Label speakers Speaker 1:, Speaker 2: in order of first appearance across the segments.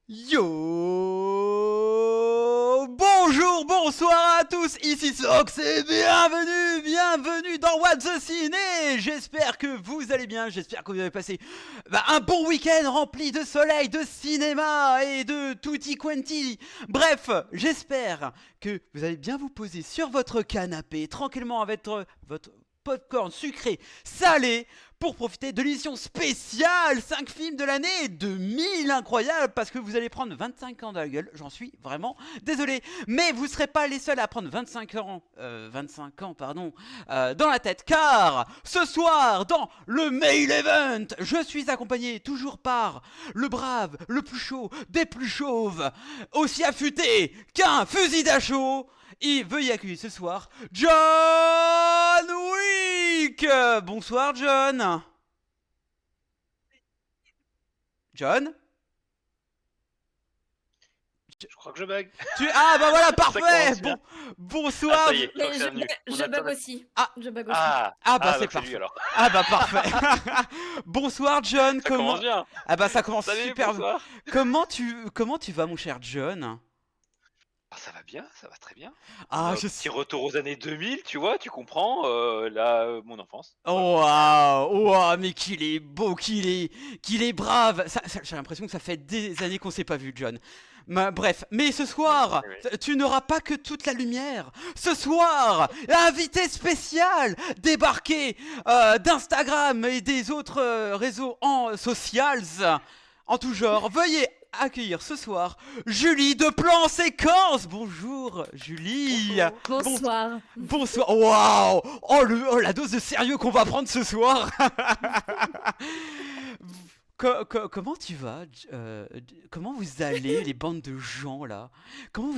Speaker 1: Yo! Bonjour, bonsoir à tous, ici Sox et bienvenue dans What the Ciné. J'espère que vous allez bien, j'espère que vous avez passé un bon week-end rempli de soleil, de cinéma et de tutti quanti. Bref, j'espère que vous allez bien vous poser sur votre canapé, tranquillement avec votre popcorn sucré, salé, pour profiter de l'édition spéciale 5 films de l'année 2000, incroyable, parce que vous allez prendre 25 ans dans la gueule, j'en suis vraiment désolé, mais vous serez pas les seuls à prendre 25 ans, dans la tête, car ce soir, dans le Mail Event, je suis accompagné toujours par le brave, le plus chaud, des plus chauves, aussi affûté qu'un fusil d'assaut. Et veuillez accueillir ce soir John Wick. Bonsoir John. John.
Speaker 2: Je crois que je bug.
Speaker 1: Ah bah voilà,
Speaker 2: Ça
Speaker 1: parfait.
Speaker 2: commence bien.
Speaker 1: Bonsoir.
Speaker 2: Ça y est,
Speaker 3: Mais
Speaker 2: c'est revenu.
Speaker 3: je bug aussi.
Speaker 1: Ah.
Speaker 3: Je bug aussi.
Speaker 1: Ah bah c'est
Speaker 2: donc
Speaker 1: parfait.
Speaker 2: lui, alors.
Speaker 1: Ah bah parfait. Bonsoir John.
Speaker 2: Ça commence bien.
Speaker 1: Ah bah ça commence
Speaker 2: Salut,
Speaker 1: super bien.
Speaker 2: bonsoir.
Speaker 1: Comment tu vas mon cher John?
Speaker 2: Ah, ça va bien, ça va très bien.
Speaker 1: Ah je
Speaker 2: Petit retour aux années 2000, tu vois, tu comprends, mon enfance.
Speaker 1: Oh waouh, mais qu'il est beau, qu'il est brave. J'ai l'impression que ça fait des années qu'on s'est pas vu, John. Bref, mais ce soir,
Speaker 2: Oui.
Speaker 1: tu n'auras pas que toute la lumière. Ce soir, invité spécial débarqué d'Instagram et des autres réseaux en socials en tout genre. Veuillez accueillir ce soir Julie de Plan Séquence. Bonjour Julie.
Speaker 3: Bonsoir.
Speaker 1: Bonsoir. Waouh. Oh la dose de sérieux qu'on va prendre ce soir. Comment tu vas? Comment vous allez les bandes de gens là? Comment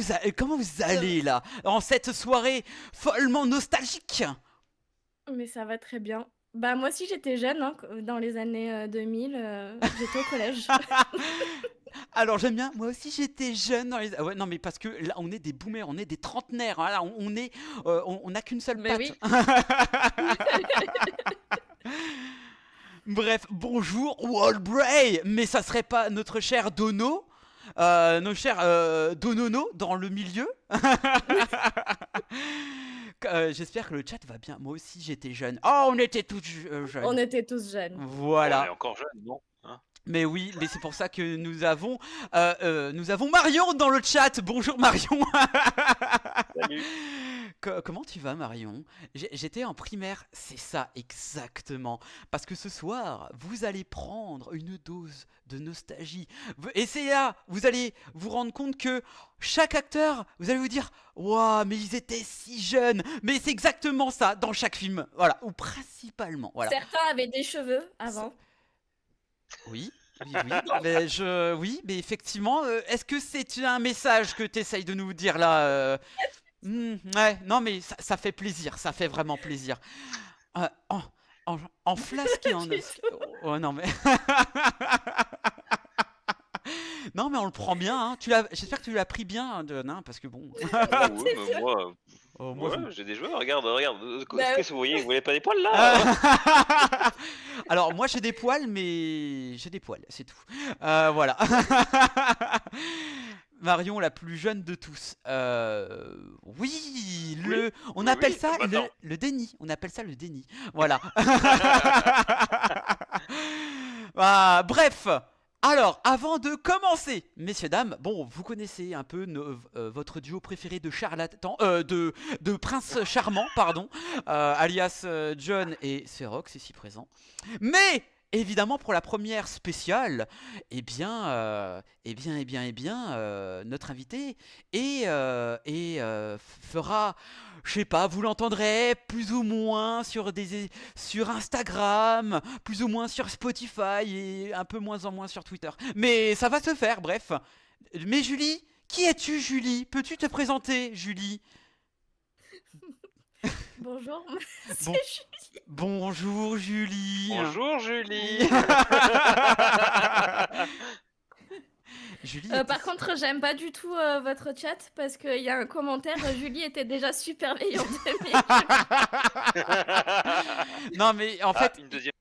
Speaker 1: vous allez là en cette soirée follement nostalgique?
Speaker 3: Mais ça va très bien. Bah moi aussi j'étais jeune hein, dans les années 2000. J'étais au collège.
Speaker 1: Alors j'aime bien, moi aussi j'étais jeune dans les... Ah ouais, non mais parce que là on est des boomers, on est des trentenaires, voilà, on n'a qu'une seule
Speaker 3: Mais
Speaker 1: patte.
Speaker 3: oui.
Speaker 1: Bref, bonjour Wallbray, mais ça serait pas notre cher Dono, nos chers Donono dans le milieu. J'espère que le chat va bien. Moi aussi j'étais jeune. Oh, on était tous jeunes.
Speaker 3: On était tous jeunes.
Speaker 1: Voilà.
Speaker 2: On est encore jeune, non hein?
Speaker 1: Mais oui, mais c'est pour ça que nous avons Marion dans le chat. Bonjour Marion.
Speaker 2: Salut.
Speaker 1: Comment tu vas Marion? J'étais en primaire, c'est ça exactement. Parce que ce soir, vous allez prendre une dose de nostalgie. Et c'est là, vous allez vous rendre compte que chaque acteur, vous allez vous dire waouh, mais ils étaient si jeunes. Mais c'est exactement ça dans chaque film. Voilà, ou principalement. Voilà.
Speaker 3: Certains avaient des cheveux avant.
Speaker 1: Oui. Oui, mais effectivement, est-ce que c'est un message que tu essayes de nous dire là ouais, non, mais ça fait plaisir, ça fait vraiment plaisir. En flasque et en os. Oh non, mais. Non, mais on le prend bien, hein. J'espère que tu l'as pris bien, John, hein, parce que bon.
Speaker 2: Oui, mais moi,
Speaker 1: Moi,
Speaker 2: ouais, j'ai des joueurs, regarde.
Speaker 3: Bah
Speaker 2: Qu'est-ce que vous voyez pas des poils là?
Speaker 1: Alors, moi j'ai des poils, mais j'ai des poils, c'est tout. Voilà. Marion, la plus jeune de tous. Oui, on
Speaker 2: Oui,
Speaker 1: appelle
Speaker 2: oui,
Speaker 1: ça
Speaker 2: bah,
Speaker 1: le déni. On appelle ça le déni. Voilà. Bref. Alors, avant de commencer, messieurs, dames, bon, vous connaissez un peu votre duo préféré de charlatans, de prince charmant, pardon, alias John et Ferox, ici présent. Mais, évidemment, pour la première spéciale, notre invité fera, je sais pas, vous l'entendrez plus ou moins sur Instagram, plus ou moins sur Spotify et un peu moins en moins sur Twitter. Mais ça va se faire, bref. Mais Julie, qui es-tu, Julie? Peux-tu te présenter, Julie?
Speaker 3: Bonjour, c'est
Speaker 1: Bon.
Speaker 3: Julie.
Speaker 1: Bonjour, Julie.
Speaker 2: Bonjour Julie.
Speaker 1: Julie.
Speaker 3: Par contre, j'aime pas du tout votre chat parce qu'il y a un commentaire. Julie était déjà super veillante.
Speaker 1: Non, mais en fait,
Speaker 2: Une deuxième.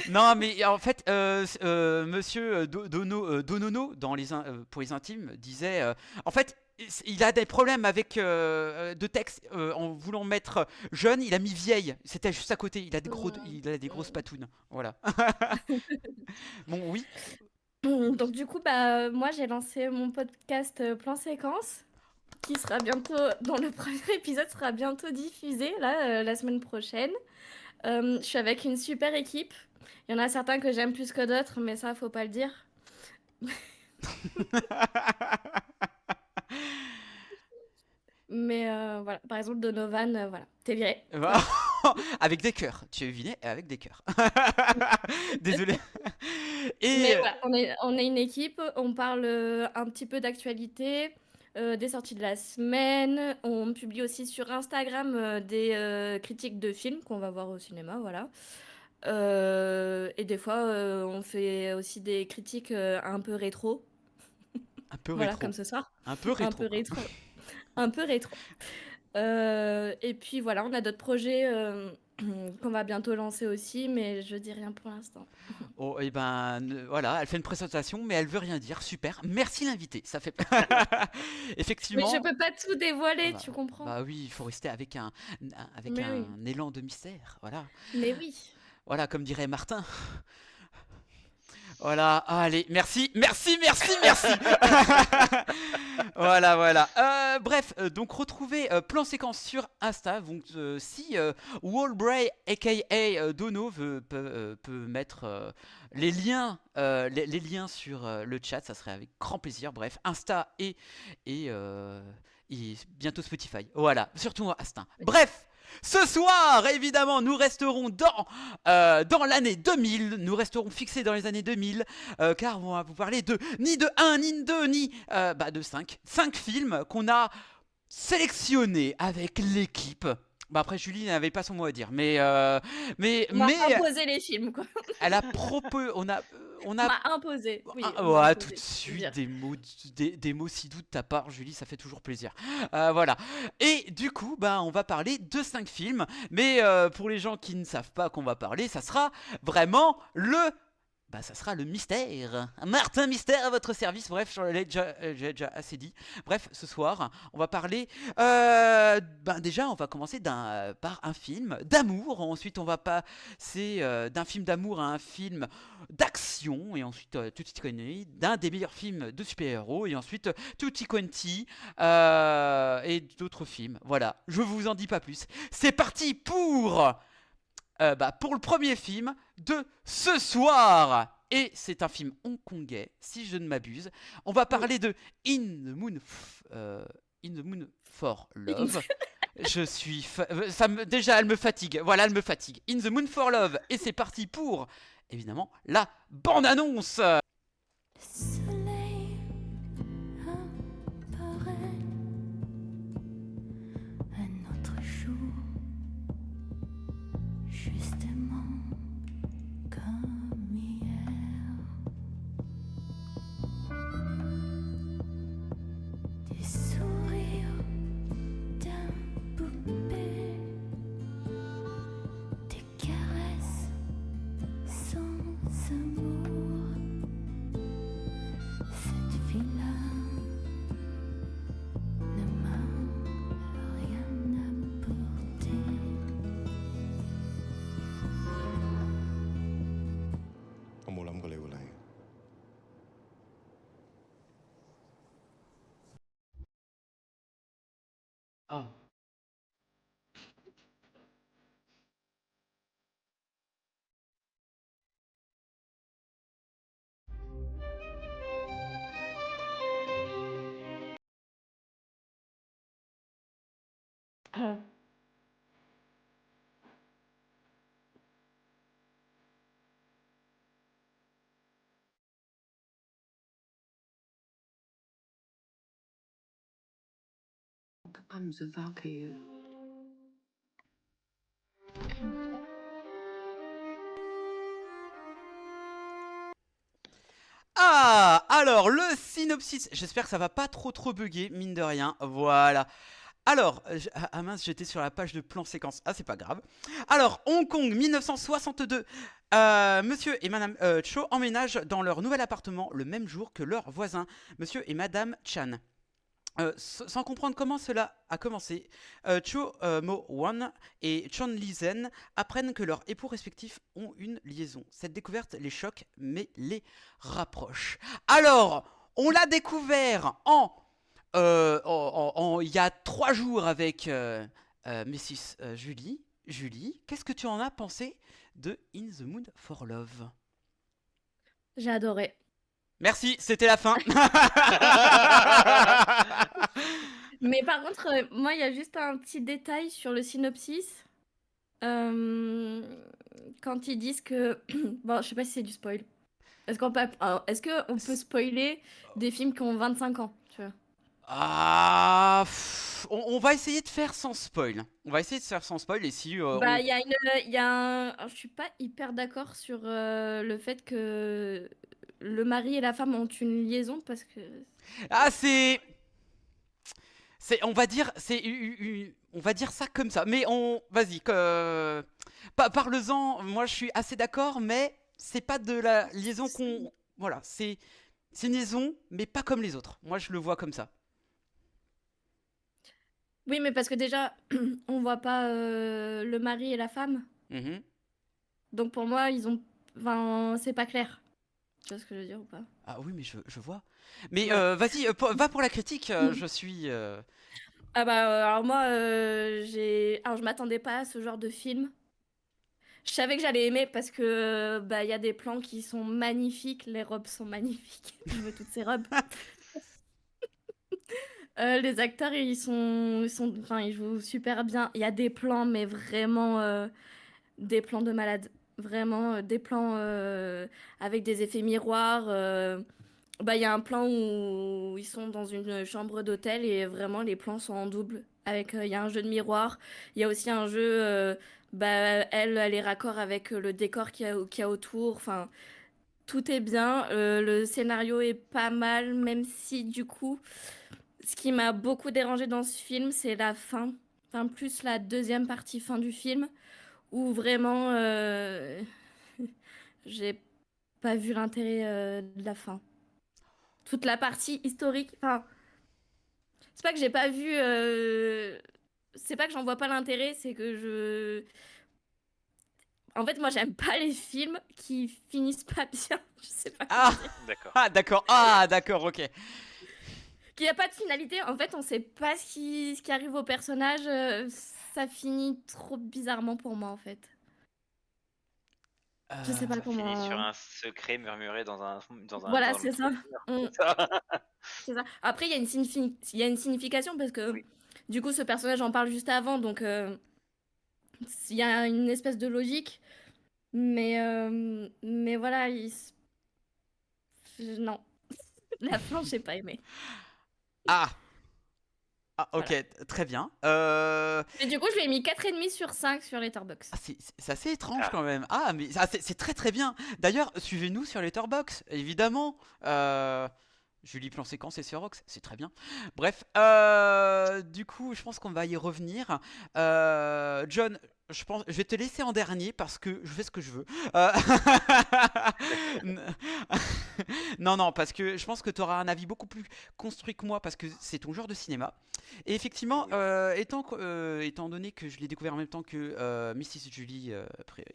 Speaker 1: Non, mais en fait, Monsieur Donono, pour les intimes, disait, en fait, il a des problèmes avec de texte en voulant mettre jeune, il a mis vieille. C'était juste à côté. Il a des grosses
Speaker 3: Mm.
Speaker 1: patounes. Voilà. Bon, oui.
Speaker 3: Donc du coup, bah, moi j'ai lancé mon podcast Plan Séquence, qui sera bientôt, dont le premier épisode sera bientôt diffusé, là, la semaine prochaine. Je suis avec une super équipe. Il y en a certains que j'aime plus que d'autres, mais ça, faut pas le dire. Mais voilà, par exemple, Donovan, voilà, t'es viré. Voilà.
Speaker 1: Avec des cœurs. Tu es viné avec des cœurs. Désolé. Et
Speaker 3: Mais voilà, on est une équipe, on parle un petit peu d'actualité, des sorties de la semaine. On publie aussi sur Instagram des critiques de films qu'on va voir au cinéma, voilà. Et des fois, on fait aussi des critiques un peu rétro,
Speaker 1: un peu
Speaker 3: voilà,
Speaker 1: rétro.
Speaker 3: comme ce soir.
Speaker 1: Un peu
Speaker 3: Un
Speaker 1: rétro,
Speaker 3: peu
Speaker 1: quoi.
Speaker 3: rétro. Un peu rétro. Et puis voilà, on a d'autres projets qu'on va bientôt lancer aussi, mais je dis rien pour l'instant.
Speaker 1: Oh, et ben voilà, elle fait une présentation, mais elle veut rien dire. Super. Merci l'invité. Ça fait.
Speaker 3: Mais je
Speaker 1: Effectivement.
Speaker 3: peux pas tout
Speaker 1: Ah
Speaker 3: dévoiler,
Speaker 1: bah,
Speaker 3: tu comprends?
Speaker 1: bah oui, il faut rester avec avec
Speaker 3: Mais oui,
Speaker 1: un élan de mystère. Voilà.
Speaker 3: mais oui.
Speaker 1: Voilà, comme dirait Martin. Voilà, allez, merci, merci, merci, merci. Voilà, voilà. Bref, donc retrouvez Plan Séquence sur Insta. Donc si Wallbray, aka Dono, peut mettre les liens sur le chat, ça serait avec grand plaisir. Bref, Insta et bientôt Spotify. Voilà, surtout Insta. Bref. Ce soir, évidemment, nous resterons dans l'année 2000, nous resterons fixés dans les années 2000, car on va vous parler ni de 1, ni de 2, ni de 5. 5 films qu'on a sélectionnés avec l'équipe. Bah après, Julie n'avait pas son mot à dire,
Speaker 3: On m'a imposé les films, quoi.
Speaker 1: elle a proposé, on a
Speaker 3: On m'a imposé. Oui, on m'a
Speaker 1: ouais,
Speaker 3: imposé,
Speaker 1: tout de
Speaker 3: faut
Speaker 1: suite
Speaker 3: dire.
Speaker 1: des mots si doux de ta part, Julie, ça fait toujours plaisir. Voilà. Et du coup, on va parler de 5 films, mais pour les gens qui ne savent pas qu'on va parler, ça sera vraiment ça sera le mystère. Martin Mystère à votre service. Bref, j'ai déjà assez dit. Bref, ce soir, on va parler. Déjà, on va commencer par un film d'amour. Ensuite, on va passer d'un film d'amour à un film d'action. Et ensuite, Tutti Quanti, d'un des meilleurs films de super-héros. Et ensuite, Tutti Quanti et d'autres films. Voilà, je vous en dis pas plus. C'est parti pour le premier film de ce soir. Et c'est un film hongkongais, si je ne m'abuse. On va parler de In the Moon for Love. Je suis... déjà, elle me fatigue. Voilà, elle me fatigue. In the Moon for Love. Et c'est parti pour, évidemment, la bande-annonce.
Speaker 4: Soleil apparaît, un autre jour, justement comme hier. Des sourires d'un poupée, des caresses sans amour. Cette fille-là ne m'a rien apporté.
Speaker 1: Ah.
Speaker 5: I'm the Valkyrie.
Speaker 1: Ah, alors le synopsis, j'espère que ça va pas trop bugger, mine de rien. Voilà. Alors, ah mince, j'étais sur la page de plan séquence. Ah, c'est pas grave. Alors, Hong Kong, 1962. Monsieur et Madame Cho emménagent dans leur nouvel appartement le même jour que leurs voisins, Monsieur et Madame Chan. Sans comprendre comment cela a commencé, Cho Mo-won et Chon Li-zen apprennent que leurs époux respectifs ont une liaison. Cette découverte les choque mais les rapproche. Alors, on l'a découvert il y a 3 jours avec Mrs. Julie. Julie, qu'est-ce que tu en as pensé de In the Mood for Love?
Speaker 3: J'ai adoré.
Speaker 1: Merci, c'était la fin.
Speaker 3: Mais par contre, moi, il y a juste un petit détail sur le synopsis. Quand ils disent que... Bon, je sais pas si c'est du spoil. Est-ce qu'on peut spoiler des films qui ont 25 ans, tu vois?
Speaker 1: On va essayer de faire sans spoil. On va essayer de faire sans spoil et si
Speaker 3: Bah, il y a un... alors, je suis pas hyper d'accord sur le fait que le mari et la femme ont une liaison parce que...
Speaker 1: Ah, on va dire, on va dire ça comme ça. Mais vas-y, parle-en. Moi, je suis assez d'accord, mais c'est pas de la liaison qu'on, voilà, c'est une liaison, mais pas comme les autres. Moi, je le vois comme ça.
Speaker 3: Oui, mais parce que déjà, on voit pas le mari et la femme.
Speaker 1: Mhm.
Speaker 3: Donc pour moi, ils ont... Enfin, c'est pas clair. Tu vois ce que je veux dire ou pas?
Speaker 1: Ah oui, mais je vois. Mais
Speaker 3: Ouais.
Speaker 1: vas-y, va pour la critique. Je suis.
Speaker 3: Ah bah, alors moi, Alors, je m'attendais pas à ce genre de film. Je savais que j'allais aimer parce que bah il y a des plans qui sont magnifiques, les robes sont magnifiques. Je veux toutes ces robes. Les acteurs, enfin, ils jouent super bien. Il y a des plans, mais vraiment des plans de malade. Vraiment des plans avec des effets miroirs. Bah, il y a un plan où ils sont dans une chambre d'hôtel et vraiment les plans sont en double. Il y a un jeu de miroir. Il y a aussi un jeu. Bah, elle est raccord avec le décor qu'il y a autour. Enfin, tout est bien. Le scénario est pas mal, même si du coup. Ce qui m'a beaucoup dérangé dans ce film, c'est la fin. Enfin, plus la deuxième partie fin du film, où vraiment, j'ai pas vu l'intérêt de la fin. Toute la partie historique, enfin, c'est pas que j'ai pas vu, c'est pas que j'en vois pas l'intérêt, c'est que en fait, moi, j'aime pas les films qui finissent pas bien. Je sais pas comment
Speaker 1: Ah,
Speaker 3: dire.
Speaker 2: D'accord.
Speaker 1: d'accord. Ah, d'accord. Ok.
Speaker 3: Qu'il n'y a pas de finalité. En fait, on sait pas ce qui arrive au personnage. Ça finit trop bizarrement pour moi, en fait. Je sais pas
Speaker 2: Ça finit sur
Speaker 3: comment.
Speaker 2: un secret murmuré
Speaker 3: Voilà,
Speaker 2: dans le
Speaker 3: c'est ça.
Speaker 2: mur.
Speaker 3: Mm, c'est ça. Après, il y a une signification parce que
Speaker 2: Oui.
Speaker 3: du coup, ce personnage en parle juste avant, donc il y a une espèce de logique. Mais voilà, non. La fin, j'ai pas aimé.
Speaker 1: Ah. Ah, ok,
Speaker 3: Voilà.
Speaker 1: très bien.
Speaker 3: Et du coup, je lui ai mis 4,5 sur 5 sur Letterboxd.
Speaker 1: Ah, c'est assez étrange
Speaker 2: Ah.
Speaker 1: quand même. Ah, mais c'est très très bien. D'ailleurs, suivez-nous sur Letterboxd, évidemment. Julie Plan Séquence et Rox, c'est très bien. Bref, du coup, je pense qu'on va y revenir. John, je vais te laisser en dernier parce que je fais ce que je veux. Non, non, parce que je pense que tu auras un avis beaucoup plus construit que moi parce que c'est ton genre de cinéma. Et effectivement, étant donné que je l'ai découvert en même temps que Mrs. Julie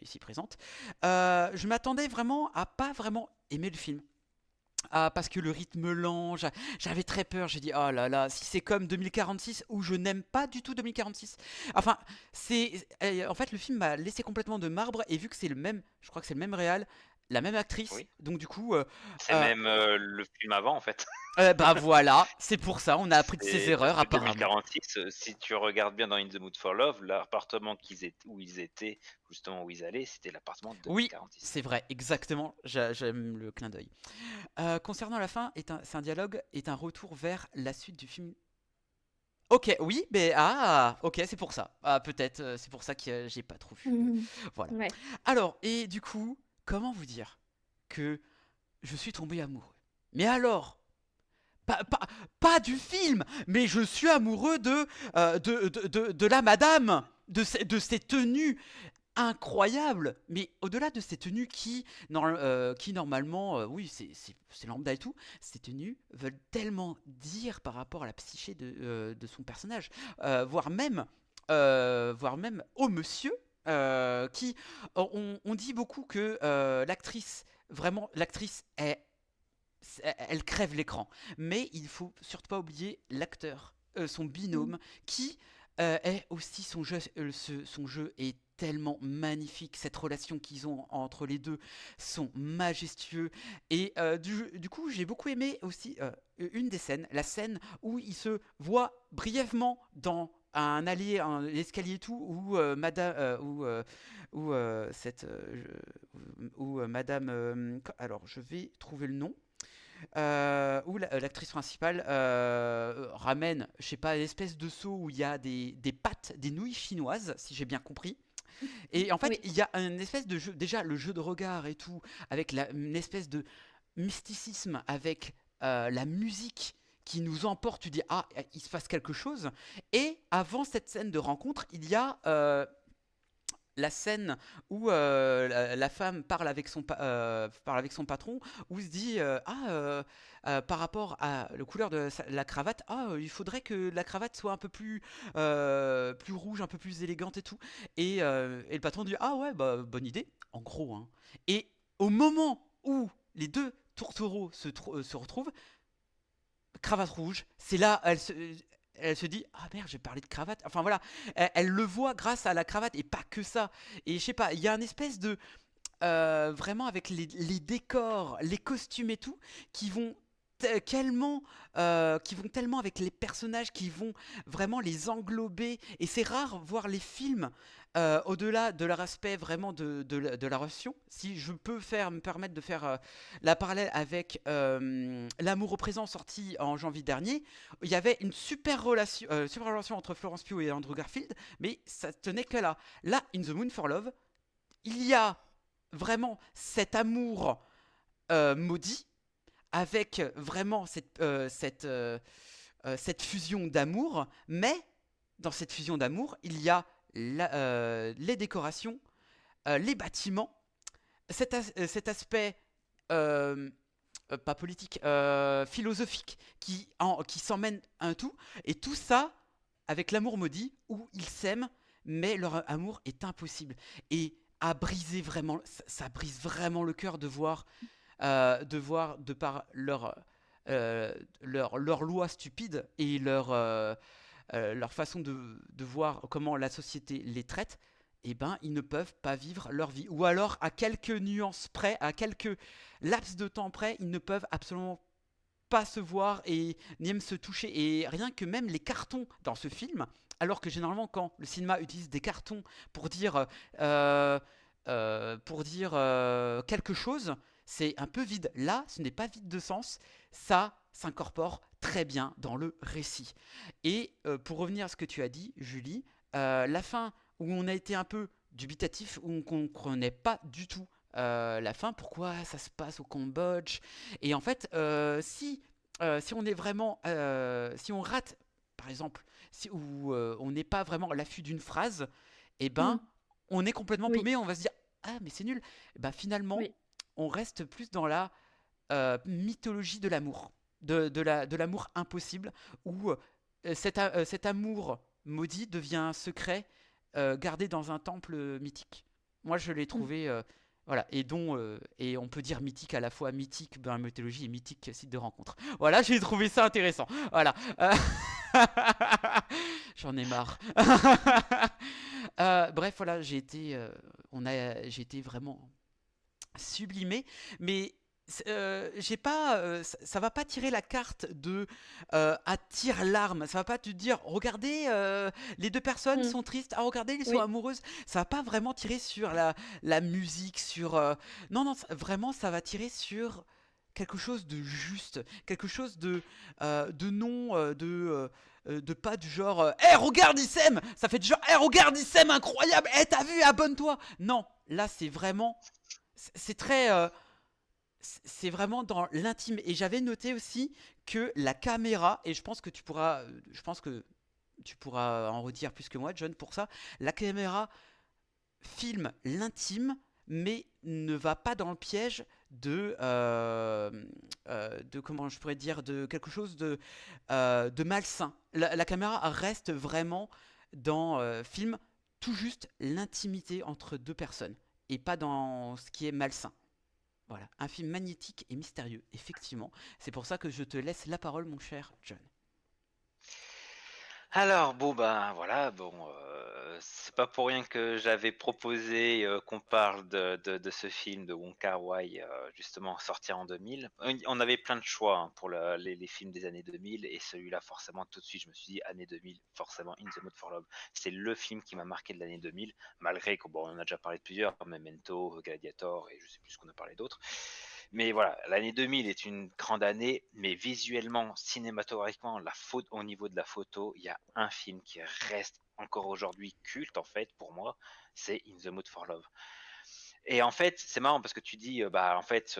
Speaker 1: ici présente, je m'attendais vraiment à pas vraiment aimer le film. Ah, parce que le rythme lent, j'avais très peur. J'ai dit, oh là là, si c'est comme 2046, où je n'aime pas du tout 2046. Enfin, en fait, le film m'a laissé complètement de marbre, et vu que c'est le même, je crois que c'est le même réal, la même actrice,
Speaker 2: Oui.
Speaker 1: donc du coup,
Speaker 2: C'est
Speaker 1: euh,
Speaker 2: même le film avant en fait.
Speaker 1: bah voilà, c'est pour ça, on a appris de ses
Speaker 2: C'est
Speaker 1: erreurs
Speaker 2: parce que
Speaker 1: apparemment.
Speaker 2: 2046, si tu regardes bien dans In the Mood for Love, l'appartement où ils étaient, justement où ils allaient, c'était l'appartement de
Speaker 1: Oui,
Speaker 2: 2046.
Speaker 1: c'est vrai, exactement, j'aime le clin d'œil. Concernant la fin, c'est un dialogue, est un retour vers la suite du film. Ok, oui, mais ok, c'est pour ça. Ah, peut-être, c'est pour ça que j'ai pas trop vu. Voilà.
Speaker 3: Ouais.
Speaker 1: Alors, et du coup, comment vous dire que je suis tombé amoureux? Mais alors, pas du film, mais je suis amoureux de la madame, de ses tenues incroyables. Mais au-delà de ces tenues qui normalement, oui, c'est lambda et tout, ces tenues veulent tellement dire par rapport à la psyché de son personnage, voire même au monsieur. On dit beaucoup que l'actrice elle crève l'écran. Mais il faut surtout pas oublier l'acteur, son binôme, qui est aussi son jeu est tellement magnifique. Cette relation qu'ils ont entre les deux sont majestueux. Et du coup, j'ai beaucoup aimé aussi une des scènes, la scène où il se voit brièvement dans un escalier et tout, où Madame, alors je vais trouver le nom, où l'actrice principale ramène, je sais pas, une espèce de seau où il y a des pâtes, des nouilles chinoises, si j'ai bien compris. Et en fait,
Speaker 3: Oui.
Speaker 1: il y a une espèce de jeu, déjà le jeu de regard et tout, avec une espèce de mysticisme, avec la musique qui nous emporte. Tu dis, ah, il se passe quelque chose. Et avant cette scène de rencontre, il y a la scène où la femme parle avec son patron, où il se dit par rapport à la couleur de la cravate, il faudrait que la cravate soit un peu plus rouge, un peu plus élégante et tout. Et le patron dit, ah ouais, bah, bonne idée, en gros, hein. Et au moment où les deux tourtereaux se retrouvent, cravate rouge, c'est là, elle se dit, ah merde, j'ai parlé de cravate. Enfin voilà, elle le voit grâce à la cravate et pas que ça. Et je sais pas, il y a une espèce de vraiment avec les décors, les costumes et tout, qui vont tellement avec les personnages, qui vont vraiment les englober. Et c'est rare voir les films au-delà de leur aspect vraiment de la relation. Si je peux me permettre de faire la parallèle avec L'amour au présent, sorti en janvier dernier, il y avait une super relation entre Florence Pugh et Andrew Garfield, mais ça tenait que là. Là, In the Mood for Love, il y a vraiment cet amour maudit, avec vraiment cette fusion d'amour, mais dans cette fusion d'amour, il y a les décorations, les bâtiments, cet aspect pas politique, philosophique qui s'emmène un tout, et tout ça avec l'amour maudit où ils s'aiment, mais leur amour est impossible. Et à briser vraiment, ça brise vraiment le cœur de voir de par leur loi stupide et leur façon de voir comment la société les traite, eh ben, ils ne peuvent pas vivre leur vie. Ou alors, à quelques nuances près, à quelques laps de temps près, ils ne peuvent absolument pas se voir et ni même se toucher. Et rien que même les cartons dans ce film, alors que généralement, quand le cinéma utilise des cartons pour dire quelque chose, c'est un peu vide. Là, ce n'est pas vide de sens, ça s'incorpore très bien dans le récit. Et pour revenir à ce que tu as dit, Julie, la fin où on a été un peu dubitatif, où on ne comprenait pas du tout la fin, pourquoi ça se passe au Cambodge. Et en fait, si on est vraiment, si on rate, par exemple, où on n'est pas vraiment à l'affût d'une phrase, et ben, on est complètement
Speaker 3: Oui.
Speaker 1: paumé, on va se dire, ah mais c'est nul. Et ben finalement,
Speaker 3: Oui.
Speaker 1: on reste plus dans la mythologie de l'amour, de l'amour impossible, où cet amour maudit devient secret, gardé dans un temple mythique. Moi, je l'ai trouvé, voilà, et on peut dire mythique à la fois mythique dans la mythologie et mythique site de rencontre. Voilà, j'ai trouvé ça intéressant. Voilà. J'en ai marre. Bref, voilà, j'ai été vraiment sublimé, mais j'ai pas, ça va pas tirer la carte de attire l'arme. Ça va pas te dire, regardez, les deux personnes
Speaker 3: Mm.
Speaker 1: sont tristes. Ah, regardez, elles sont
Speaker 3: Oui.
Speaker 1: amoureuses. Ça va pas vraiment tirer sur la musique, sur non, non, vraiment, ça va tirer sur quelque chose de juste, quelque chose de non, de pas du genre, regarde, ils s'aiment. Ça fait du genre, regarde, ils s'aiment, incroyable. T'as vu, abonne-toi. Non, là, c'est vraiment, c'est très c'est vraiment dans l'intime. Et j'avais noté aussi que la caméra, et je pense que tu pourras en redire plus que moi, John, pour ça. La caméra filme l'intime, mais ne va pas dans le piège de comment je pourrais dire, de quelque chose de malsain. La caméra reste vraiment dans film tout juste l'intimité entre deux personnes et pas dans ce qui est malsain. Voilà, un film magnétique et mystérieux, effectivement. C'est pour ça que je te laisse la parole, mon cher John.
Speaker 2: Alors bon ben voilà, c'est pas pour rien que j'avais proposé qu'on parle de ce film de Wong Kar-wai justement sorti en 2000. On avait plein de choix hein, pour les films des années 2000 et celui-là forcément tout de suite je me suis dit année 2000 forcément In the Mood for Love. C'est le film qui m'a marqué de l'année 2000 malgré que bon on en a déjà parlé de plusieurs comme Memento, Gladiator et je sais plus ce qu'on a parlé d'autres. Mais voilà, l'année 2000 est une grande année, mais visuellement, cinématographiquement, au niveau de la photo, il y a un film qui reste encore aujourd'hui culte en fait pour moi, c'est In the Mood for Love. Et en fait, c'est marrant parce que tu dis, bah, en fait,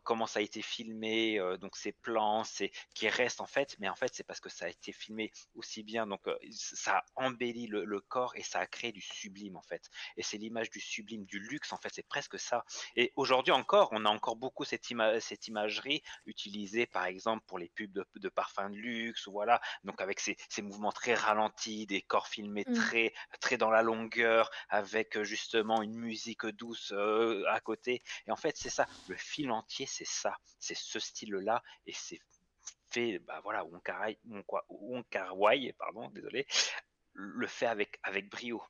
Speaker 2: comment ça a été filmé, donc ces plans, c'est qui restent en fait, mais en fait, c'est parce que ça a été filmé aussi bien, donc ça a embelli le corps et ça a créé du sublime en fait. Et c'est l'image du sublime, du luxe en fait, c'est presque ça. Et aujourd'hui encore, on a encore beaucoup cette imagerie utilisée par exemple pour les pubs de parfums de luxe, ou voilà, donc avec ces mouvements très ralentis, des corps filmés
Speaker 3: Mm.
Speaker 2: très dans la longueur, avec justement une musique douce à côté. Et en fait, c'est ça. Le film entier, c'est ça. C'est ce style-là. Et c'est fait, bah voilà, Wong Kar-wai, pardon, désolé, le fait avec brio.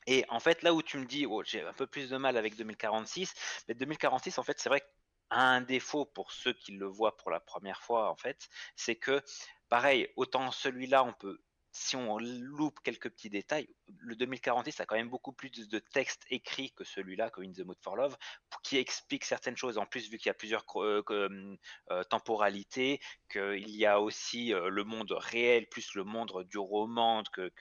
Speaker 2: Et en fait, là où tu me dis, oh, j'ai un peu plus de mal avec 2046, mais 2046, en fait, c'est vrai qu'un un défaut pour ceux qui le voient pour la première fois, en fait, c'est que, pareil, autant celui-là, si on loupe quelques petits détails, le 2046 a quand même beaucoup plus de texte écrit que celui-là, que In the Mood for Love, qui explique certaines choses. En plus, vu qu'il y a plusieurs temporalités, qu'il y a aussi le monde réel plus le monde du roman que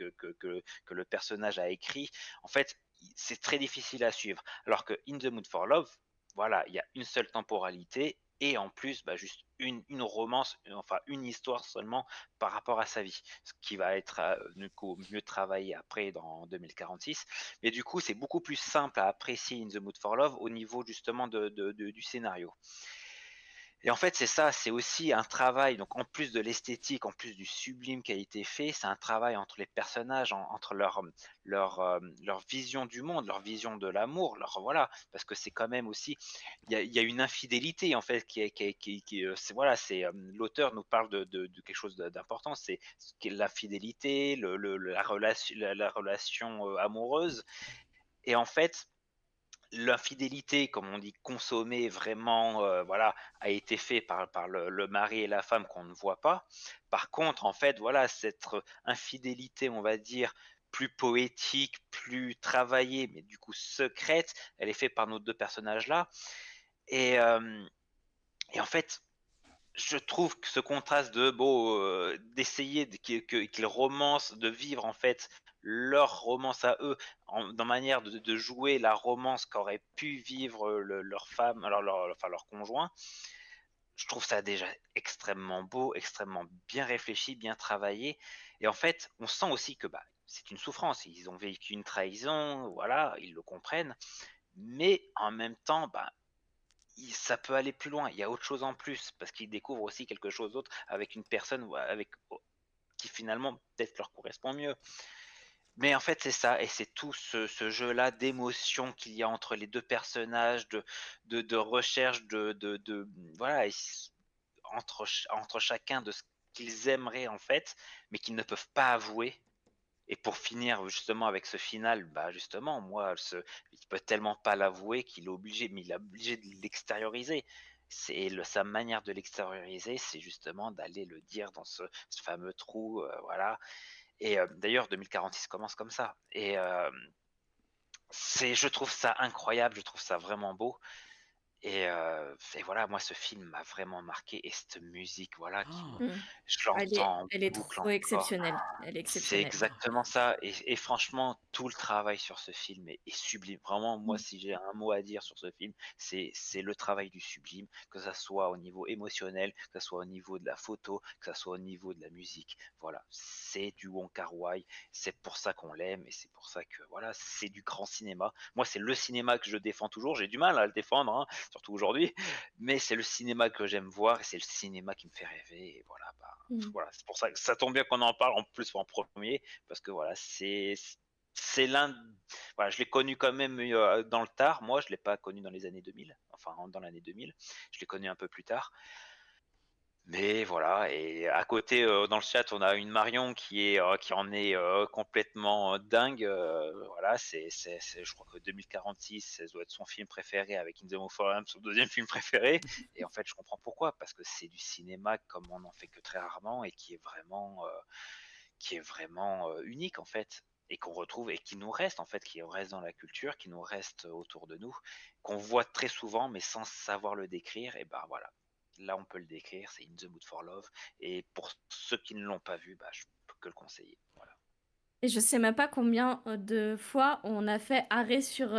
Speaker 2: le personnage a écrit, en fait, c'est très difficile à suivre. Alors que In the Mood for Love, voilà, il y a une seule temporalité et en plus, bah, juste une romance, enfin une histoire seulement par rapport à sa vie, ce qui va être du coup mieux travaillé après dans 2046. Mais du coup, c'est beaucoup plus simple à apprécier In the Mood for Love au niveau justement du scénario. Et en fait, c'est ça, c'est aussi un travail, donc en plus de l'esthétique, en plus du sublime qui a été fait, c'est un travail entre les personnages, entre leur vision du monde, leur vision de l'amour, voilà, parce que c'est quand même aussi, il y a une infidélité en fait c'est voilà, l'auteur nous parle de quelque chose d'important, c'est ce qu'est l'infidélité, la relation amoureuse, et en fait, l'infidélité, comme on dit, consommée vraiment, voilà, a été fait par le mari et la femme qu'on ne voit pas. Par contre, en fait, voilà, cette infidélité, on va dire, plus poétique, plus travaillée, mais du coup secrète, elle est faite par nos deux personnages-là. Et, euh, et en fait, je trouve que ce contraste d'essayer qu'ils romancent, de vivre en fait leur romance à eux, dans manière de jouer la romance qu'aurait pu vivre leur femme, alors enfin leur conjoint, je trouve ça déjà extrêmement beau, extrêmement bien réfléchi, bien travaillé. Et en fait, on sent aussi que bah, c'est une souffrance. Ils ont vécu une trahison, voilà, ils le comprennent. Mais en même temps, bah, ça peut aller plus loin. Il y a autre chose en plus parce qu'ils découvrent aussi quelque chose d'autre avec une personne qui finalement peut-être leur correspond mieux. Mais en fait, c'est ça, et c'est tout ce jeu-là d'émotion qu'il y a entre les deux personnages, de recherche, voilà, entre chacun de ce qu'ils aimeraient en fait, mais qu'ils ne peuvent pas avouer. Et pour finir justement avec ce final, bah justement, il peut tellement pas l'avouer qu'il est obligé, mais il est obligé de l'extérioriser. Sa manière de l'extérioriser, c'est justement d'aller le dire dans ce fameux trou, voilà. Et d'ailleurs, 2046 commence comme ça. Et je trouve ça incroyable, je trouve ça vraiment beau. Et voilà, moi, ce film m'a vraiment marqué et cette musique, voilà,
Speaker 1: Oh.
Speaker 3: Mmh.
Speaker 2: je
Speaker 3: Elle est
Speaker 2: l'entends en
Speaker 3: elle est
Speaker 2: boucle
Speaker 3: trop
Speaker 2: encore.
Speaker 3: exceptionnelle. Elle est
Speaker 2: C'est
Speaker 3: exceptionnelle.
Speaker 2: exactement ça. Et franchement, tout le travail sur ce film est sublime. Vraiment, moi,
Speaker 3: Mmh.
Speaker 2: si j'ai un mot à dire sur ce film, c'est le travail du sublime, que ça soit au niveau émotionnel, que ça soit au niveau de la photo, que ça soit au niveau de la musique. Voilà, c'est du Wong Kar-wai. C'est pour ça qu'on l'aime et c'est pour ça que voilà, c'est du grand cinéma. Moi, c'est le cinéma que je défends toujours. J'ai du mal à le défendre, hein, surtout aujourd'hui, mais c'est le cinéma que j'aime voir et c'est le cinéma qui me fait rêver. Et voilà, bah,
Speaker 3: Mmh.
Speaker 2: voilà, c'est pour ça que ça tombe bien qu'on en parle en plus en premier, parce que voilà, c'est l'un. Voilà, je l'ai connu quand même dans le tard. Moi, je l'ai pas connu dans les années 2000, enfin dans l'année 2000. Je l'ai connu un peu plus tard. Mais voilà, et à côté, dans le chat, on a une Marion qui en est complètement dingue. Voilà, je crois que 2046, ça doit être son film préféré avec In the Mood for Love, son deuxième film préféré. Et en fait, je comprends pourquoi, parce que c'est du cinéma comme on n'en fait que très rarement et qui est vraiment unique en fait. Et qu'on retrouve et qui nous reste en fait, qui reste dans la culture, qui nous reste autour de nous, qu'on voit très souvent mais sans savoir le décrire. Et ben voilà, là on peut le décrire, c'est In the Mood for Love. Et pour ceux qui ne l'ont pas vu, bah, je peux que le conseiller. Voilà.
Speaker 3: Et je sais même pas combien de fois on a fait arrêt sur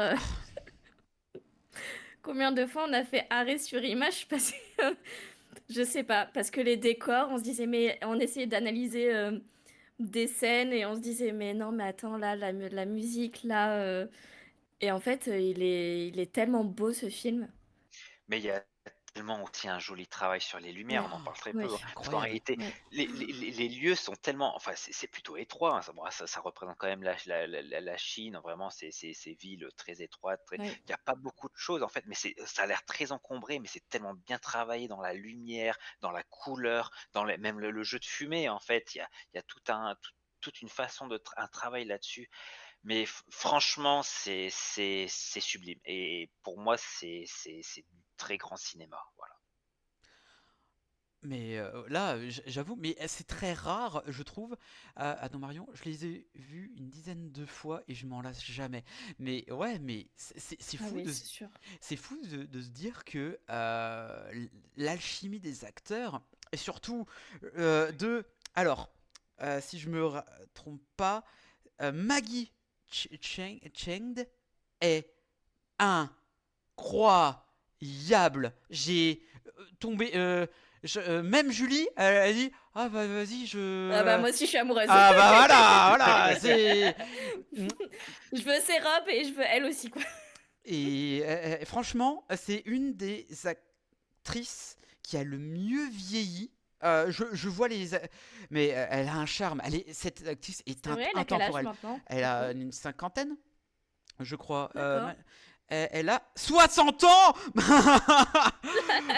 Speaker 3: combien de fois on a fait arrêt sur image parce que je sais pas, parce que les décors, on se disait mais on essayait d'analyser des scènes et on se disait mais non mais attends là la musique là et en fait il est tellement beau ce film.
Speaker 2: Mais il y a tellement aussi un joli travail sur les lumières,
Speaker 3: Ouais,
Speaker 2: on en parle très
Speaker 3: ouais,
Speaker 2: peu, hein. Parce qu'en
Speaker 1: Incroyable.
Speaker 2: réalité,
Speaker 3: ouais,
Speaker 2: les lieux sont tellement, enfin c'est plutôt étroit, hein. Ça représente quand même la Chine, vraiment ces villes très étroites,
Speaker 3: ouais.
Speaker 2: il n'y a pas beaucoup de choses en fait, mais ça a l'air très encombré, mais c'est tellement bien travaillé dans la lumière, dans la couleur, même le jeu de fumée en fait, il y a toute une façon un travail là-dessus. Mais franchement, c'est sublime. Et pour moi, c'est du très grand cinéma. Voilà.
Speaker 1: Mais là, j'avoue, mais c'est très rare, je trouve. Adam Marion, je les ai vus une dizaine de fois et je m'en lasse jamais. Mais ouais, mais c'est
Speaker 3: Ah
Speaker 1: fou
Speaker 3: oui,
Speaker 1: de,
Speaker 3: c'est sûr.
Speaker 1: c'est fou de se dire que l'alchimie des acteurs, et surtout Alors, si je me trompe pas, Maggie Cheng est incroyable. J'ai tombé. Même Julie, elle dit ah bah vas-y
Speaker 3: Ah bah moi aussi je suis amoureuse.
Speaker 1: ah bah voilà c'est
Speaker 3: Je veux ses robes et je veux elle aussi quoi.
Speaker 1: et franchement c'est une des actrices qui a le mieux vieilli. Je vois mais elle a un charme. Cette actrice est
Speaker 3: C'est vrai, elle a quel âge
Speaker 1: intemporelle.
Speaker 3: maintenant,
Speaker 1: Elle
Speaker 3: du
Speaker 1: a
Speaker 3: coup?
Speaker 1: une cinquantaine, je crois.
Speaker 3: D'accord.
Speaker 1: Elle a 60 ans.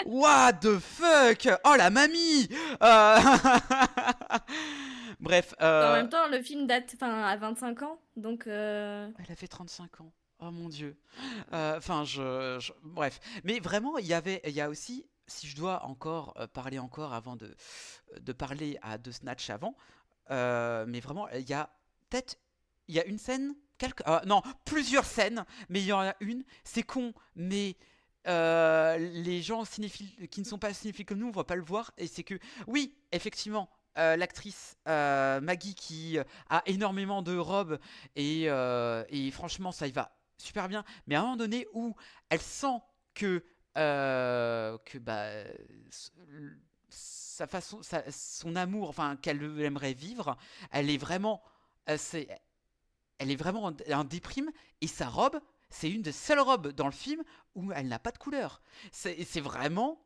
Speaker 1: What the fuck. Oh la mamie. Euh, Bref,
Speaker 3: En même temps, le film date enfin à 25 ans, donc
Speaker 1: elle a fait 35 ans. Oh mon dieu. Enfin, bref. Mais vraiment, il y a aussi, si je dois encore parler encore avant de parler de Snatch avant, mais vraiment, peut-être, il y a une scène, non, plusieurs scènes, mais il y en a une, c'est con, mais les gens cinéphiles qui ne sont pas cinéphiles comme nous, on va pas le voir, et c'est que, oui, effectivement, l'actrice Maggie qui a énormément de robes et franchement ça y va super bien, mais à un moment donné où elle sent que bah, sa façon, son amour, enfin qu'elle aimerait vivre, elle est vraiment, euh, c'est- elle est vraiment en déprime et sa robe, c'est une des seules robes dans le film où elle n'a pas de couleur. C'est vraiment,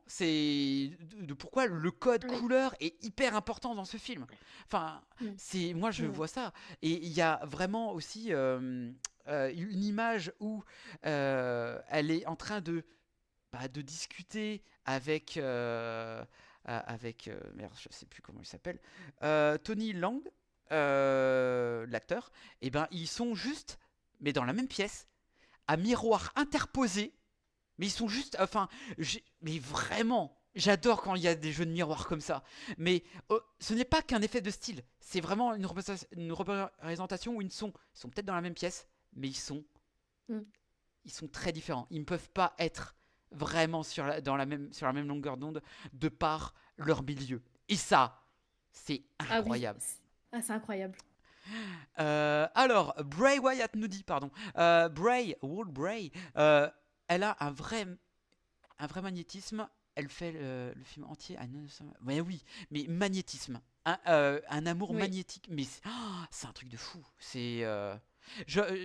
Speaker 1: pourquoi le code
Speaker 3: oui.
Speaker 1: couleur est hyper important dans ce film. Enfin,
Speaker 3: Mm.
Speaker 1: moi je
Speaker 3: Mm.
Speaker 1: vois ça. Et il y a vraiment aussi une image où elle est en train de discuter avec merde, je sais plus comment il s'appelle, Tony Lang, l'acteur. Et ben ils sont juste, mais dans la même pièce, à miroir interposé, mais ils sont juste, enfin, mais vraiment. J'adore quand il y a des jeux de miroir comme ça. Mais ce n'est pas qu'un effet de style. C'est vraiment une représentation où ils sont peut-être dans la même pièce, mais
Speaker 3: Mm.
Speaker 1: ils sont très différents. Ils ne peuvent pas être vraiment sur la même longueur d'onde de par leur milieu. Et ça, c'est
Speaker 3: Ah oui,
Speaker 1: incroyable.
Speaker 3: c'est incroyable.
Speaker 1: Alors, Bray Wyatt nous dit, pardon, World Bray, elle a un vrai magnétisme. Elle fait le film entier. Ah non, ouais, oui, mais magnétisme. Un amour
Speaker 3: Oui.
Speaker 1: magnétique. Mais c'est un truc de fou.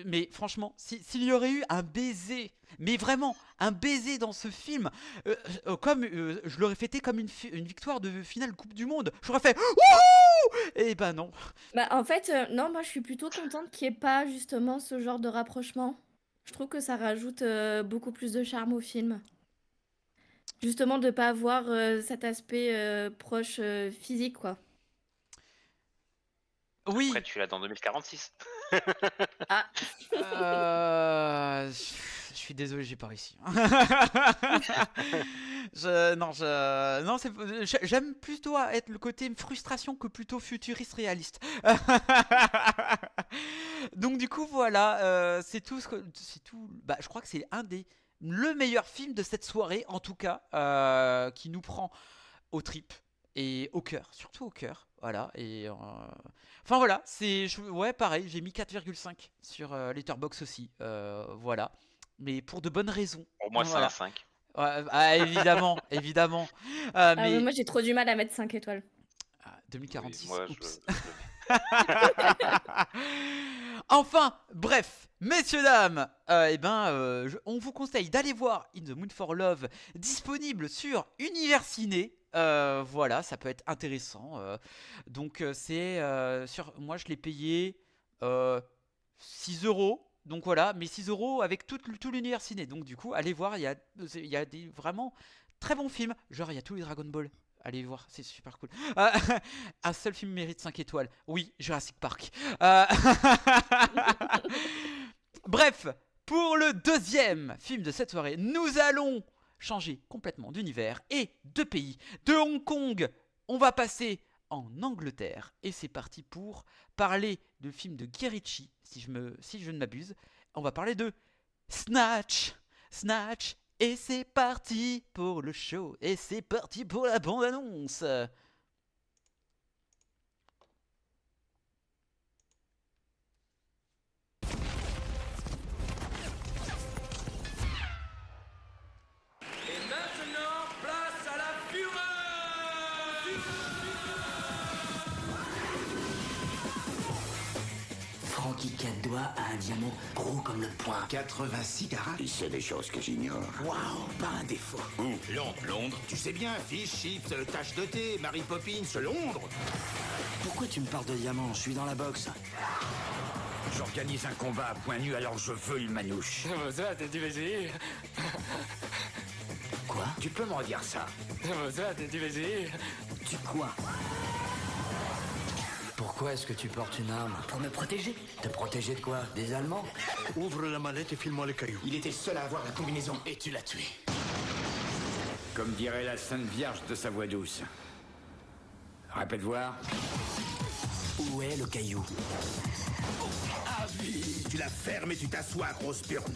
Speaker 1: Mais franchement, s'il y aurait eu un baiser, mais vraiment un baiser dans ce film, comme je l'aurais fêté comme une victoire de finale Coupe du Monde. J'aurais fait wouhou. Et ben non.
Speaker 3: Bah, en fait, non, moi je suis plutôt contente qu'il n'y ait pas justement ce genre de rapprochement. Je trouve que ça rajoute beaucoup plus de charme au film. Justement, de pas avoir cet aspect proche physique, quoi.
Speaker 1: Oui.
Speaker 2: Après, tu l'as dans 2046.
Speaker 3: Ah,
Speaker 1: Je suis désolé, j'ai pas réussi. J'aime plutôt être le côté frustration que plutôt futuriste réaliste. Donc du coup voilà, c'est tout. Bah, je crois que c'est le meilleur film de cette soirée en tout cas, qui nous prend aux tripes et au cœur, surtout au cœur. Voilà et enfin voilà, ouais pareil, j'ai mis 4,5 sur Letterboxd aussi. Voilà, mais pour de bonnes raisons.
Speaker 2: Pour moi, c'est
Speaker 1: Voilà.
Speaker 2: un 5.
Speaker 1: Ouais, évidemment, évidemment.
Speaker 3: ah
Speaker 1: Mais
Speaker 3: ouais, moi j'ai trop du mal à mettre 5 étoiles.
Speaker 1: 2046.
Speaker 2: Moi,
Speaker 1: Oups.
Speaker 2: je le mets.
Speaker 1: Enfin, bref, messieurs, dames, on vous conseille d'aller voir In the Mood for Love, disponible sur Universiné. Voilà, ça peut être intéressant. Donc, moi, je l'ai payé 6 euros. Donc voilà, mais 6 euros avec tout l'Universiné. Donc, du coup, allez voir, il y a des vraiment très bons films. Genre, il y a tous les Dragon Ball. Allez voir, c'est super cool. Un seul film mérite 5 étoiles. Oui, Jurassic Park. Bref, pour le deuxième film de cette soirée, nous allons changer complètement d'univers et de pays. De Hong Kong, on va passer en Angleterre. Et c'est parti pour parler de film de Guy Ritchie, si je ne m'abuse. On va parler de Snatch. Snatch. Et c'est parti pour le show. Et c'est parti pour la bande-annonce.
Speaker 6: Et maintenant, place à la fureur!
Speaker 7: Frankie Quatre-Doigts a un diamant gros comme le poing.
Speaker 8: 86 carats.
Speaker 9: C'est des choses que j'ignore.
Speaker 8: Waouh, pas un défaut.
Speaker 9: Où?
Speaker 8: Londres. Tu sais bien, fish, chips, tache de thé, Mary Poppins, Londres.
Speaker 7: Pourquoi tu me parles de diamant? Je suis dans la boxe.
Speaker 9: J'organise un combat à poing nu alors je veux une manouche.
Speaker 7: Quoi?
Speaker 9: Tu peux me redire ça?
Speaker 7: Tu quoi? Pourquoi est-ce que tu portes une arme? Pour me protéger. Te protéger de quoi? Des Allemands?
Speaker 8: Ouvre la mallette et file-moi les cailloux.
Speaker 9: Il était seul à avoir la combinaison.
Speaker 8: Et tu l'as tué.
Speaker 9: Comme dirait la Sainte Vierge de sa voix douce. Répète voir.
Speaker 7: Où est le caillou?
Speaker 8: Tu la fermes et tu t'assois, grosse burne.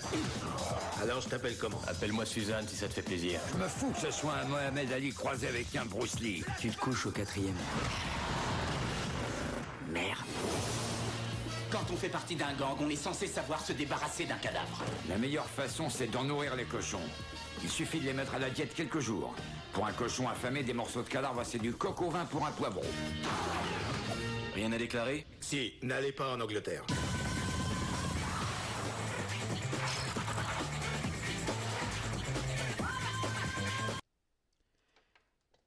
Speaker 8: Alors je t'appelle comment? Appelle-moi Suzanne si ça te fait plaisir.
Speaker 9: Je me fous que ce soit un Mohamed Ali croisé avec un Bruce Lee.
Speaker 7: Tu te couches au 4e. Merde.
Speaker 10: Quand on fait partie d'un gang, on est censé savoir se débarrasser d'un cadavre.
Speaker 9: La meilleure façon, c'est d'en nourrir les cochons. Il suffit de les mettre à la diète quelques jours. Pour un cochon affamé, des morceaux de cadavre, c'est du coq au vin pour un poivron.
Speaker 10: Rien à déclarer?
Speaker 8: Si, n'allez pas en Angleterre.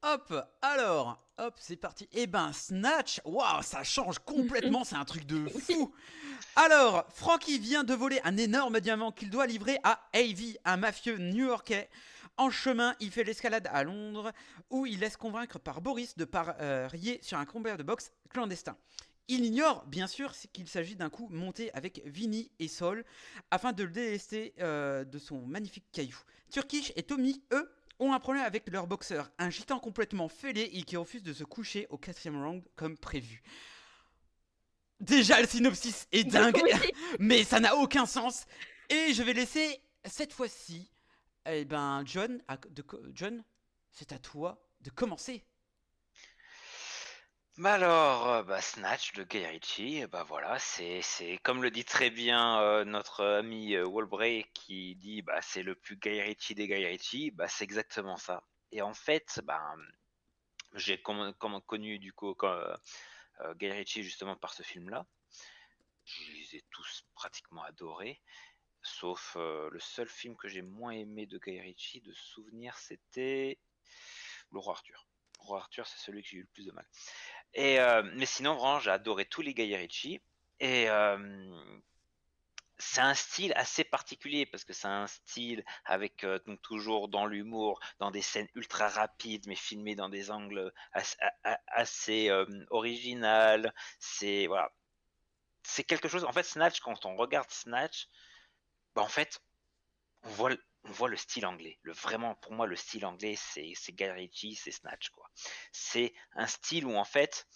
Speaker 1: Hop, alors, hop, c'est parti. Eh ben, Snatch, waouh, ça change complètement, c'est un truc de fou. Alors, Frankie vient de voler un énorme diamant qu'il doit livrer à Avey, un mafieux new-yorkais. En chemin, il fait l'escalade à Londres, où il laisse convaincre par Boris de parier sur un combat de boxe clandestin. Il ignore, bien sûr, qu'il s'agit d'un coup monté avec Vinny et Sol, afin de le délester de son magnifique caillou. Turkish et Tommy, eux, ont un problème avec leur boxeur, un gitan complètement fêlé et qui refuse de se coucher au 4e round comme prévu. Déjà, le synopsis est dingue,
Speaker 3: Oui.
Speaker 1: mais ça n'a aucun sens. Et je vais laisser, cette fois-ci, Eh ben, John, John, c'est à toi de commencer.
Speaker 2: Bah alors, Snatch de Guy Ritchie, bah voilà, c'est comme le dit très bien notre ami Walbray qui dit bah c'est le plus Guy Ritchie des Guy Ritchie, bah c'est exactement ça. Et en fait, j'ai connu du coup Guy Ritchie justement par ce film-là. Je les ai tous pratiquement adorés, sauf le seul film que j'ai moins aimé de Guy Ritchie de souvenir, c'était Le Roi Arthur. Le Roi Arthur, c'est celui que j'ai eu le plus de mal. Mais sinon, vraiment, j'ai adoré tous les Guy Ritchie. Et c'est un style assez particulier parce que c'est un style avec donc toujours dans l'humour, dans des scènes ultra rapides, mais filmées dans des angles assez original. C'est voilà, c'est quelque chose. En fait, Snatch, quand on regarde Snatch, bah en fait, on voit le style anglais. Vraiment, pour moi, le style anglais, c'est Guy Ritchie, c'est Snatch, quoi. C'est un style où, en fait,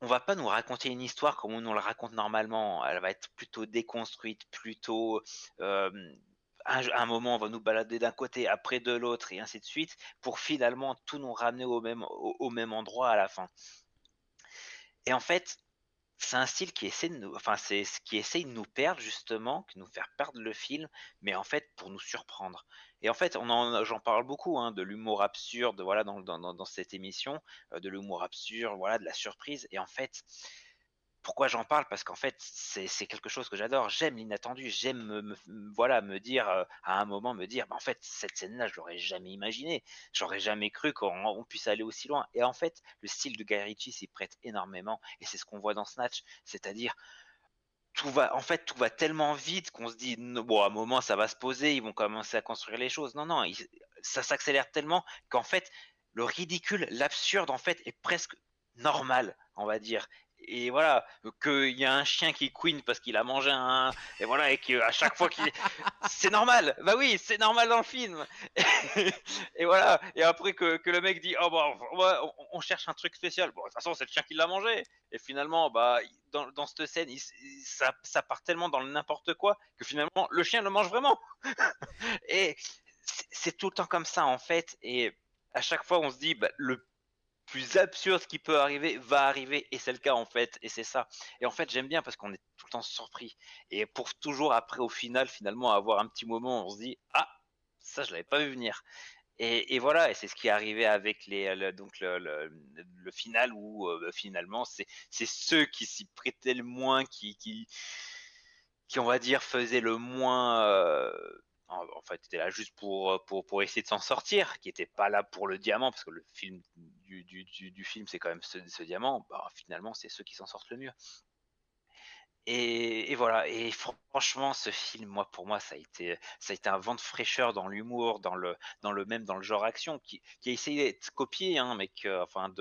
Speaker 2: on va pas nous raconter une histoire comme on nous la raconte normalement. Elle va être plutôt déconstruite, plutôt un moment on va nous balader d'un côté, après de l'autre, et ainsi de suite, pour finalement tout nous ramener au même endroit à la fin. Et en fait, c'est un style qui essaie de nous, enfin c'est ce qui essaye de nous perdre justement, de nous faire perdre le film, mais en fait pour nous surprendre. Et en fait, j'en parle beaucoup hein, de l'humour absurde, voilà, dans cette émission, de l'humour absurde, voilà, de la surprise. Et en fait, pourquoi j'en parle? Parce qu'en fait, c'est quelque chose que j'adore. J'aime l'inattendu. J'aime voilà, me dire, à un moment, me dire, bah, en fait, cette scène-là, je l'aurais jamais imaginé. J'aurais jamais cru qu'on puisse aller aussi loin. Et en fait, le style de Guy Ritchie s'y prête énormément. Et c'est ce qu'on voit dans Snatch. C'est-à-dire, tout va tellement vite qu'on se dit, bon, à un moment, ça va se poser, ils vont commencer à construire les choses. Non, non, ça s'accélère tellement qu'en fait, le ridicule, l'absurde, en fait, est presque normal, on va dire. Et voilà, qu'il y a un chien qui couine parce qu'il a mangé un. Et voilà, et qu'à chaque fois qu'il. C'est normal! Bah oui, c'est normal dans le film! Et voilà, et après que le mec dit, oh bah, on cherche un truc spécial. Bon, de toute façon, c'est le chien qui l'a mangé! Et finalement, bah, dans cette scène, ça part tellement dans le n'importe quoi que finalement, le chien le mange vraiment! Et c'est tout le temps comme ça, en fait. Et à chaque fois, on se dit, bah, le plus absurde qui peut arriver va arriver, et c'est le cas en fait, et c'est ça. Et en fait, j'aime bien parce qu'on est tout le temps surpris, et pour toujours après au final, finalement, avoir un petit moment où on se dit ah, ça je l'avais pas vu venir. Et voilà, et c'est ce qui est arrivé avec le final où finalement c'est ceux qui s'y prêtaient le moins qui on va dire faisaient le moins en fait était là juste pour essayer de s'en sortir, qui était pas là pour le diamant, parce que le film du film c'est quand même ce diamant. Bah, finalement c'est ceux qui s'en sortent le mieux. Et voilà, et franchement ce film, moi pour moi ça a été un vent de fraîcheur dans l'humour, dans le genre action, qui a essayé d'être copié, hein, mais que enfin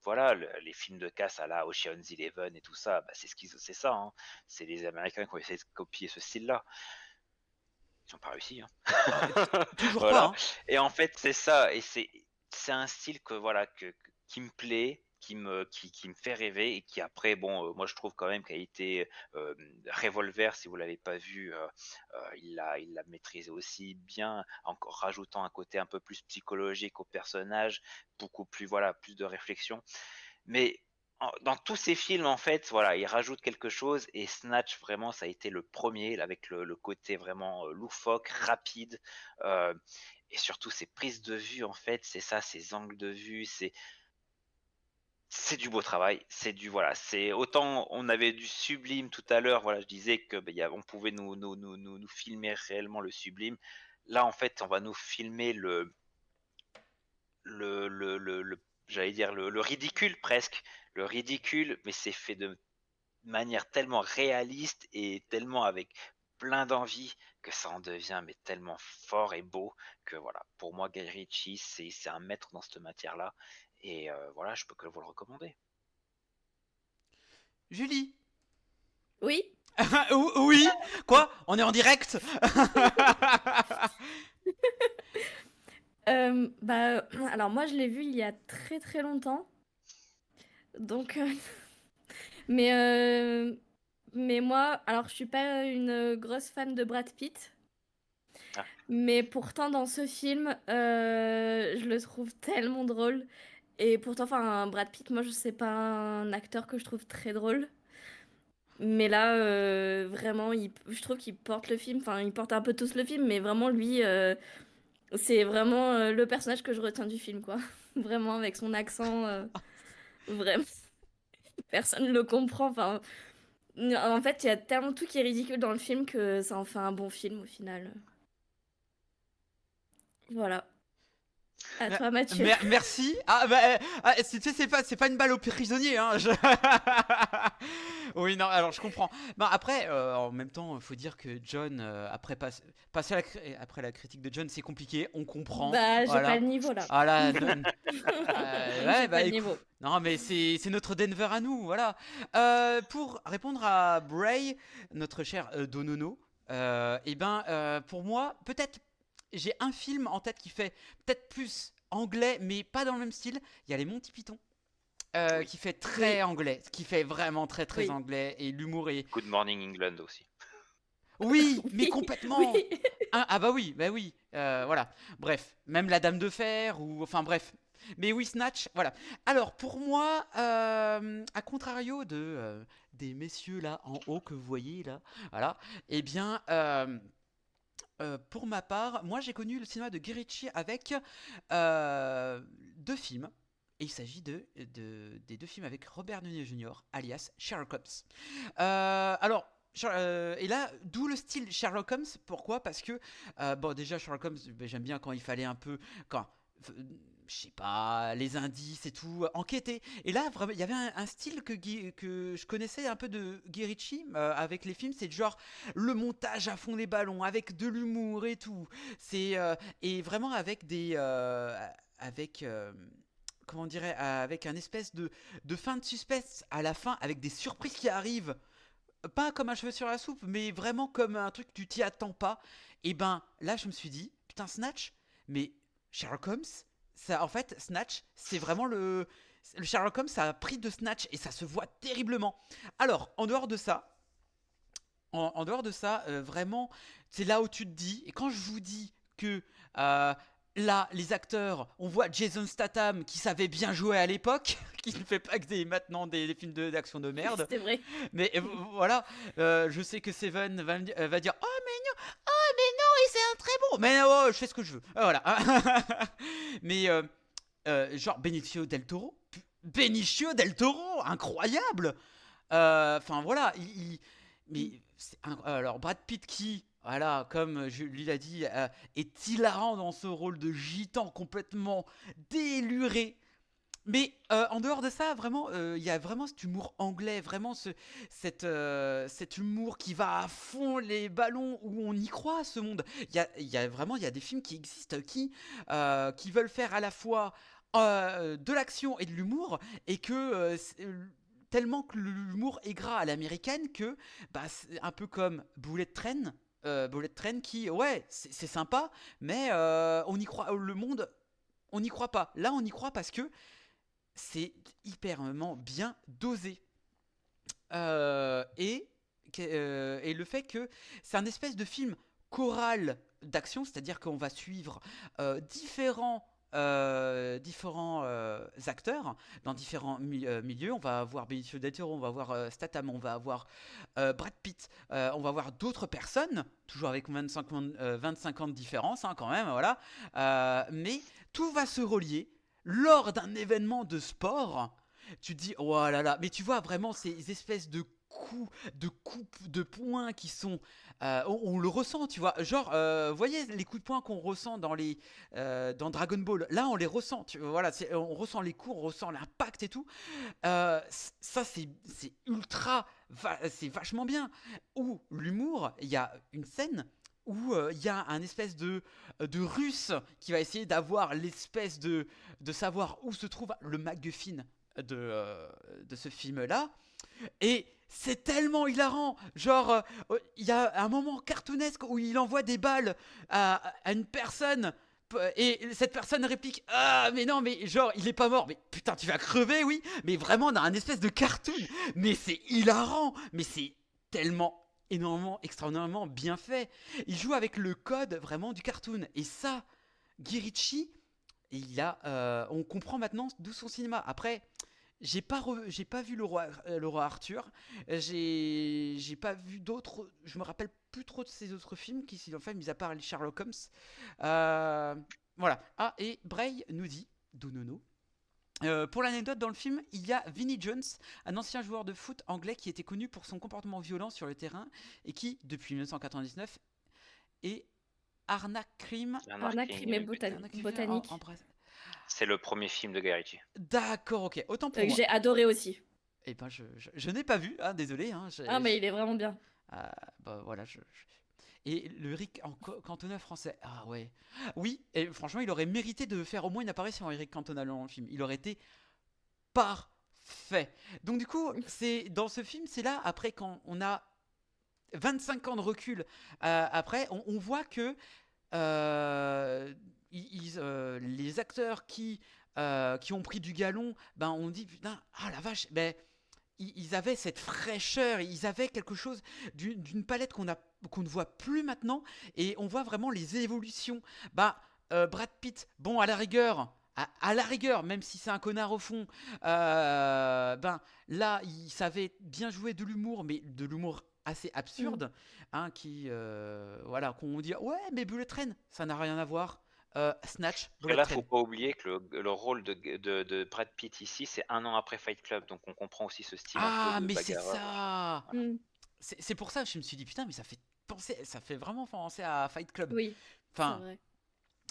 Speaker 2: voilà, les films de casse à la Ocean's Eleven et tout ça, bah, c'est ça, hein. C'est les Américains qui ont essayé de copier ce style-là. Ils ont pas réussi, hein.
Speaker 1: Toujours pas,
Speaker 2: Voilà.
Speaker 1: hein.
Speaker 2: Et en fait, c'est ça. Et c'est un style que voilà qui me plaît, qui me fait rêver, et qui après, bon, moi je trouve quand même qu'a été Revolver, si vous l'avez pas vu, il l'a maîtrisé aussi bien, encore rajoutant un côté un peu plus psychologique au personnage, beaucoup plus voilà, plus de réflexion. Mais dans tous ces films, en fait, voilà, il rajoute quelque chose, et Snatch, vraiment, ça a été le premier, là, avec le côté vraiment loufoque, rapide, euh, et surtout ses prises de vue, en fait, c'est ça, ses angles de vue, c'est du beau travail, c'est du voilà, c'est autant on avait du sublime tout à l'heure, voilà, je disais que on pouvait nous filmer réellement le sublime. Là, en fait, on va nous filmer j'allais dire le ridicule presque, le ridicule, mais c'est fait de manière tellement réaliste et tellement avec plein d'envie que ça en devient mais tellement fort et beau que voilà, pour moi Guy Ritchie c'est un maître dans cette matière-là, et voilà, je peux que vous le recommander.
Speaker 1: Julie.
Speaker 3: Oui.
Speaker 1: Oui. Quoi? On est en direct?
Speaker 3: Alors moi je l'ai vu il y a très très longtemps. Donc, mais, mais moi, alors je suis pas une grosse fan de Brad Pitt.
Speaker 2: Ah.
Speaker 3: Mais pourtant, dans ce film, je le trouve tellement drôle. Et pourtant, enfin, Brad Pitt, moi, je sais pas un acteur que je trouve très drôle. Mais là, vraiment, je trouve qu'il porte le film. Enfin, il porte un peu tous le film, mais vraiment, lui, c'est vraiment le personnage que je retiens du film, quoi. Vraiment, avec son accent, vraiment, personne ne le comprend. Enfin, en fait, il y a tellement tout qui est ridicule dans le film que ça en fait un bon film au final. Voilà. À
Speaker 1: Me-
Speaker 3: toi, Mathieu.
Speaker 1: Merci. Tu sais, c'est pas une balle au prisonnier. Hein. Oui, non, alors je comprends. Bon, après, en même temps, il faut dire que John, passer après la critique de John, c'est compliqué. On comprend.
Speaker 3: Bah, j'ai pas
Speaker 1: Voilà.
Speaker 3: le niveau là.
Speaker 1: Ah là, ouais,
Speaker 3: J'ai
Speaker 1: bah
Speaker 3: pas le
Speaker 1: écoute.
Speaker 3: niveau.
Speaker 1: Non, mais c'est notre Denver à nous, voilà. Pour répondre à Bray, notre cher Donono, pour moi, peut-être, j'ai un film en tête qui fait peut-être plus anglais, mais pas dans le même style. Il y a les Monty Python,
Speaker 2: Oui.
Speaker 1: qui fait très anglais, qui fait vraiment très très
Speaker 3: Oui.
Speaker 1: anglais, et l'humour est...
Speaker 2: Good Morning England aussi.
Speaker 1: Oui, mais
Speaker 3: Oui,
Speaker 1: complètement.
Speaker 3: oui.
Speaker 1: Ah bah oui, voilà. Bref, même la Dame de Fer ou enfin bref. Mais oui, Snatch, voilà. Alors pour moi, à contrario des messieurs là en haut que vous voyez là, voilà. Eh bien, pour ma part, moi j'ai connu le cinéma de Guy Ritchie avec deux films. Et il s'agit des deux films avec Robert Downey Jr., alias Sherlock Holmes. Alors, et là, d'où le style Sherlock Holmes. Pourquoi? Parce que, bon, déjà, Sherlock Holmes, j'aime bien quand il fallait un peu, je sais pas, les indices et tout, enquêter. Et là, vraiment, il y avait un style que je connaissais un peu de Guy Ritchie avec les films. C'est genre le montage à fond des ballons, avec de l'humour et tout. Et vraiment avec comment on dirait, avec un espèce de fin de suspense à la fin, avec des surprises qui arrivent pas comme un cheveu sur la soupe, mais vraiment comme un truc que tu t'y attends pas. Et ben là, je me suis dit, putain, Snatch, mais Sherlock Holmes, ça, en fait, Snatch, c'est vraiment le Sherlock Holmes, ça a pris de Snatch et ça se voit terriblement. Alors, en dehors de ça, vraiment, c'est là où tu te dis, et quand je vous dis que là, les acteurs, on voit Jason Statham qui savait bien jouer à l'époque, qui ne fait pas que maintenant des films d'action de merde.
Speaker 3: C'est vrai.
Speaker 1: Mais voilà, je sais que Seven va dire oh mais non, et c'est un très bon. Mais oh, je fais ce que je veux. Voilà. Mais genre Benicio del Toro, incroyable. Enfin voilà, mais alors Brad Pitt qui, voilà, comme lui l'a dit, est hilarant dans ce rôle de gitan complètement déluré. Mais en dehors de ça, vraiment, il y a vraiment cet humour anglais, vraiment cet humour qui va à fond les ballons, où on y croit à ce monde. Il y a des films qui existent qui veulent faire à la fois de l'action et de l'humour, et que tellement que l'humour est gras à l'américaine que c'est un peu comme Bullet Train. Bullet Train qui, ouais, c'est sympa, mais on y croit, le monde, on n'y croit pas. Là, on y croit parce que c'est hyperement bien dosé. Et le fait que c'est un espèce de film choral d'action, c'est-à-dire qu'on va suivre différents acteurs dans différents milieux. On va avoir Benicio del Toro, on va avoir Statham, on va avoir Brad Pitt, on va avoir d'autres personnes, toujours avec 25 ans de différence quand même, voilà. Mais tout va se relier lors d'un événement de sport. Tu te dis, oh là là, mais tu vois vraiment ces espèces de coups, de coupes, de poings qui sont... on le ressent, tu vois. Genre, vous voyez les coups de poing qu'on ressent dans Dragon Ball. Là, on les ressent. Voilà, on ressent les coups, on ressent l'impact et tout. Ça, c'est ultra... c'est vachement bien. Ou l'humour, il y a une scène où il y a un espèce de russe qui va essayer d'avoir l'espèce de savoir où se trouve le MacGuffin de ce film-là. Et c'est tellement hilarant. Genre, il y a un moment cartoonesque où il envoie des balles à une personne. Et cette personne réplique, ah mais non, mais genre il est pas mort, mais putain tu vas crever, oui. Mais vraiment dans un espèce de cartoon. Mais c'est hilarant. Mais c'est tellement extraordinairement bien fait. Il joue avec le code vraiment du cartoon. Et ça, Guy Ritchie, on comprend maintenant d'où son cinéma. Après, j'ai pas vu le roi Arthur. J'ai pas vu d'autres. Je me rappelle plus trop de ces autres films qui s'il en fait, mis à part les Sherlock Holmes. Voilà. Ah, et Bray nous dit, Donono. Pour l'anecdote, dans le film, il y a Vinnie Jones, un ancien joueur de foot anglais qui était connu pour son comportement violent sur le terrain et qui, depuis 1999, est Arnaque Crime
Speaker 3: et Botanique.
Speaker 2: C'est le premier film de Guy Ritchie.
Speaker 1: D'accord, ok. Autant pour
Speaker 3: Que
Speaker 1: moi.
Speaker 3: j'ai adoré aussi.
Speaker 1: Eh ben, je n'ai pas vu, hein, désolé. Hein,
Speaker 3: mais il est vraiment bien.
Speaker 1: Bah voilà, Et le Eric Cantona français, ah ouais. Oui, et franchement, il aurait mérité de faire au moins une apparition Eric Cantona dans le film. Il aurait été parfait. Donc du coup, dans ce film, c'est là, après, quand on a 25 ans de recul, après, on voit que les acteurs qui ont pris du galon, ben on dit, putain, ah la vache, ben... Ils avaient cette fraîcheur, ils avaient quelque chose d'une palette qu'on ne voit plus maintenant, et on voit vraiment les évolutions. Brad Pitt, bon, à la rigueur, même si c'est un connard au fond, là, il savait bien jouer de l'humour, mais de l'humour assez absurde, hein, qu'on dit, ouais, mais Bullet Train, ça n'a rien à voir. Snatch.
Speaker 2: Là, faut pas oublier que le rôle de Brad Pitt ici, c'est 1 an après Fight Club, donc on comprend aussi ce style un peu de
Speaker 1: mais c'est
Speaker 2: bagarreur.
Speaker 1: ça.
Speaker 2: Voilà.
Speaker 1: C'est pour ça que je me suis dit, putain, mais ça fait vraiment penser à Fight Club.
Speaker 3: Oui.
Speaker 1: Enfin,
Speaker 3: c'est vrai.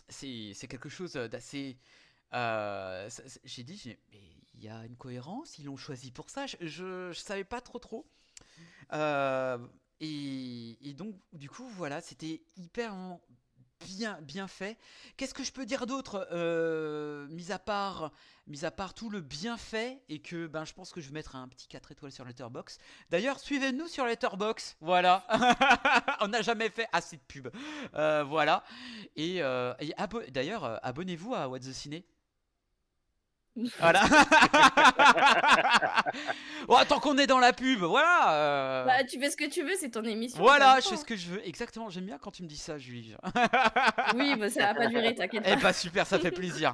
Speaker 1: c'est quelque chose d'assez. J'ai dit, mais il y a une cohérence, ils l'ont choisi pour ça. Je savais pas trop. Et donc, du coup, voilà, c'était hyper bien fait. Qu'est-ce que je peux dire d'autre, mis à part tout le bien fait, et que je pense que je vais mettre un petit 4 étoiles sur Letterboxd. D'ailleurs, suivez-nous sur Letterboxd, voilà. On n'a jamais fait assez de pub, voilà. Et d'ailleurs, abonnez-vous à What the Ciné. Voilà. Tant qu'on est dans la pub, voilà.
Speaker 3: Tu fais ce que tu veux, c'est ton émission.
Speaker 1: Voilà, je fais ce que je veux. Exactement, j'aime bien quand tu me dis ça, Julie.
Speaker 3: Oui, ça va pas durer, t'inquiète pas.
Speaker 1: Eh bah super, ça fait plaisir.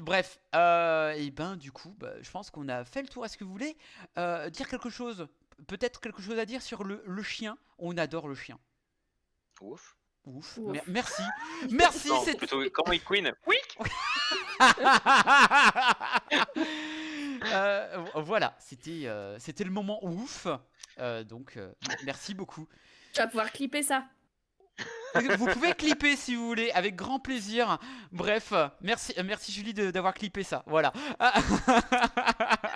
Speaker 1: Bref, du coup, je pense qu'on a fait le tour. Est-ce que vous voulez dire quelque chose, peut-être quelque chose à dire sur le chien? On adore le chien.
Speaker 2: Ouf.
Speaker 1: Merci.
Speaker 2: Non,
Speaker 1: c'est
Speaker 2: plutôt comment il queen. Oui.
Speaker 1: Voilà, c'était le moment ouf. Donc merci beaucoup.
Speaker 3: Tu vas pouvoir clipper ça.
Speaker 1: Vous pouvez clipper si vous voulez, avec grand plaisir. Bref, merci Julie d'avoir clippé ça. Voilà.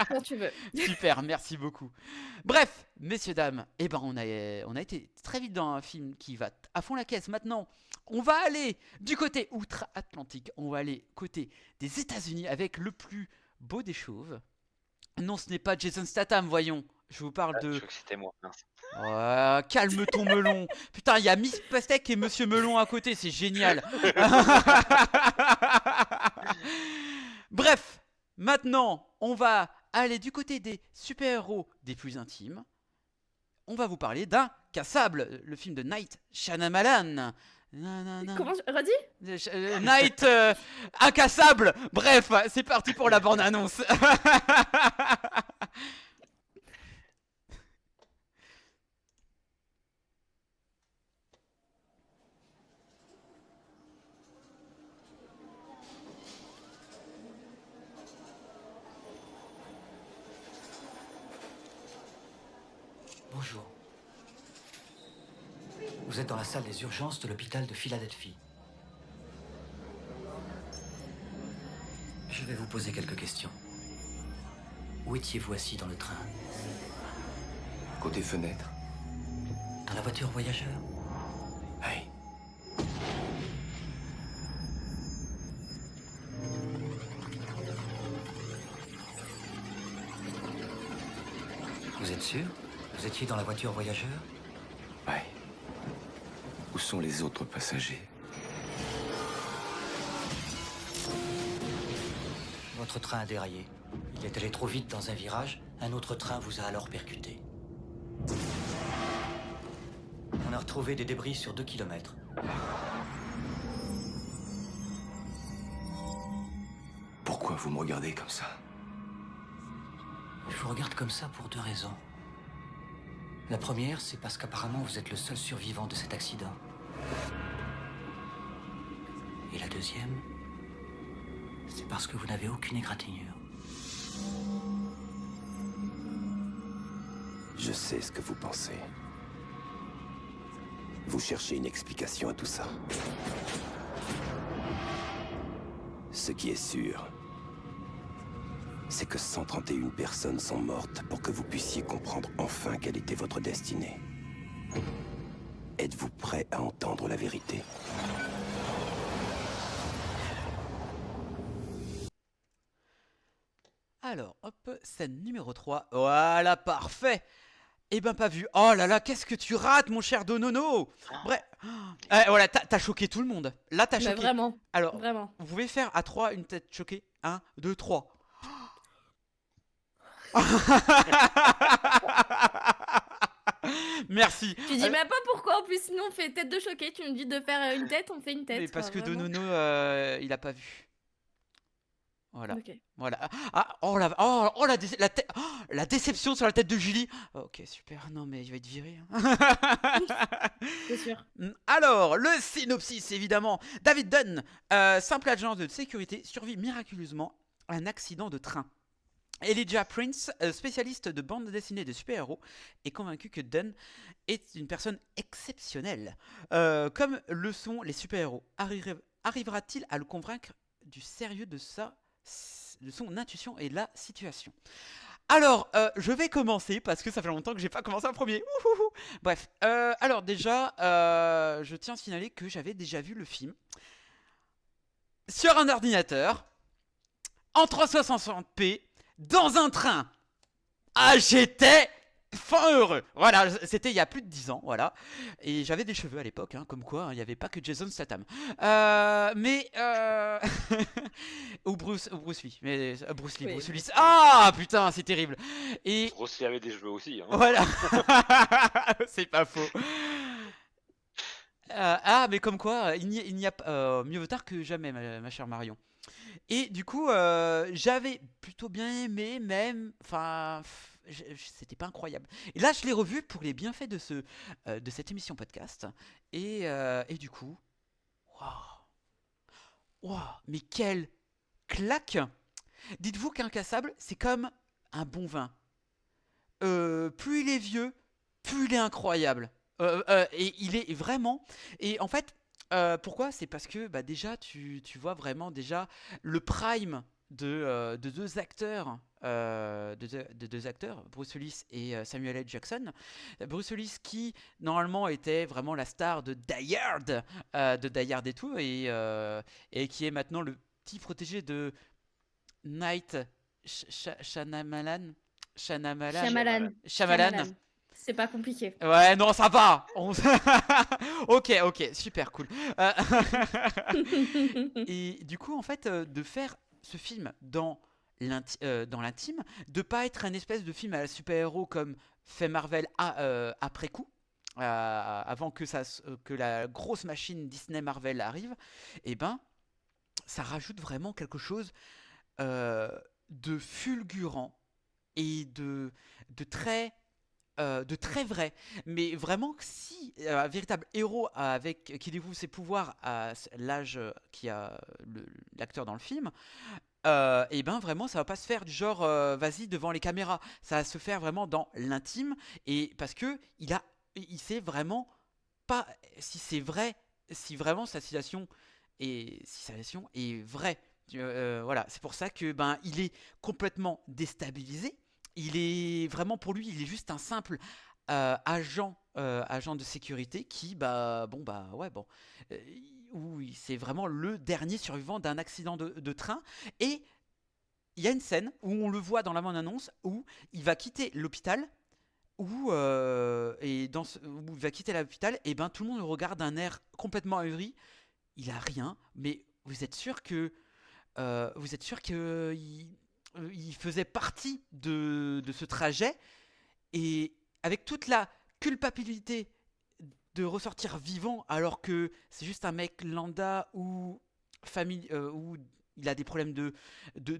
Speaker 3: Quand tu veux.
Speaker 1: Super, merci beaucoup. Bref, messieurs, dames, on a été très vite dans un film qui va à fond la caisse. Maintenant, on va aller du côté outre-Atlantique. On va aller côté des États-Unis avec le plus beau des chauves. Non, ce n'est pas Jason Statham, voyons. Je vous parle de...
Speaker 2: Je crois que c'était moi. Mince.
Speaker 1: Calme ton melon. Putain, il y a Miss Pastèque et Monsieur Melon à côté, c'est génial. Bref, maintenant, on va aller du côté des super-héros des plus intimes. On va vous parler d'Incassable, le film de Night Shyamalan.
Speaker 3: Comment redis
Speaker 1: Night Incassable. Bref, c'est parti pour la bande-annonce.
Speaker 7: Bonjour. Vous êtes dans la salle des urgences de l'hôpital de Philadelphie. Je vais vous poser quelques questions. Où étiez-vous assis dans le train?
Speaker 8: Côté fenêtre.
Speaker 7: Dans la voiture voyageur?
Speaker 8: Hey.
Speaker 7: Vous êtes sûr? Vous étiez dans la voiture voyageur?
Speaker 8: Ouais. Où sont les autres passagers?
Speaker 7: Votre train a déraillé. Il est allé trop vite dans un virage. Un autre train vous a alors percuté. a retrouvé des débris sur 2 kilomètres.
Speaker 8: Pourquoi vous me regardez comme ça?
Speaker 7: Je vous regarde comme ça pour 2 raisons. La première, c'est parce qu'apparemment vous êtes le seul survivant de cet accident. Et la deuxième, c'est parce que vous n'avez aucune égratignure.
Speaker 8: Je sais ce que vous pensez. Vous cherchez une explication à tout ça. Ce qui est sûr, c'est que 131 personnes sont mortes pour que vous puissiez comprendre enfin quelle était votre destinée. Êtes-vous prêt à entendre la vérité?
Speaker 1: Alors, hop, scène numéro 3. Voilà, parfait. Eh ben, pas vu. Oh là là, qu'est-ce que tu rates, mon cher Donono. Bref. Voilà, t'as choqué tout le monde. Là, t'as
Speaker 3: Mais
Speaker 1: choqué.
Speaker 3: vraiment,
Speaker 1: Alors,
Speaker 3: vraiment.
Speaker 1: vous pouvez faire à 3 une tête choquée. 1, 2, 3. Merci.
Speaker 3: Tu dis même pas pourquoi, en plus, sinon on fait tête de choqué. Tu me dis de faire une tête, on fait une tête.
Speaker 1: Mais parce que
Speaker 3: quoi, vraiment.
Speaker 1: Donono, il a pas vu. Voilà.
Speaker 3: Ok.
Speaker 1: Voilà. La déception sur la tête de Julie. Ok, super. Non, mais je vais être viré.
Speaker 3: C'est sûr.
Speaker 1: Alors, le synopsis, évidemment. David Dunn, simple agent de sécurité, survit miraculeusement à un accident de train. Elijah Prince, spécialiste de bande dessinée de super-héros, est convaincu que Dunn est une personne exceptionnelle. Comme le sont les super-héros, arrivera-t-il à le convaincre du sérieux de son intuition et de la situation? Alors, je vais commencer parce que ça fait longtemps que j'ai pas commencé en premier. Ouhouhou. Bref, alors déjà, je tiens à signaler que j'avais déjà vu le film sur un ordinateur en 360p dans un train. Ah, j'étais fin heureux. Voilà, c'était il y a plus de 10 ans, voilà. Et j'avais des cheveux à l'époque, hein, comme quoi il n'y avait pas que Jason Statham. ou Bruce Lee. Mais Bruce Lee,
Speaker 3: Oui,
Speaker 1: Bruce
Speaker 3: Bruce
Speaker 1: Willis.
Speaker 3: Lee.
Speaker 1: Ah, putain, c'est terrible. Et
Speaker 2: Bruce Lee avait des cheveux aussi. Hein.
Speaker 1: voilà. C'est pas faux. Mais comme quoi, il n'y a mieux vaut tard que jamais, ma chère Marion. Et du coup, j'avais plutôt bien aimé, même. Enfin, c'était pas incroyable. Et là, je l'ai revu pour les bienfaits de cette émission podcast. Et du coup, waouh, mais quelle claque! Dites-vous qu'Incassable, c'est comme un bon vin. Plus il est vieux, plus il est incroyable. Et il est vraiment. Et en fait, pourquoi? C'est parce que déjà, tu vois vraiment déjà le prime de deux acteurs. De deux acteurs, Bruce Willis et Samuel L. Jackson. Bruce Willis qui normalement était vraiment la star de Die Hard, et tout, et qui est maintenant le petit protégé de Night Shyamalan.
Speaker 3: Shyamalan. C'est pas compliqué.
Speaker 1: Ouais, non, ça va. Ok, super cool. Et du coup, en fait, de faire ce film dans l'intime, de pas être un espèce de film à la super-héros comme fait Marvel après coup, avant que la grosse machine Disney Marvel arrive, et ben, ça rajoute vraiment quelque chose de fulgurant et de très vrai, mais vraiment si un véritable héros qui découvre ses pouvoirs à l'âge qui a l'acteur dans le film, et ben vraiment ça va pas se faire du genre vas-y devant les caméras, ça va se faire vraiment dans l'intime, et parce que il sait vraiment pas si c'est vrai, si vraiment sa situation est vraie. Voilà, c'est pour ça que il est complètement déstabilisé. Il est vraiment, pour lui, il est juste un simple agent de sécurité qui, c'est vraiment le dernier survivant d'un accident de train. Et il y a une scène où on le voit dans la bande-annonce où il va quitter l'hôpital, où il va quitter l'hôpital, et tout le monde le regarde d'un air complètement ahuri. Il a rien, mais vous êtes sûr que il faisait partie de ce trajet, et avec toute la culpabilité de ressortir vivant alors que c'est juste un mec lambda ou où il a des problèmes de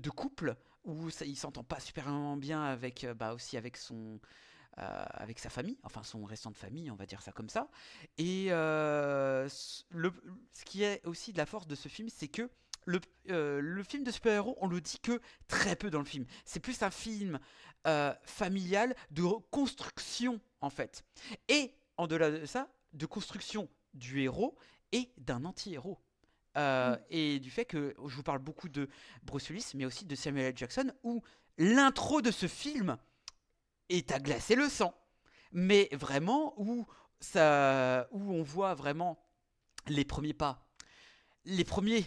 Speaker 1: couple, où il s'entend pas supérieurement bien avec, aussi avec sa famille, enfin son restant de famille, on va dire ça comme ça. Et ce qui est aussi de la force de ce film, c'est que le film de super-héros, on le dit que très peu dans le film. C'est plus un film familial de reconstruction, en fait. Et en delà de ça, de construction du héros et d'un anti-héros. Et du fait que je vous parle beaucoup de Bruce Willis, mais aussi de Samuel L. Jackson, où l'intro de ce film est à glacer le sang. Mais vraiment, où on voit vraiment les premiers pas, les premiers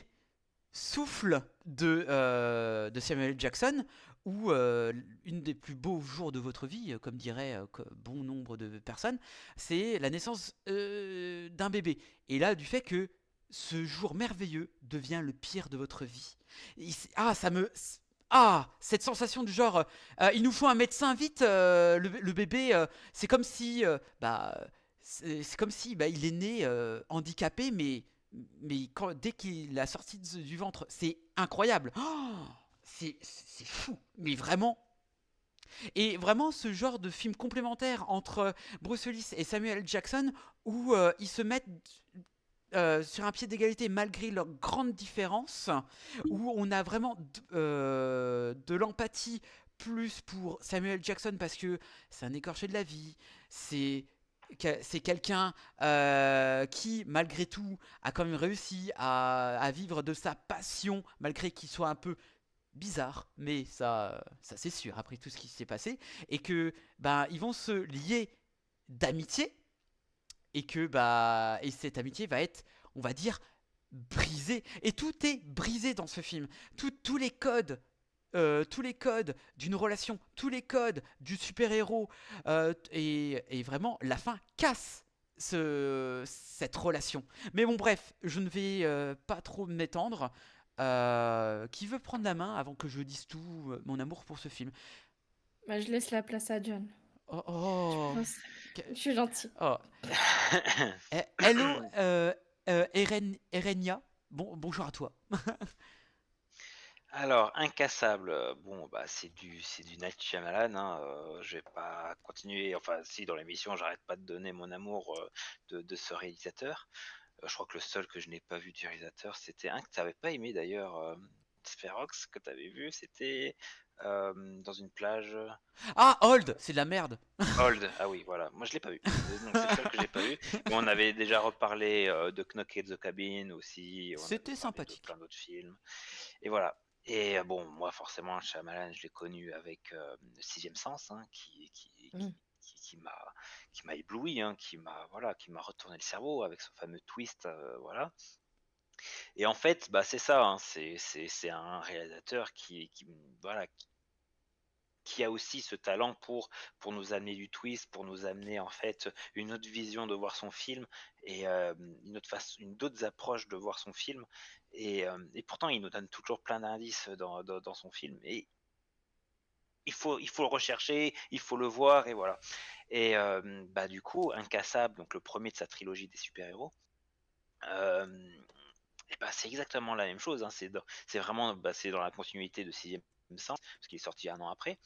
Speaker 1: souffles de Samuel L. Jackson, ou une des plus beaux jours de votre vie, comme dirait bon nombre de personnes, c'est la naissance d'un bébé. Et là, du fait que ce jour merveilleux devient le pire de votre vie. Cette sensation du genre, il nous faut un médecin vite, le bébé, c'est comme si, c'est comme si il est né handicapé, mais dès qu'il a sorti du ventre, c'est incroyable. C'est fou, mais vraiment. Et vraiment ce genre de film complémentaire entre Bruce Willis et Samuel L. Jackson, où ils se mettent sur un pied d'égalité malgré leurs grandes différences, où on a vraiment de l'empathie plus pour Samuel L. Jackson parce que c'est un écorché de la vie, c'est quelqu'un qui, malgré tout, a quand même réussi à vivre de sa passion, malgré qu'il soit un peu bizarre, mais ça c'est sûr, après tout ce qui s'est passé, et que ils vont se lier d'amitié, et que et cette amitié va être, on va dire, brisée. Et tout est brisé dans ce film. Tous les codes. Tous les codes d'une relation, tous les codes du super-héros, et vraiment la fin casse cette relation. Mais bon, bref, je ne vais pas trop m'étendre. Qui veut prendre la main avant que je dise tout mon amour pour ce film?
Speaker 3: Je laisse la place à John.
Speaker 1: Oh,
Speaker 3: Je suis gentille.
Speaker 1: oh. Hello, Erenia. Bonjour à toi.
Speaker 2: Alors, Incassable, c'est du Night Shyamalan, hein, je vais pas continuer, enfin si, dans l'émission, j'arrête pas de donner mon amour de ce réalisateur. Je crois que le seul que je n'ai pas vu du réalisateur, c'était un que tu n'avais pas aimé d'ailleurs, Spherox, que tu avais vu, c'était dans une plage.
Speaker 1: Ah, Hold, c'est de la merde.
Speaker 2: Hold, ah oui, voilà, moi je l'ai pas vu. Donc c'est le seul que j'ai pas vu. Mais on avait déjà reparlé de Knock at the Cabin aussi.
Speaker 1: C'était sympathique.
Speaker 2: Plein d'autres films. Et voilà. Et bon, moi forcément, Shyamalan, je l'ai connu avec le Sixième Sens, hein, qui m'a ébloui, hein, qui m'a retourné le cerveau avec son fameux twist, voilà. Et en fait, c'est ça, hein, c'est un réalisateur qui a aussi ce talent pour nous amener du twist, pour nous amener en fait une autre vision de voir son film, et d'autres approches de voir son film, et pourtant il nous donne toujours plein d'indices dans son film, et il faut le rechercher, il faut le voir, et voilà. Et du coup, Incassable, donc le premier de sa trilogie des super-héros, c'est exactement la même chose, hein. C'est vraiment c'est dans la continuité de Sixième Sens, parce qu'il est sorti un an après.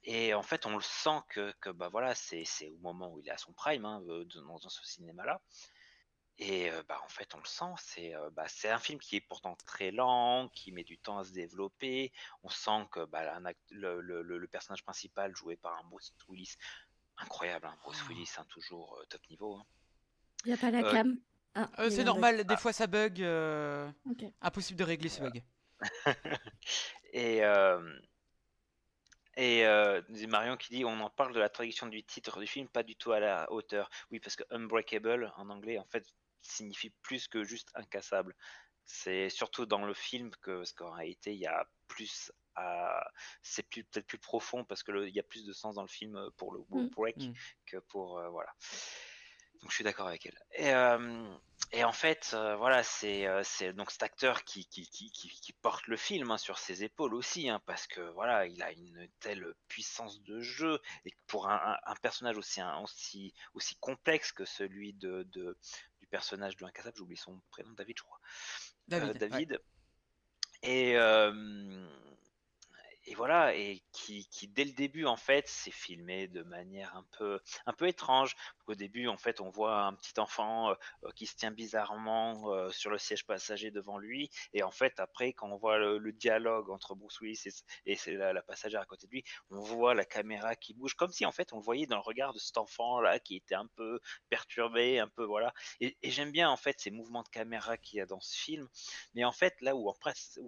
Speaker 2: Et en fait, on le sent que voilà, c'est au moment où il est à son prime, hein, dans ce cinéma-là. Et en fait, on le sent, c'est un film qui est pourtant très lent, qui met du temps à se développer. On sent que le personnage principal, joué par un Bruce Willis, incroyable, hein, Bruce Willis, hein, toujours top niveau, hein.
Speaker 3: Il n'y a pas la cam.
Speaker 1: C'est normal, des fois ça bug.
Speaker 3: Ok.
Speaker 1: Impossible de régler ce bug.
Speaker 2: Et Marion qui dit, on en parle de la traduction du titre du film, pas du tout à la hauteur. Oui, parce que Unbreakable en anglais en fait signifie plus que juste incassable. C'est surtout dans le film parce qu'en réalité il y a plus c'est peut-être plus profond, parce que il y a plus de sens dans le film pour le word break que pour voilà. Donc je suis d'accord avec elle. Et en fait, voilà, c'est donc cet acteur qui porte le film hein, sur ses épaules aussi, hein, parce que voilà, il a une telle puissance de jeu et que pour un personnage aussi complexe que celui du personnage de Incassable, j'ai oublié son prénom, David, je crois.
Speaker 1: David, ouais.
Speaker 2: David. Et, et voilà, et qui dès le début en fait s'est filmé de manière un peu étrange. Au début en fait on voit un petit enfant qui se tient bizarrement sur le siège passager devant lui, et en fait après quand on voit le dialogue entre Bruce Willis et c'est la passagère à côté de lui, on voit la caméra qui bouge comme si en fait on le voyait dans le regard de cet enfant là qui était un peu perturbé, un peu voilà. Et j'aime bien en fait ces mouvements de caméra qu'il y a dans ce film, mais en fait là où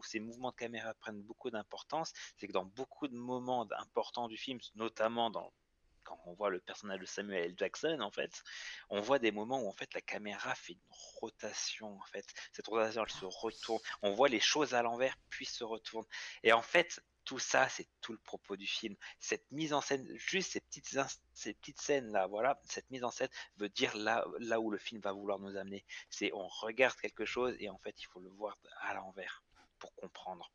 Speaker 2: ces mouvements de caméra prennent beaucoup d'importance, c'est que dans beaucoup de moments importants du film, notamment quand on voit le personnage de Samuel L. Jackson, en fait, on voit des moments où en fait la caméra fait une rotation. En fait, cette rotation, elle se retourne. On voit les choses à l'envers puis se retournent. Et en fait, tout ça, c'est tout le propos du film. Cette mise en scène, juste ces petites scènes là, voilà, cette mise en scène veut dire là où le film va vouloir nous amener. C'est on regarde quelque chose et en fait, il faut le voir à l'envers pour comprendre.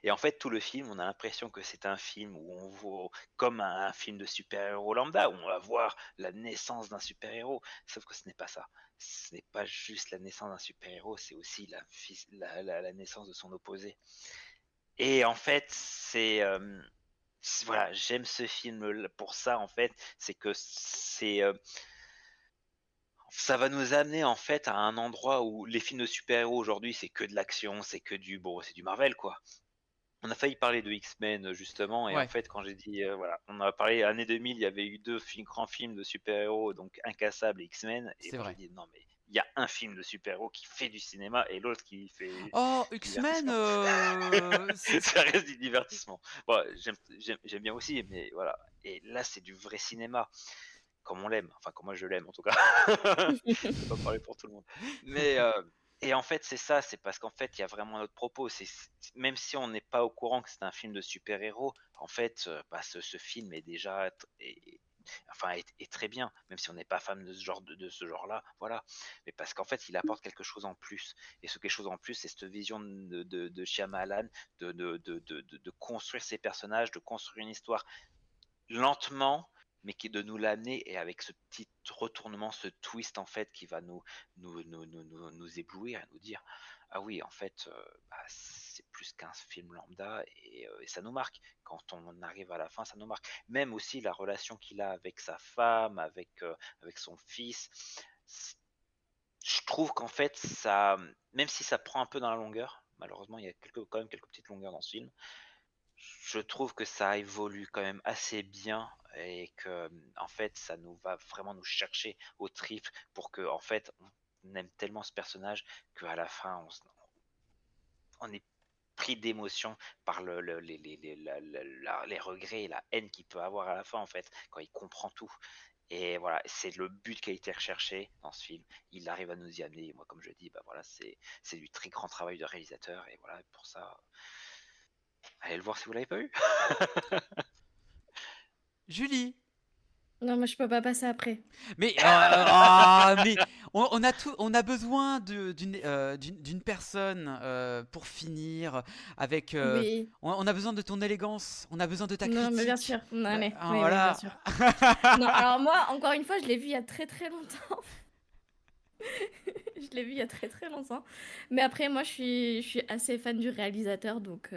Speaker 2: Et en fait, tout le film, on a l'impression que c'est un film où on voit comme un film de super-héros lambda, où on va voir la naissance d'un super-héros. Sauf que ce n'est pas ça. Ce n'est pas juste la naissance d'un super-héros, c'est aussi la naissance de son opposé. Et en fait, voilà, j'aime ce film pour ça, en fait. C'est que ça va nous amener en fait à un endroit où les films de super-héros aujourd'hui, c'est que de l'action, c'est du Marvel, quoi. On a failli parler de X-Men justement, et en fait quand j'ai dit voilà, on a parlé année 2000, il y avait eu deux grands films de super-héros, donc Incassable et X-Men, et
Speaker 1: C'est
Speaker 2: moi
Speaker 1: vrai.
Speaker 2: j'ai dit non mais il y a un film de super-héros qui fait du cinéma et l'autre qui fait
Speaker 1: Oh,
Speaker 2: du
Speaker 1: X-Men,
Speaker 2: divertissement. Ça reste du divertissement. Bon, j'aime bien aussi, mais voilà. Et là c'est du vrai cinéma, comme on l'aime, enfin comme moi je l'aime en tout cas. Je peux pas parler pour tout le monde. Mais et en fait c'est ça, c'est parce qu'en fait il y a vraiment notre propos. Même si on n'est pas au courant que c'est un film de super-héros, en fait ce film est déjà est très bien, même si on n'est pas fan de ce genre-là, voilà. Mais parce qu'en fait il apporte quelque chose en plus. Et ce quelque chose en plus, c'est cette vision de Shyamalan de construire ses personnages, de construire une histoire lentement, mais qui est de nous l'amener, et avec ce petit retournement, ce twist en fait qui va nous éblouir et nous dire ah oui en fait c'est plus qu'un film lambda, et ça nous marque quand on arrive à la fin, ça nous marque. Même aussi la relation qu'il a avec sa femme, avec son fils. Je trouve qu'en fait ça, même si ça prend un peu dans la longueur, malheureusement il y a quand même quelques petites longueurs dans ce film, je trouve que ça évolue quand même assez bien, et que en fait ça nous va vraiment nous chercher au tripes pour que en fait on aime tellement ce personnage qu'à la fin on est pris d'émotion par les regrets et la haine qu'il peut avoir à la fin en fait quand il comprend tout. Et voilà, c'est le but qui a été recherché dans ce film. Il arrive à nous y amener. Et moi, comme je dis, bah voilà, c'est du très grand travail de réalisateur. Et voilà, pour ça, allez le voir si vous l'avez pas vu.
Speaker 1: Julie.
Speaker 3: Non, moi je peux pas passer après.
Speaker 1: Mais, mais on a besoin d'une personne pour finir avec.
Speaker 3: Oui.
Speaker 1: On a besoin de ton élégance, on a besoin de ta
Speaker 3: Non, mais bien
Speaker 1: critique.
Speaker 3: sûr. Non, mais,
Speaker 1: Ah,
Speaker 3: oui,
Speaker 1: voilà.
Speaker 3: bien sûr. Non, alors moi, encore une fois, je l'ai vu il y a très très longtemps. Je l'ai vu il y a très très longtemps. Mais après, moi, je suis assez fan du réalisateur, donc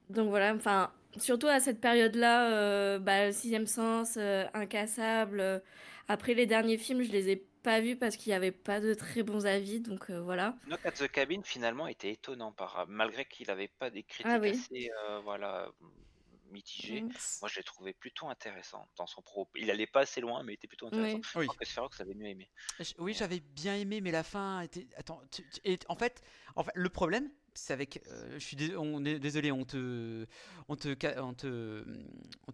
Speaker 3: voilà. Enfin, surtout à cette période-là, le Sixième Sens, Incassable. Après les derniers films, je les ai pas vus parce qu'il y avait pas de très bons avis, donc voilà.
Speaker 2: Knock at the Cabin finalement était étonnant malgré qu'il n'avait pas des critiques
Speaker 3: Ah oui.
Speaker 2: assez mitigées. Moi je l'ai trouvé plutôt intéressant dans son propos. Il allait pas assez loin mais il était plutôt intéressant.
Speaker 3: Oui.
Speaker 2: Je crois que Sferox avait mieux aimé.
Speaker 1: Oui, j'avais bien aimé, mais la fin était. Attends, et en fait, le problème, c'est avec. On est désolé, on te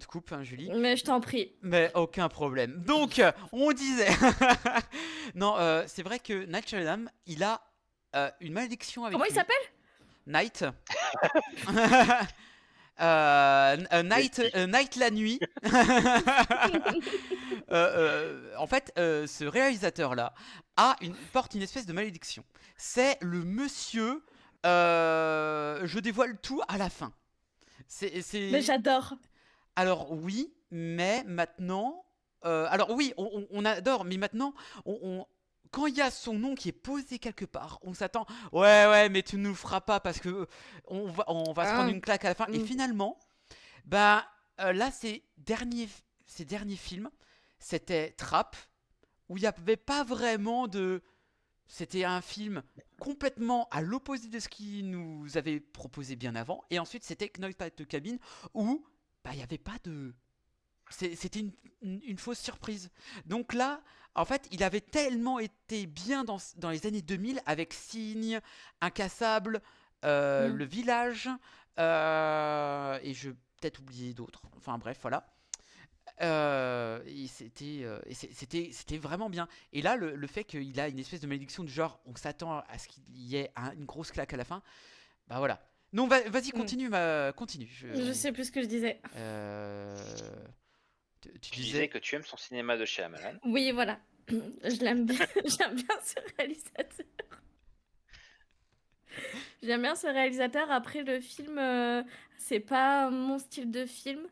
Speaker 1: coupe, hein, Julie.
Speaker 3: Mais je t'en prie.
Speaker 1: Mais aucun problème. Donc, on disait. Non, c'est vrai que Night Shyamalan, il a une malédiction avec
Speaker 3: Comment il
Speaker 1: lui.
Speaker 3: s'appelle ?
Speaker 1: Night. Night la nuit. En fait, ce réalisateur-là porte une espèce de malédiction. C'est le monsieur. Je dévoile tout à la fin.
Speaker 3: Mais j'adore.
Speaker 1: Alors oui, mais maintenant. Alors oui, on adore, mais maintenant, quand il y a son nom qui est posé quelque part, on s'attend. Ouais, mais tu nous le feras pas parce que on va se prendre une claque à la fin. Et finalement, bah là, ces derniers films, c'était Trap, où il n'y avait pas vraiment de. C'était un film complètement à l'opposé de ce qu'il nous avait proposé bien avant. Et ensuite, c'était Night at the Cabin, où bah il n'y avait pas de. C'était une fausse surprise. Donc là, en fait, il avait tellement été bien dans les années 2000 avec Signe, Incassable, Le Village, et je vais peut-être oublier d'autres. Enfin bref, voilà. Et c'était vraiment bien. Et là, le fait qu'il a une espèce de malédiction du genre, on s'attend à ce qu'il y ait une grosse claque à la fin, bah voilà. Non, vas-y, continue. Continue.
Speaker 3: Je sais plus ce que je disais.
Speaker 1: Tu
Speaker 2: Tu disais que tu aimes son cinéma de Shyamalan.
Speaker 3: Oui, voilà. Je l'aime bien. J'aime bien ce réalisateur. J'aime bien ce réalisateur. Après, le film, c'est pas mon style de film.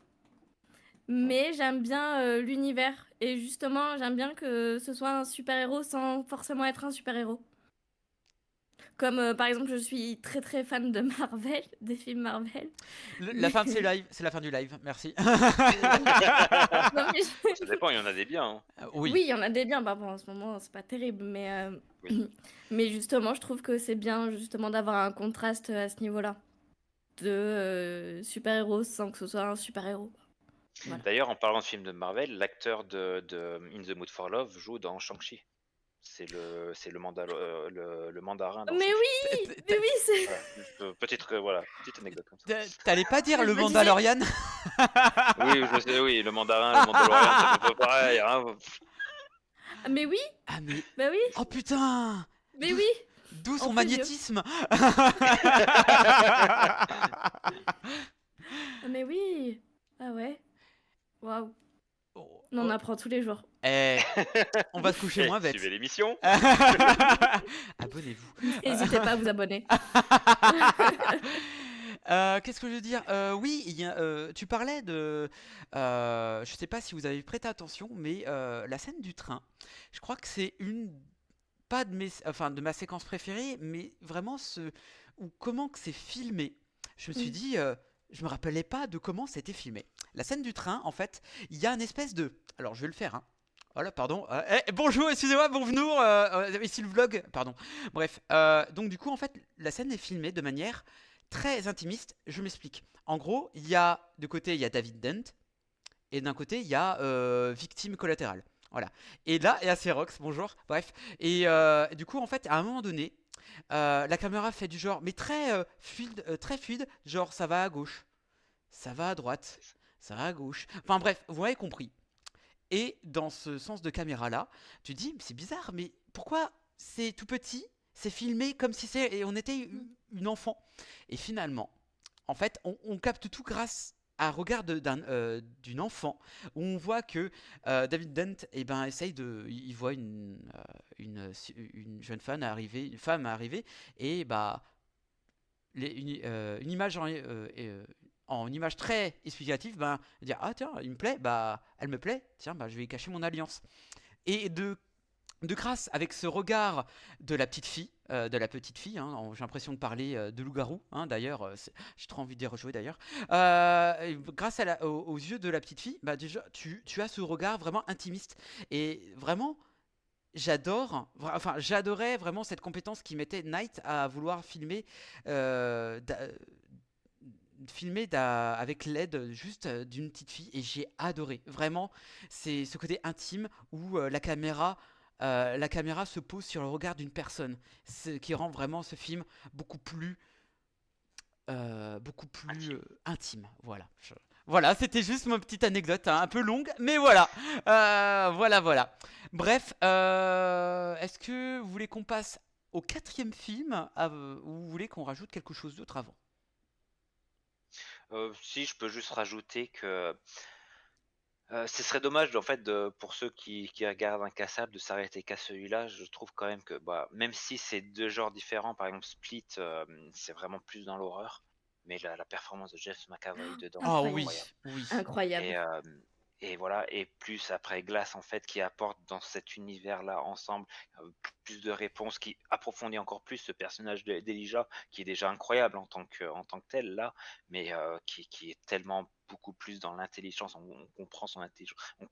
Speaker 3: Mais j'aime bien l'univers. Et justement, j'aime bien que ce soit un super-héros sans forcément être un super-héros. Comme par exemple, je suis très très fan de Marvel, des films Marvel.
Speaker 1: La fin de ces lives, c'est la fin du live, merci.
Speaker 3: Non, mais
Speaker 2: Ça dépend, il y en a des biens. Hein.
Speaker 3: Oui, il y en a des biens. Bah, bon, en ce moment, c'est pas terrible. Mais,
Speaker 2: Oui.
Speaker 3: mais justement, je trouve que c'est bien justement d'avoir un contraste à ce niveau-là. De super-héros sans que ce soit un super-héros. Voilà.
Speaker 2: D'ailleurs, en parlant de films de Marvel, l'acteur de In the Mood for Love joue dans Shang-Chi. C'est le mandarin. Dans
Speaker 3: Mais
Speaker 2: Shang-Chi.
Speaker 3: oui, mais oui, c'est.
Speaker 2: Voilà. Petite anecdote comme ça.
Speaker 1: T'allais pas dire
Speaker 3: Je
Speaker 1: le
Speaker 3: me disais-
Speaker 1: Mandalorian?
Speaker 2: Oui, je sais, oui, le mandarin, le mandalorian, c'est un peu pareil. Hein.
Speaker 3: Ah, mais oui,
Speaker 1: Ah mais.
Speaker 3: bah oui,
Speaker 1: Oh putain!
Speaker 3: mais oui.
Speaker 1: D'où
Speaker 3: En
Speaker 1: son
Speaker 3: plus,
Speaker 1: magnétisme!
Speaker 3: Ah, mais oui. Ah ouais. Waouh.
Speaker 1: Oh,
Speaker 3: On en apprend tous les jours.
Speaker 1: Eh, on va se coucher moins bête.
Speaker 2: Suivez l'émission.
Speaker 1: Abonnez-vous.
Speaker 3: N'hésitez pas à vous abonner.
Speaker 1: Qu'est-ce que je veux dire? Oui, tu parlais de. Je sais pas si vous avez prêté attention, mais la scène du train, je crois que c'est pas de ma séquence préférée, mais vraiment comment que c'est filmé. Je me suis dit, je me rappelais pas de comment c'était filmé. La scène du train, en fait, il y a une espèce de. Alors, je vais le faire, hein. Voilà, pardon. Bonjour, excusez-moi, bonjour. Ici le vlog, pardon. Bref, donc du coup, en fait, la scène est filmée de manière très intimiste. Je m'explique. En gros, de côté, il y a David Dent, et d'un côté, il y a victime collatérale. Voilà. Et là, et c'est Rox, bonjour. Bref. Et du coup, en fait, à un moment donné, la caméra fait du genre, mais très fluide, genre ça va à gauche, ça va à droite, ça va à gauche. Enfin bref, vous m'avez compris. Et dans ce sens de caméra-là, tu dis, c'est bizarre, mais pourquoi c'est tout petit, c'est filmé comme si on était une enfant. Et finalement, en fait, on capte tout grâce à un regard d'une enfant, où on voit que David Dent il voit une jeune femme arriver, et bah, une image en image très explicative, ben, dire ah tiens, il me plaît, bah elle me plaît, tiens, bah je vais cacher mon alliance. Et de grâce avec ce regard de la petite fille, hein, j'ai l'impression de parler de loup-garou, hein, d'ailleurs, j'ai trop envie de les rejouer d'ailleurs. Grâce aux yeux de la petite fille, bah déjà tu as ce regard vraiment intimiste, et vraiment j'adorais vraiment cette compétence qui mettait Night à vouloir filmer avec l'aide juste d'une petite fille, et j'ai adoré vraiment. C'est ce côté intime où la caméra se pose sur le regard d'une personne, ce qui rend vraiment ce film beaucoup plus intime. Voilà, c'était juste ma petite anecdote, hein, un peu longue, mais voilà. Voilà. Bref, est-ce que vous voulez qu'on passe au 4e film, ou vous voulez qu'on rajoute quelque chose d'autre avant?
Speaker 2: Si je peux juste rajouter que ce serait dommage en fait pour ceux qui regardent Incassable de s'arrêter qu'à celui-là. Je trouve quand même que bah, même si c'est deux genres différents, par exemple Split, c'est vraiment plus dans l'horreur, mais la performance de James McAvoy dedans
Speaker 1: Ah
Speaker 2: est
Speaker 3: Incroyable.
Speaker 1: oui,
Speaker 2: incroyable.
Speaker 1: oui.
Speaker 2: Et,
Speaker 3: Incroyable.
Speaker 2: et voilà, et plus après Glass en fait qui apporte dans cet univers-là ensemble plus de réponses, qui approfondit encore plus ce personnage d'Elijah qui est déjà incroyable en tant que tel là, mais qui est tellement beaucoup plus dans l'intelligence. On comprend son intelligence, on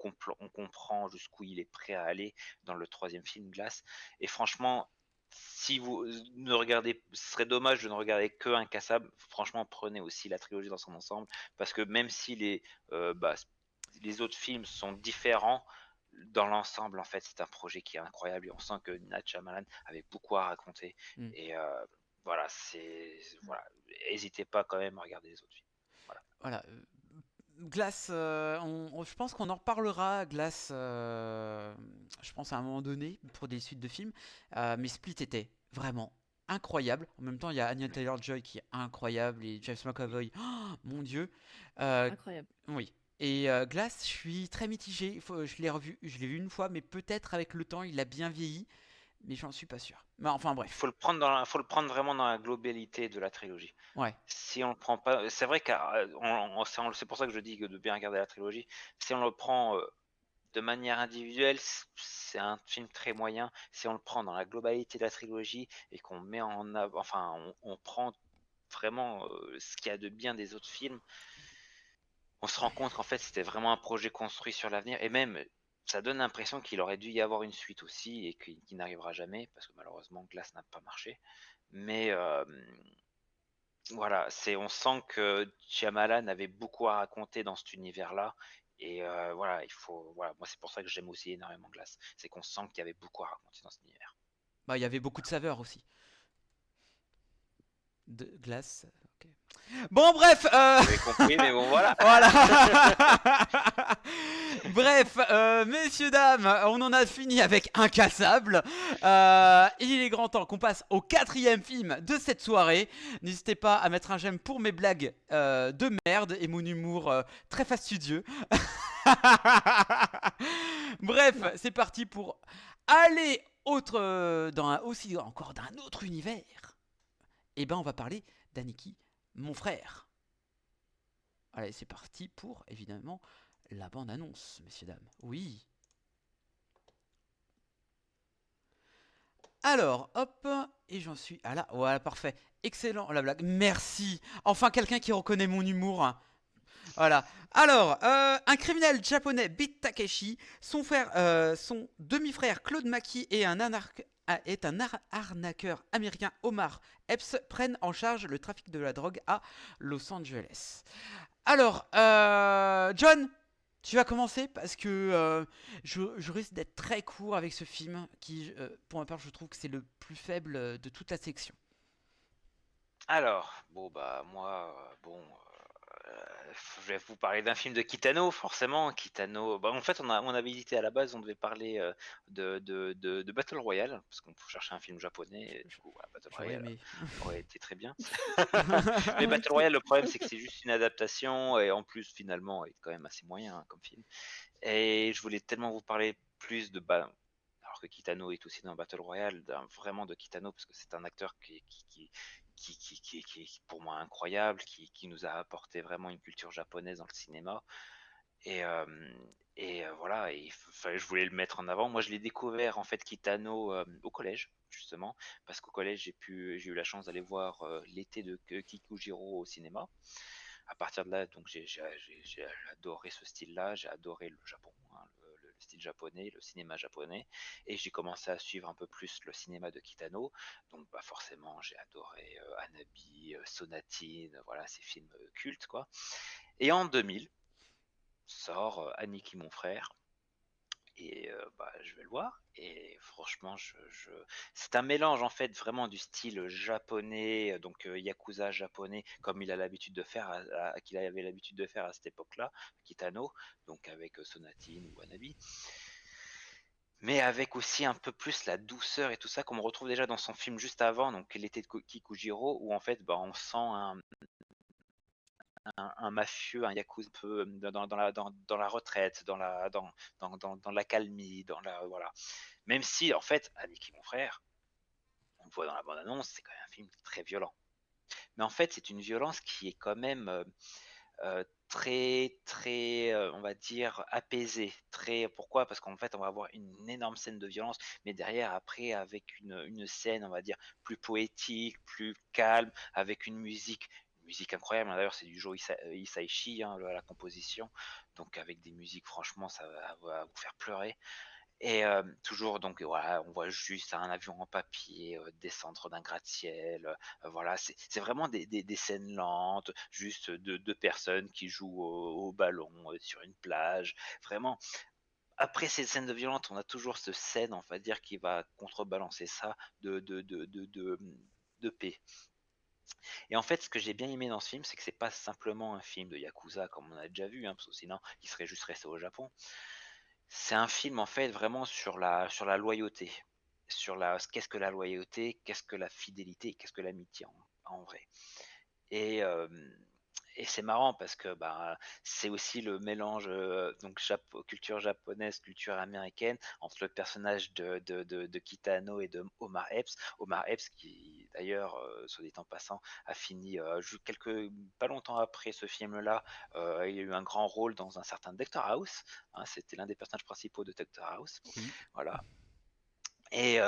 Speaker 2: comprend jusqu'où il est prêt à aller dans le troisième film Glass. Et franchement, si vous ne regardez, ce serait dommage de ne regarder que Incassable. Franchement, prenez aussi la trilogie dans son ensemble, parce que même si les autres films sont différents, dans l'ensemble, en fait, c'est un projet qui est incroyable et on sent que Night Shyamalan avait beaucoup à raconter.
Speaker 1: Mm.
Speaker 2: Et voilà, voilà, n'hésitez pas quand même à regarder les autres films. Voilà.
Speaker 1: Voilà. Glass, je pense qu'on en reparlera, Glass, je pense à un moment donné, pour des suites de films. Mais Split était vraiment incroyable. En même temps, il y a Anya Taylor-Joy qui est incroyable et James McAvoy, oh, mon Dieu.
Speaker 3: Incroyable.
Speaker 1: Oui. Et Glass, je suis très mitigé. Je l'ai vu une fois, mais peut-être avec le temps, il a bien vieilli. Mais j'en suis pas sûr. Mais enfin bref.
Speaker 2: Faut le prendre vraiment dans la globalité de la trilogie.
Speaker 1: Ouais.
Speaker 2: Si on le prend pas, c'est vrai que c'est pour ça que je dis de bien regarder la trilogie. Si on le prend de manière individuelle, c'est un film très moyen. Si on le prend dans la globalité de la trilogie et qu'on met en avant, enfin, on prend vraiment ce qu'il y a de bien des autres films, on se rend compte qu'en fait c'était vraiment un projet construit sur l'avenir, et même ça donne l'impression qu'il aurait dû y avoir une suite aussi et qu'il n'arrivera jamais parce que malheureusement Glass n'a pas marché. Mais voilà, on sent que Shyamalan avait beaucoup à raconter dans cet univers-là. Et voilà, voilà, moi c'est pour ça que j'aime aussi énormément Glass, c'est qu'on sent qu'il y avait beaucoup à raconter dans cet univers.
Speaker 1: Bah, il y avait beaucoup de saveurs aussi. De glace. Ok. Bon, bref.
Speaker 2: Vous avez compris, mais bon, voilà.
Speaker 1: Voilà. Bref, messieurs, dames, on en a fini avec Incassable. Il est grand temps qu'on passe au 4e film de cette soirée. N'hésitez pas à mettre un j'aime pour mes blagues de merde et mon humour très fastidieux. Bref, c'est parti pour aller encore d'un autre univers. Et ben, on va parler d'Aniki, mon frère. Allez, c'est parti pour, évidemment, la bande-annonce, messieurs, dames. Oui. Alors, hop, et j'en suis... Ah là, voilà, parfait. Excellent, la blague. Merci. Enfin, quelqu'un qui reconnaît mon humour. Voilà. Alors, un criminel japonais, Beat Takeshi, son demi-frère Claude Maki et un arnaqueur américain, Omar Epps, prennent en charge le trafic de la drogue à Los Angeles. Alors, John, tu vas commencer parce que je risque d'être très court avec ce film qui, pour ma part, je trouve que c'est le plus faible de toute la section.
Speaker 2: Alors, bon bah moi, je vais vous parler d'un film de Kitano, forcément. Kitano, bah, en fait, on avait hésité à la base, on devait parler de Battle Royale, parce qu'on cherchait un film japonais, et du coup, voilà, Battle
Speaker 1: J'aurais
Speaker 2: Royale
Speaker 1: aimé.
Speaker 2: aurait été très bien. Mais Battle Royale, le problème, c'est que c'est juste une adaptation, et en plus, finalement, est quand même assez moyen hein, comme film. Et je voulais tellement vous parler plus alors que Kitano est aussi dans Battle Royale, vraiment de Kitano, parce que c'est un acteur qui est pour moi incroyable, qui nous a apporté vraiment une culture japonaise dans le cinéma. Et, voilà, je voulais le mettre en avant. Moi, je l'ai découvert en fait Kitano au collège, justement, parce qu'au collège, j'ai eu la chance d'aller voir l'été de Kikujiro au cinéma. À partir de là, donc j'ai adoré ce style-là, j'ai adoré le Japon, hein, le style japonais, le cinéma japonais, et j'ai commencé à suivre un peu plus le cinéma de Kitano. Donc bah forcément, j'ai adoré Hanabi, Sonatine, voilà ces films cultes quoi. Et en 2000 sort Aniki mon frère. Et bah, je vais le voir et franchement c'est un mélange en fait vraiment du style japonais, donc yakuza japonais comme il a l'habitude de faire qu'il avait l'habitude de faire à cette époque-là, Kitano, donc avec Sonatine ou Hanabi, mais avec aussi un peu plus la douceur et tout ça qu'on retrouve déjà dans son film juste avant, donc l'été de Kikujiro, où en fait bah, on sent un mafieux, un yakuza un peu dans la retraite, dans l'accalmie, voilà. Même si, en fait, Aniki, mon frère, on le voit dans la bande-annonce, c'est quand même un film très violent. Mais en fait, c'est une violence qui est quand même très, on va dire, apaisée. Pourquoi? Parce qu'en fait, on va avoir une énorme scène de violence, mais derrière, après, avec une scène, on va dire, plus poétique, plus calme, avec une musique incroyable. D'ailleurs, c'est du Joe Hisaishi, hein, la composition. Donc, avec des musiques, franchement, ça va vous faire pleurer. Et toujours, donc voilà, on voit juste un avion en papier descendre d'un gratte-ciel. Voilà, c'est vraiment des scènes lentes, juste deux personnes qui jouent au ballon sur une plage. Vraiment, après ces scènes de violence, on a toujours cette scène, on va dire, qui va contrebalancer ça de paix. Et en fait, ce que j'ai bien aimé dans ce film, c'est que c'est pas simplement un film de Yakuza comme on a déjà vu, hein, parce que sinon, il serait juste resté au Japon. C'est un film en fait vraiment sur la loyauté, qu'est-ce que la loyauté, qu'est-ce que la fidélité, qu'est-ce que l'amitié en vrai. Et, et c'est marrant parce que bah, c'est aussi le mélange donc culture japonaise, culture américaine entre le personnage de Kitano et de Omar Epps. Omar Epps qui d'ailleurs, soit dit en passant, a fini pas longtemps après ce film-là, il a eu un grand rôle dans un certain Doctor House. Hein, c'était l'un des personnages principaux de Doctor House.
Speaker 1: Oui.
Speaker 2: Voilà. Et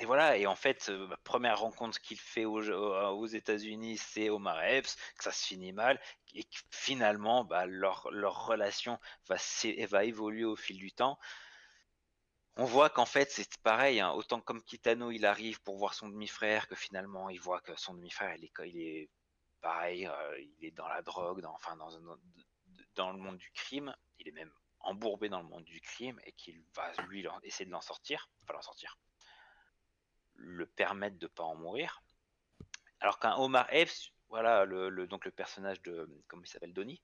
Speaker 2: voilà, et en fait, ma première rencontre qu'il fait aux États-Unis, c'est Omar Epps, que ça se finit mal, et que finalement, bah, leur relation va évoluer au fil du temps. On voit qu'en fait, c'est pareil, hein, autant comme Kitano, il arrive pour voir son demi-frère, que finalement, il voit que son demi-frère, il est pareil, il est dans la drogue, enfin, dans le monde du crime, il est même embourbé dans le monde du crime, et qu'il va, lui, essayer de l'en sortir, enfin, l'en sortir le permettre de pas en mourir. Alors qu'un Omar Epps, voilà, donc le personnage de, comment il s'appelle, Donnie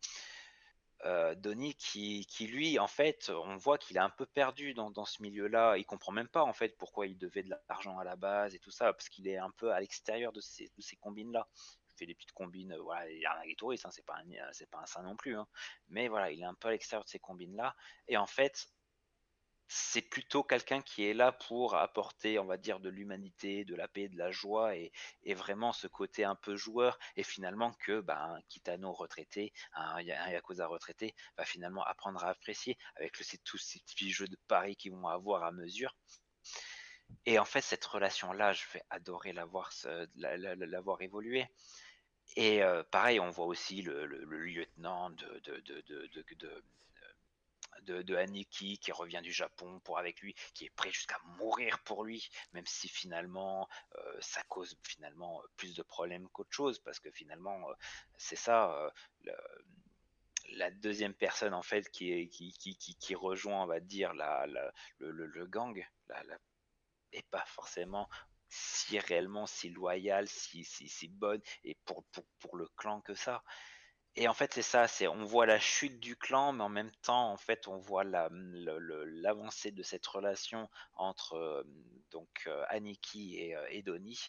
Speaker 2: qui lui, en fait, on voit qu'il est un peu perdu dans ce milieu-là. Il comprend même pas, en fait, pourquoi il devait de l'argent à la base et tout ça, parce qu'il est un peu à l'extérieur de ces combines-là. Il fait des petites combines, voilà, il est arnaque touriste, hein, c'est pas un saint non plus, hein. Mais voilà, il est un peu à l'extérieur de ces combines-là. Et en fait, c'est plutôt quelqu'un qui est là pour apporter, on va dire, de l'humanité, de la paix, de la joie et vraiment ce côté un peu joueur. Et finalement que ben, un Kitano retraité, un Yakuza retraité, va finalement apprendre à apprécier avec tous ces petits jeux de paris qu'ils vont avoir à mesure. Et en fait, cette relation-là, je vais adorer l'avoir évolué. Et pareil, on voit aussi le lieutenant de Aniki qui revient du Japon pour avec lui, qui est prêt jusqu'à mourir pour lui, même si finalement ça cause finalement plus de problèmes qu'autre chose, parce que finalement c'est ça, la deuxième personne en fait qui rejoint, on va dire, le gang, est pas forcément si réellement si loyale, si bonne, et pour le clan que ça. Et en fait, c'est ça, on voit la chute du clan, mais en même temps, en fait, on voit l'avancée de cette relation entre Aniki et Donnie.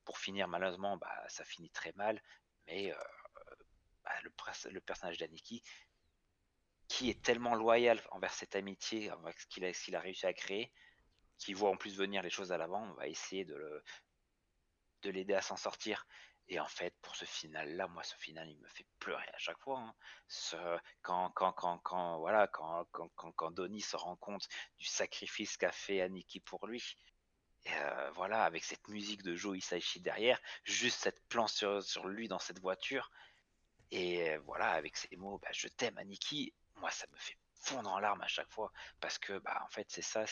Speaker 2: Pour finir, malheureusement, bah, ça finit très mal, mais bah, le personnage d'Aniki, qui est tellement loyal envers cette amitié, envers ce qu'il a réussi à créer, qui voit en plus venir les choses à l'avant, on va essayer de l'aider à s'en sortir. Et en fait, pour ce final-là, moi, ce final, il me fait pleurer à chaque fois, hein. Quand Donnie se rend compte du sacrifice qu'a fait Aniki pour lui, et voilà, avec cette musique de Joe Hisaishi derrière, juste cette plan sur lui dans cette voiture, et voilà, avec ces mots, bah, je t'aime Aniki, moi, ça me fait fondre en larmes à chaque fois, parce que, bah, en fait, c'est ça,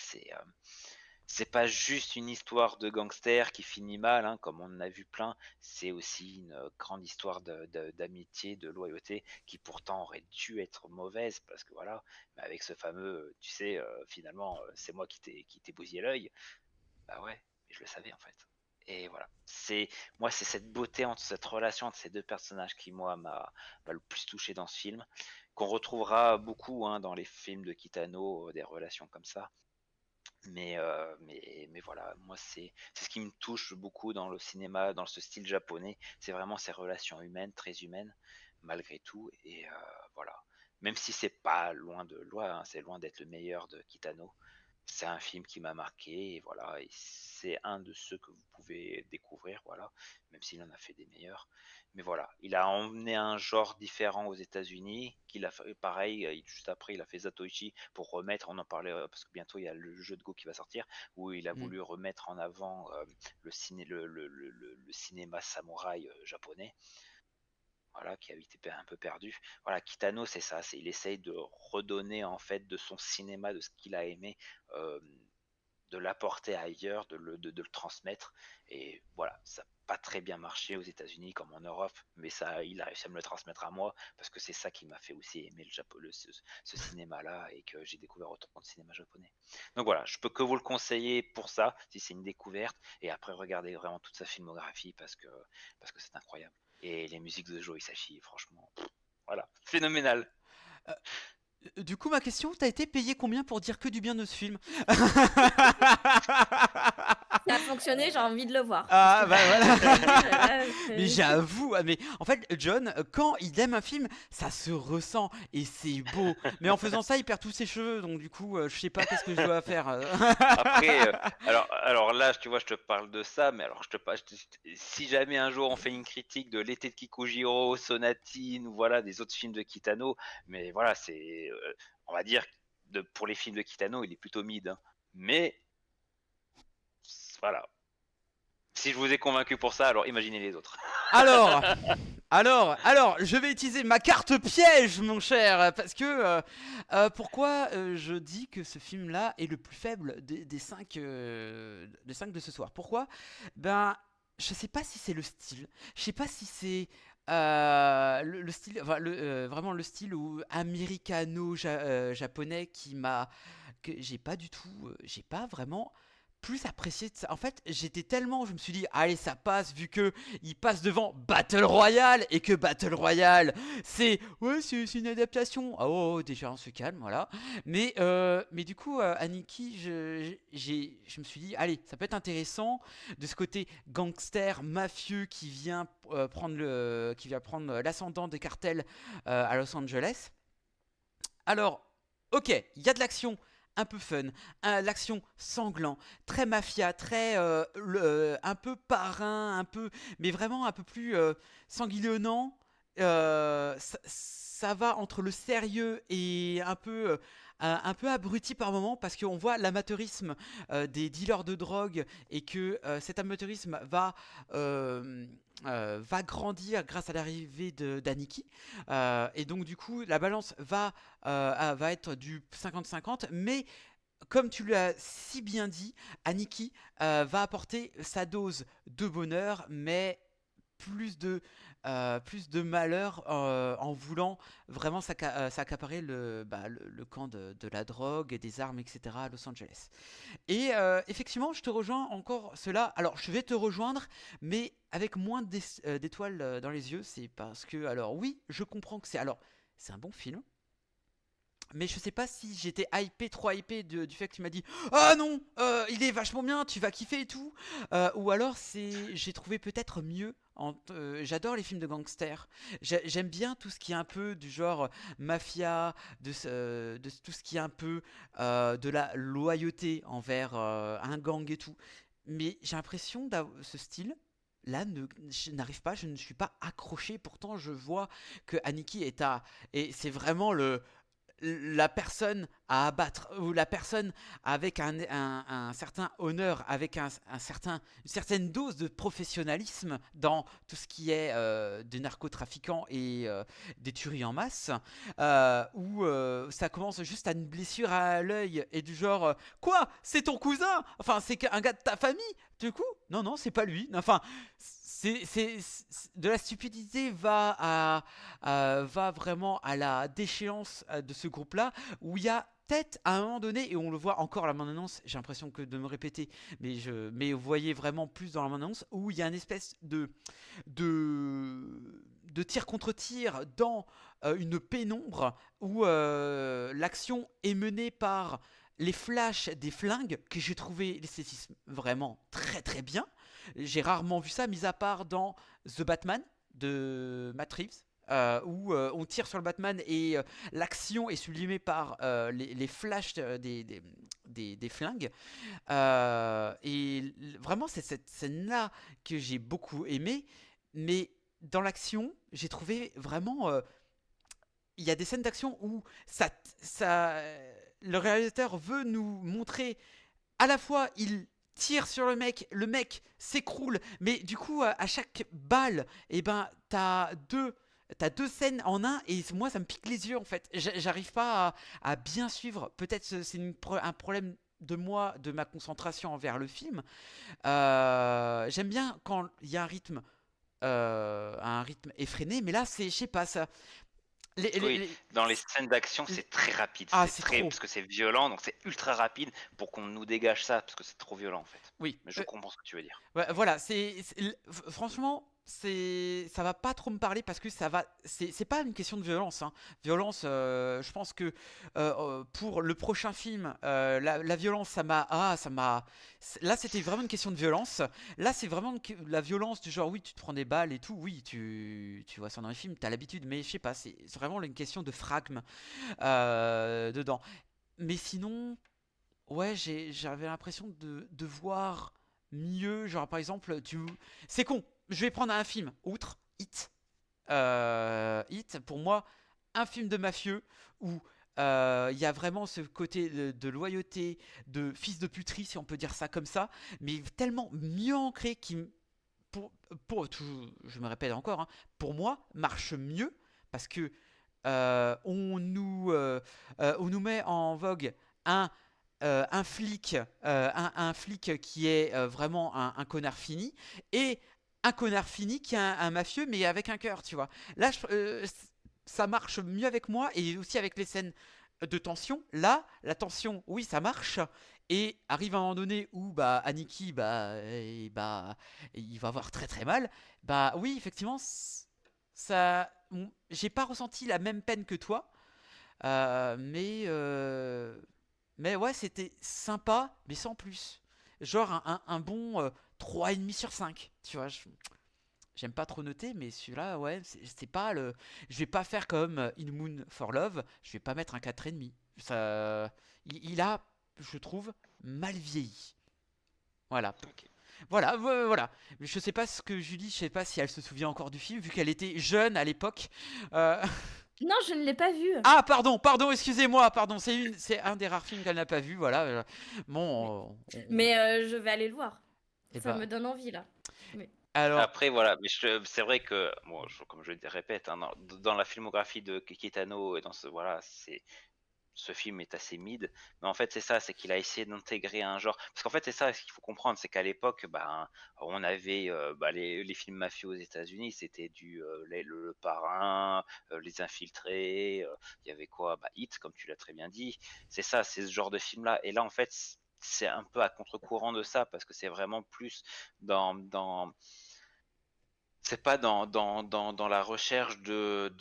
Speaker 2: c'est pas juste une histoire de gangster qui finit mal, hein, comme on en a vu plein, c'est aussi une grande histoire d'amitié, de loyauté, qui pourtant aurait dû être mauvaise, parce que voilà, mais avec ce fameux, tu sais, finalement, c'est moi qui t'ai bousillé l'œil, bah ouais, mais je le savais en fait. Et voilà, c'est cette beauté entre cette relation entre ces deux personnages qui, moi, m'a le plus touché dans ce film, qu'on retrouvera beaucoup, hein, dans les films de Kitano, des relations comme ça. Mais voilà, moi c'est ce qui me touche beaucoup dans le cinéma, dans ce style japonais, c'est vraiment ces relations humaines, très humaines. malgré tout. Et voilà. Même si c'est pas loin de loin, hein, c'est loin d'être le meilleur de Kitano. C'est un film qui m'a marqué, et voilà, et c'est un de ceux que vous pouvez découvrir, voilà, même s'il en a fait des meilleurs. Mais voilà, il a emmené un genre différent aux États-Unis, qu'il a fait pareil, juste après il a fait Zatoichi pour remettre, on en parlait parce que bientôt il y a le jeu de Go qui va sortir, où il a
Speaker 1: Mm.
Speaker 2: voulu remettre en avant le cinéma samouraï japonais. Voilà, qui avait été un peu perdu. Voilà, Kitano, c'est ça, il essaye de redonner en fait de son cinéma, de ce qu'il a aimé, euh, de l'apporter ailleurs, de le transmettre. Et voilà, ça n'a pas très bien marché aux États-Unis comme en Europe, mais ça, il a réussi à me le transmettre à moi, parce que c'est ça qui m'a fait aussi aimer ce cinéma-là, et que j'ai découvert autant de cinéma japonais. Donc voilà, je peux que vous le conseiller pour ça, si c'est une découverte, et après regardez vraiment toute sa filmographie, parce que c'est incroyable. Et les musiques de Joe Hisaishi, franchement, voilà, phénoménal.
Speaker 1: Du coup, ma question, t'as été payé combien pour dire que du bien de ce film?
Speaker 3: Ça a fonctionné, j'ai envie de le voir.
Speaker 1: Ah bah voilà.
Speaker 3: Là,
Speaker 1: Mais j'avoue, mais en fait, John, quand il aime un film, ça se ressent et c'est beau. Mais en faisant ça, il perd tous ses cheveux, donc du coup, je sais pas qu'est-ce que je dois faire.
Speaker 2: Après, alors là, tu vois, je te parle de ça, mais alors si jamais un jour on fait une critique de l'été de Kikujiro, Sonatine, ou voilà, des autres films de Kitano, mais voilà, c'est, on va dire, pour les films de Kitano, il est plutôt mid, hein. Mais voilà. Si je vous ai convaincu pour ça, alors imaginez les autres.
Speaker 1: Alors, je vais utiliser ma carte piège, mon cher, parce que pourquoi je dis que ce film-là est le plus faible des 5 de ce soir. Pourquoi? Ben, je sais pas si c'est le style, je sais pas si c'est le style, enfin, vraiment le style américano-japonais que j'ai pas du tout, j'ai pas vraiment plus apprécié de ça. En fait, je me suis dit, allez, ça passe, vu que il passe devant Battle Royale, et que Battle Royale, c'est une adaptation. Ah oh, déjà on se calme, voilà. Mais du coup, Aniki, je me suis dit, allez, ça peut être intéressant de ce côté gangster mafieux qui vient prendre l'ascendant des cartels à Los Angeles. Alors, ok, il y a de l'action un peu fun, l'action sanglant, très mafia, très un peu parrain, mais vraiment un peu plus sanguillonnant. Ça va entre le sérieux et un peu abruti par moment, parce qu'on voit l'amateurisme des dealers de drogue, et que cet amateurisme va grandir grâce à l'arrivée d'Aniki. Et donc du coup, la balance va être du 50-50, mais comme tu l'as si bien dit, Aniki va apporter sa dose de bonheur, mais plus de malheur, en voulant vraiment s'accaparer le camp de la drogue et des armes, etc. à Los Angeles. Et effectivement, je te rejoins encore cela. Alors, je vais te rejoindre, mais avec moins d'étoiles dans les yeux. C'est parce que, alors oui, je comprends que c'est un bon film. Mais je sais pas si j'étais trop hypé du fait que tu m'as dit ah non, il est vachement bien, tu vas kiffer et tout. Ou alors j'ai trouvé peut-être mieux. J'adore les films de gangsters. J'aime bien tout ce qui est un peu du genre mafia, de tout ce qui est un peu de la loyauté envers un gang et tout. Mais j'ai l'impression ce style. Là, je n'arrive pas, je ne suis pas accroché. Pourtant, je vois que Aniki et c'est vraiment la personne à abattre, ou la personne avec un certain honneur, avec une certaine dose de professionnalisme dans tout ce qui est des narcotrafiquants et des tueries en masse, où ça commence juste à une blessure à l'œil, et du genre quoi, c'est ton cousin, enfin c'est un gars de ta famille, du coup non, c'est pas lui, enfin c'est de la stupidité va vraiment à la déchéance de ce groupe-là, où il y a peut-être à un moment donné, et on le voit encore à la bande-annonce, j'ai l'impression que de me répéter, mais vous voyez vraiment plus dans la bande-annonce, où il y a une espèce de tir contre tir dans une pénombre, où l'action est menée par les flashs des flingues, que j'ai trouvé l'esthétisme vraiment très très bien. J'ai rarement vu ça, mis à part dans The Batman de Matt Reeves. où on tire sur le Batman et l'action est sublimée par les flashs des flingues. Vraiment, c'est cette scène-là que j'ai beaucoup aimée, mais dans l'action, j'ai trouvé vraiment. Il y a des scènes d'action où le réalisateur veut nous montrer à la fois il tire sur le mec s'écroule, mais du coup à chaque balle, et ben t'as deux scènes en un et moi ça me pique les yeux en fait. J'arrive pas à bien suivre. Peut-être c'est un problème de moi, de ma concentration envers le film. J'aime bien quand il y a un rythme effréné, mais là c'est, je sais pas ça.
Speaker 2: Oui, dans les scènes d'action, c'est très rapide.
Speaker 1: Ah,
Speaker 2: c'est
Speaker 1: c'est
Speaker 2: très
Speaker 1: trop.
Speaker 2: parce que c'est violent, donc c'est ultra rapide pour qu'on nous dégage ça parce que c'est trop violent en fait.
Speaker 1: Oui.
Speaker 2: Mais je comprends ce que tu veux dire.
Speaker 1: Ouais, voilà, franchement, ça va pas trop me parler parce que c'est pas une question de violence, hein. Violence, je pense que pour le prochain film, la violence, là, c'était vraiment une question de violence. Là, c'est vraiment la violence du genre, oui, tu te prends des balles et tout, oui, tu vois ça dans les films, t'as l'habitude, mais je sais pas, c'est vraiment une question de fragme dedans. Mais sinon, ouais, j'avais l'impression de voir mieux. Genre, par exemple, c'est con. Je vais prendre un film. Outre Hit. Hit, pour moi, un film de mafieux où il y a vraiment ce côté de loyauté, de fils de puterie, si on peut dire ça comme ça, mais tellement mieux ancré pour, je me répète encore, hein, pour moi, marche mieux parce que on nous met en vogue un un flic qui est vraiment un connard fini et un connard fini qui est un mafieux mais avec un cœur, tu vois. Là, ça marche mieux avec moi et aussi avec les scènes de tension. Là, la tension, oui, ça marche. Et arrive un moment donné où bah Aniki il va avoir très très mal. Bah oui, effectivement, j'ai pas ressenti la même peine que toi, euh, mais euh, mais ouais, c'était sympa, mais sans plus. Genre un bon 3,5 sur 5. Tu vois, j'aime pas trop noter, mais celui-là, ouais, c'est pas le. Je vais pas faire comme In Moon for Love, je vais pas mettre un 4,5. Il a, je trouve, mal vieilli. Voilà.
Speaker 2: Ok.
Speaker 1: Voilà. Je sais pas ce que Julie, je sais pas si elle se souvient encore du film, vu qu'elle était jeune à l'époque. Euh,
Speaker 3: Non, je ne l'ai pas vu.
Speaker 1: Ah, pardon, excusez-moi, pardon, c'est un des rares films qu'elle n'a pas vu, voilà. Bon,
Speaker 3: Mais je vais aller le voir.
Speaker 1: eh
Speaker 3: Ça
Speaker 1: ben,
Speaker 3: me donne envie là. Oui.
Speaker 1: alors,
Speaker 2: Après, voilà, mais c'est vrai que, bon, comme je le répète, hein, dans la filmographie de Kitano et dans voilà, ce film est assez mid, mais en fait c'est ça, c'est qu'il a essayé d'intégrer un genre, parce qu'en fait c'est ça, ce qu'il faut comprendre, c'est qu'à l'époque, ben, on avait les films mafieux aux États-Unis, c'était le Parrain, les Infiltrés, il y avait quoi, bah, Hit, comme tu l'as très bien dit, c'est ça, c'est ce genre de film-là, et là en fait c'est un peu à contre-courant de ça, parce que c'est vraiment plus dans c'est pas dans la recherche de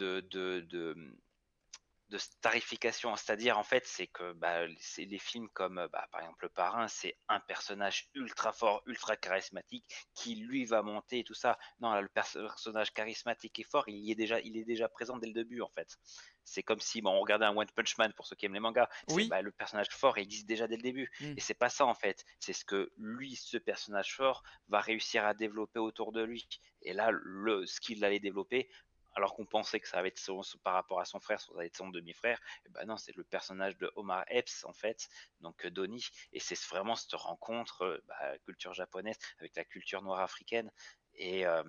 Speaker 2: tarification, c'est-à-dire en fait c'est que bah, c'est les films comme bah, par exemple Le Parrain, c'est un personnage ultra fort, ultra charismatique qui lui va monter et tout ça. Non, là, le personnage charismatique et fort, il est déjà présent dès le début en fait. C'est comme si on regardait un One Punch Man pour ceux qui aiment les mangas, c'est
Speaker 1: oui.
Speaker 2: bah, le personnage fort il existe déjà dès le début et c'est pas ça en fait, c'est ce que lui, ce personnage fort va réussir à développer autour de lui. Et là, ce qu'il allait développer, alors qu'on pensait que ça allait être par rapport à son frère, ça allait être son demi-frère, et ben non, c'est le personnage de Omar Epps en fait, donc Donnie, et c'est vraiment cette rencontre culture japonaise avec la culture noire africaine, et, euh,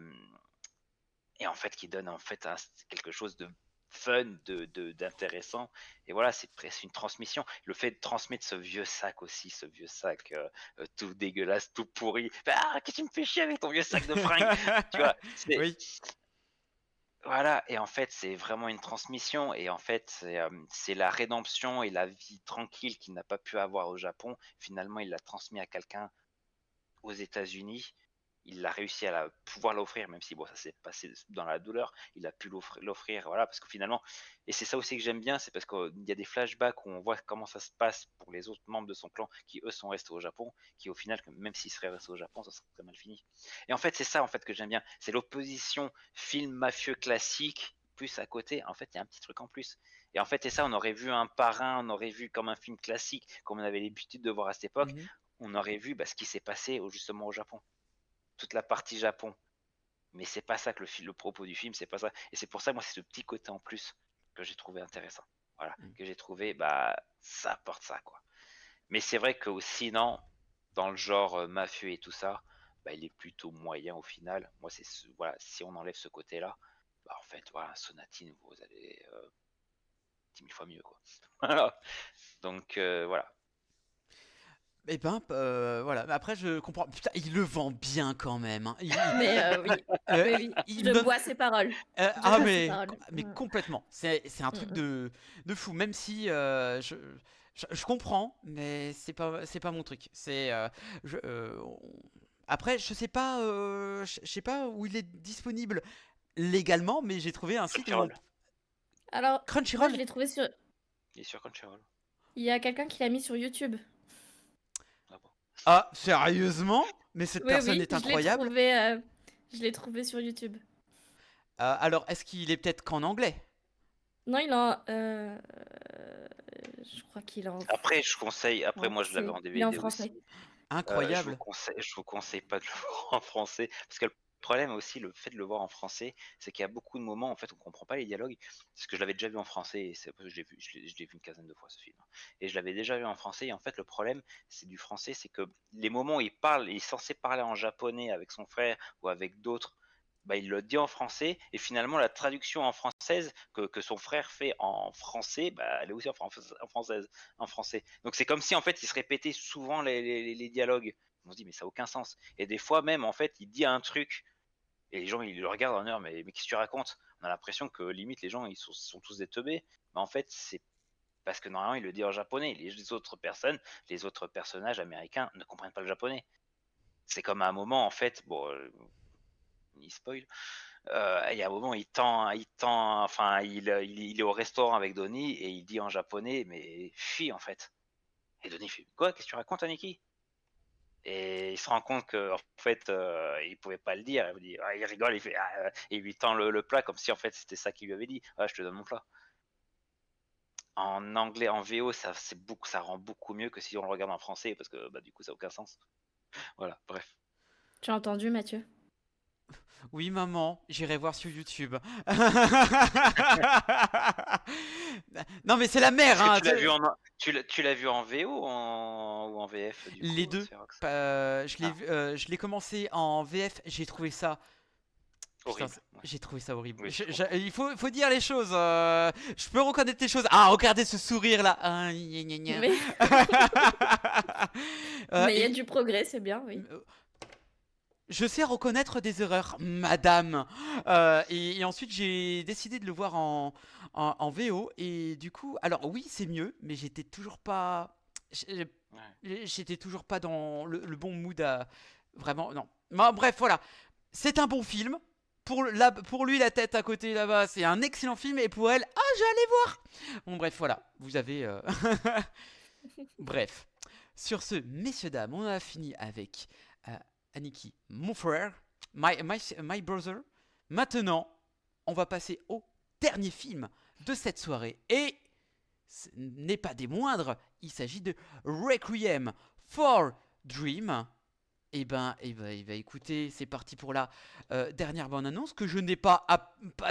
Speaker 2: et en fait qui donne en fait quelque chose de fun, d'intéressant, et voilà, c'est presque une transmission. Le fait de transmettre ce vieux sac aussi, ce vieux sac tout dégueulasse, tout pourri, ah, qu'est-ce que tu me fais chier avec ton vieux sac de fringues, tu vois,
Speaker 1: Oui.
Speaker 2: Voilà, et en fait, c'est vraiment une transmission, et en fait, c'est la rédemption et la vie tranquille qu'il n'a pas pu avoir au Japon. Finalement, il l'a transmis à quelqu'un aux États-Unis. Il a réussi à pouvoir l'offrir, même si bon, ça s'est passé dans la douleur. Il a pu l'offrir, voilà, parce que finalement, et c'est ça aussi que j'aime bien, c'est parce qu'il y a des flashbacks où on voit comment ça se passe pour les autres membres de son clan qui eux sont restés au Japon, qui au final, même s'ils seraient restés au Japon, ça serait très mal fini. Et en fait, c'est ça en fait que j'aime bien, c'est l'opposition film mafieux classique plus à côté, en fait, il y a un petit truc en plus. Et en fait, et ça, on aurait vu un parrain, on aurait vu comme un film classique, comme on avait l'habitude de voir à cette époque, on aurait vu ce qui s'est passé justement au Japon. Toute la partie Japon. Mais c'est pas ça que le propos du film, c'est pas ça. Et c'est pour ça, moi, c'est ce petit côté en plus que j'ai trouvé intéressant. Voilà, que j'ai trouvé, ça apporte ça, quoi. Mais c'est vrai que sinon, dans le genre mafieux et tout ça, il est plutôt moyen au final. Moi, voilà, si on enlève ce côté-là, en fait, voilà, Sonatine, vous allez 10 000 fois mieux, quoi. Voilà. Donc, voilà.
Speaker 1: Eh ben, voilà. Mais après, je comprends. Putain, il le vend bien quand même. Hein.
Speaker 3: Mais oui,
Speaker 1: il
Speaker 3: je
Speaker 1: donne-
Speaker 3: bois ses paroles.
Speaker 1: Ah,
Speaker 3: Je bois ses
Speaker 1: mais
Speaker 3: paroles.
Speaker 1: complètement. C'est un truc de fou. Même si je comprends, mais c'est pas mon truc. Après, je sais pas, je sais pas où il est disponible légalement, mais j'ai trouvé un site.
Speaker 2: Crunchyroll.
Speaker 3: Alors, moi,
Speaker 1: Crunchyroll.
Speaker 3: je l'ai trouvé sur.
Speaker 2: Il est sur Crunchyroll.
Speaker 3: Il y a quelqu'un qui l'a mis sur YouTube.
Speaker 1: Ah, sérieusement? Mais cette personne est
Speaker 3: Je l'ai
Speaker 1: incroyable.
Speaker 3: je l'ai trouvé sur YouTube.
Speaker 1: Alors, est-ce qu'il est peut-être qu'en anglais?
Speaker 3: Non, il en. Je crois qu'il est en.
Speaker 2: Après, je conseille. Après, moi, je l'avais en DVD
Speaker 3: Il est en
Speaker 2: aussi.
Speaker 3: français.
Speaker 1: Incroyable.
Speaker 2: Je vous conseille pas de le voir en français parce que le problème aussi, le fait de le voir en français, c'est qu'il y a beaucoup de moments en fait on comprend pas les dialogues. Parce que je l'avais déjà vu en français et c'est parce que je l'ai vu une quinzaine de fois ce film. Et je l'avais déjà vu en français et en fait le problème c'est du français, c'est que les moments où il parle, il est censé parler en japonais avec son frère ou avec d'autres. Il le dit en français et finalement la traduction en française que son frère fait en français, elle est aussi en français. Donc c'est comme si en fait il se répétait souvent les dialogues. On se dit mais ça n'a aucun sens. Et des fois même en fait il dit un truc et les gens ils le regardent en heure mais qu'est-ce que tu racontes? On a l'impression que limite les gens ils sont tous des teubés. Mais en fait c'est parce que normalement il le dit en japonais. Les autres personnes, les autres personnages américains ne comprennent pas le japonais. C'est comme à un moment en fait, il spoil. Il y a un moment, il est au restaurant avec Donnie et il dit en japonais, mais fuis en fait. Et Donnie fait quoi? Qu'est-ce que tu racontes, Aniki? Et il se rend compte que en fait, il pouvait pas le dire. Il rigole, et il lui tend le plat comme si en fait c'était ça qu'il lui avait dit. Ah, je te donne mon plat. En anglais, en VO, ça rend beaucoup mieux que si on le regarde en français parce que du coup ça n'a aucun sens. Voilà, bref.
Speaker 3: Tu as entendu, Mathieu?
Speaker 1: Oui, maman, j'irai voir sur YouTube. Non, mais c'est la mère, hein.
Speaker 2: Tu l'as vu en VO ou en VF du coup,
Speaker 1: Les deux. Je l'ai commencé en VF, j'ai trouvé ça horrible. Putain, j'ai trouvé ça horrible.
Speaker 2: Oui,
Speaker 1: il faut dire les choses. Je peux reconnaître les choses. Ah, regardez ce sourire là. Ah, gna, gna, gna.
Speaker 3: Mais il y a du progrès, c'est bien, oui.
Speaker 1: Je sais reconnaître des erreurs, madame. Et ensuite, j'ai décidé de le voir en VO. Et du coup, alors oui, c'est mieux, mais j'étais toujours pas dans le bon mood. Vraiment, non. Bref, voilà. C'est un bon film. Pour lui, la tête à côté là-bas, c'est un excellent film. Et pour elle, j'allais voir. Bon, bref, voilà. Vous avez... Bref. Sur ce, messieurs, dames, on a fini avec... Aniki, mon frère, my brother. Maintenant, on va passer au dernier film de cette soirée. Et ce n'est pas des moindres, il s'agit de Requiem for Dream. Et ben, écoutez, c'est parti pour la dernière bande-annonce que je n'ai pas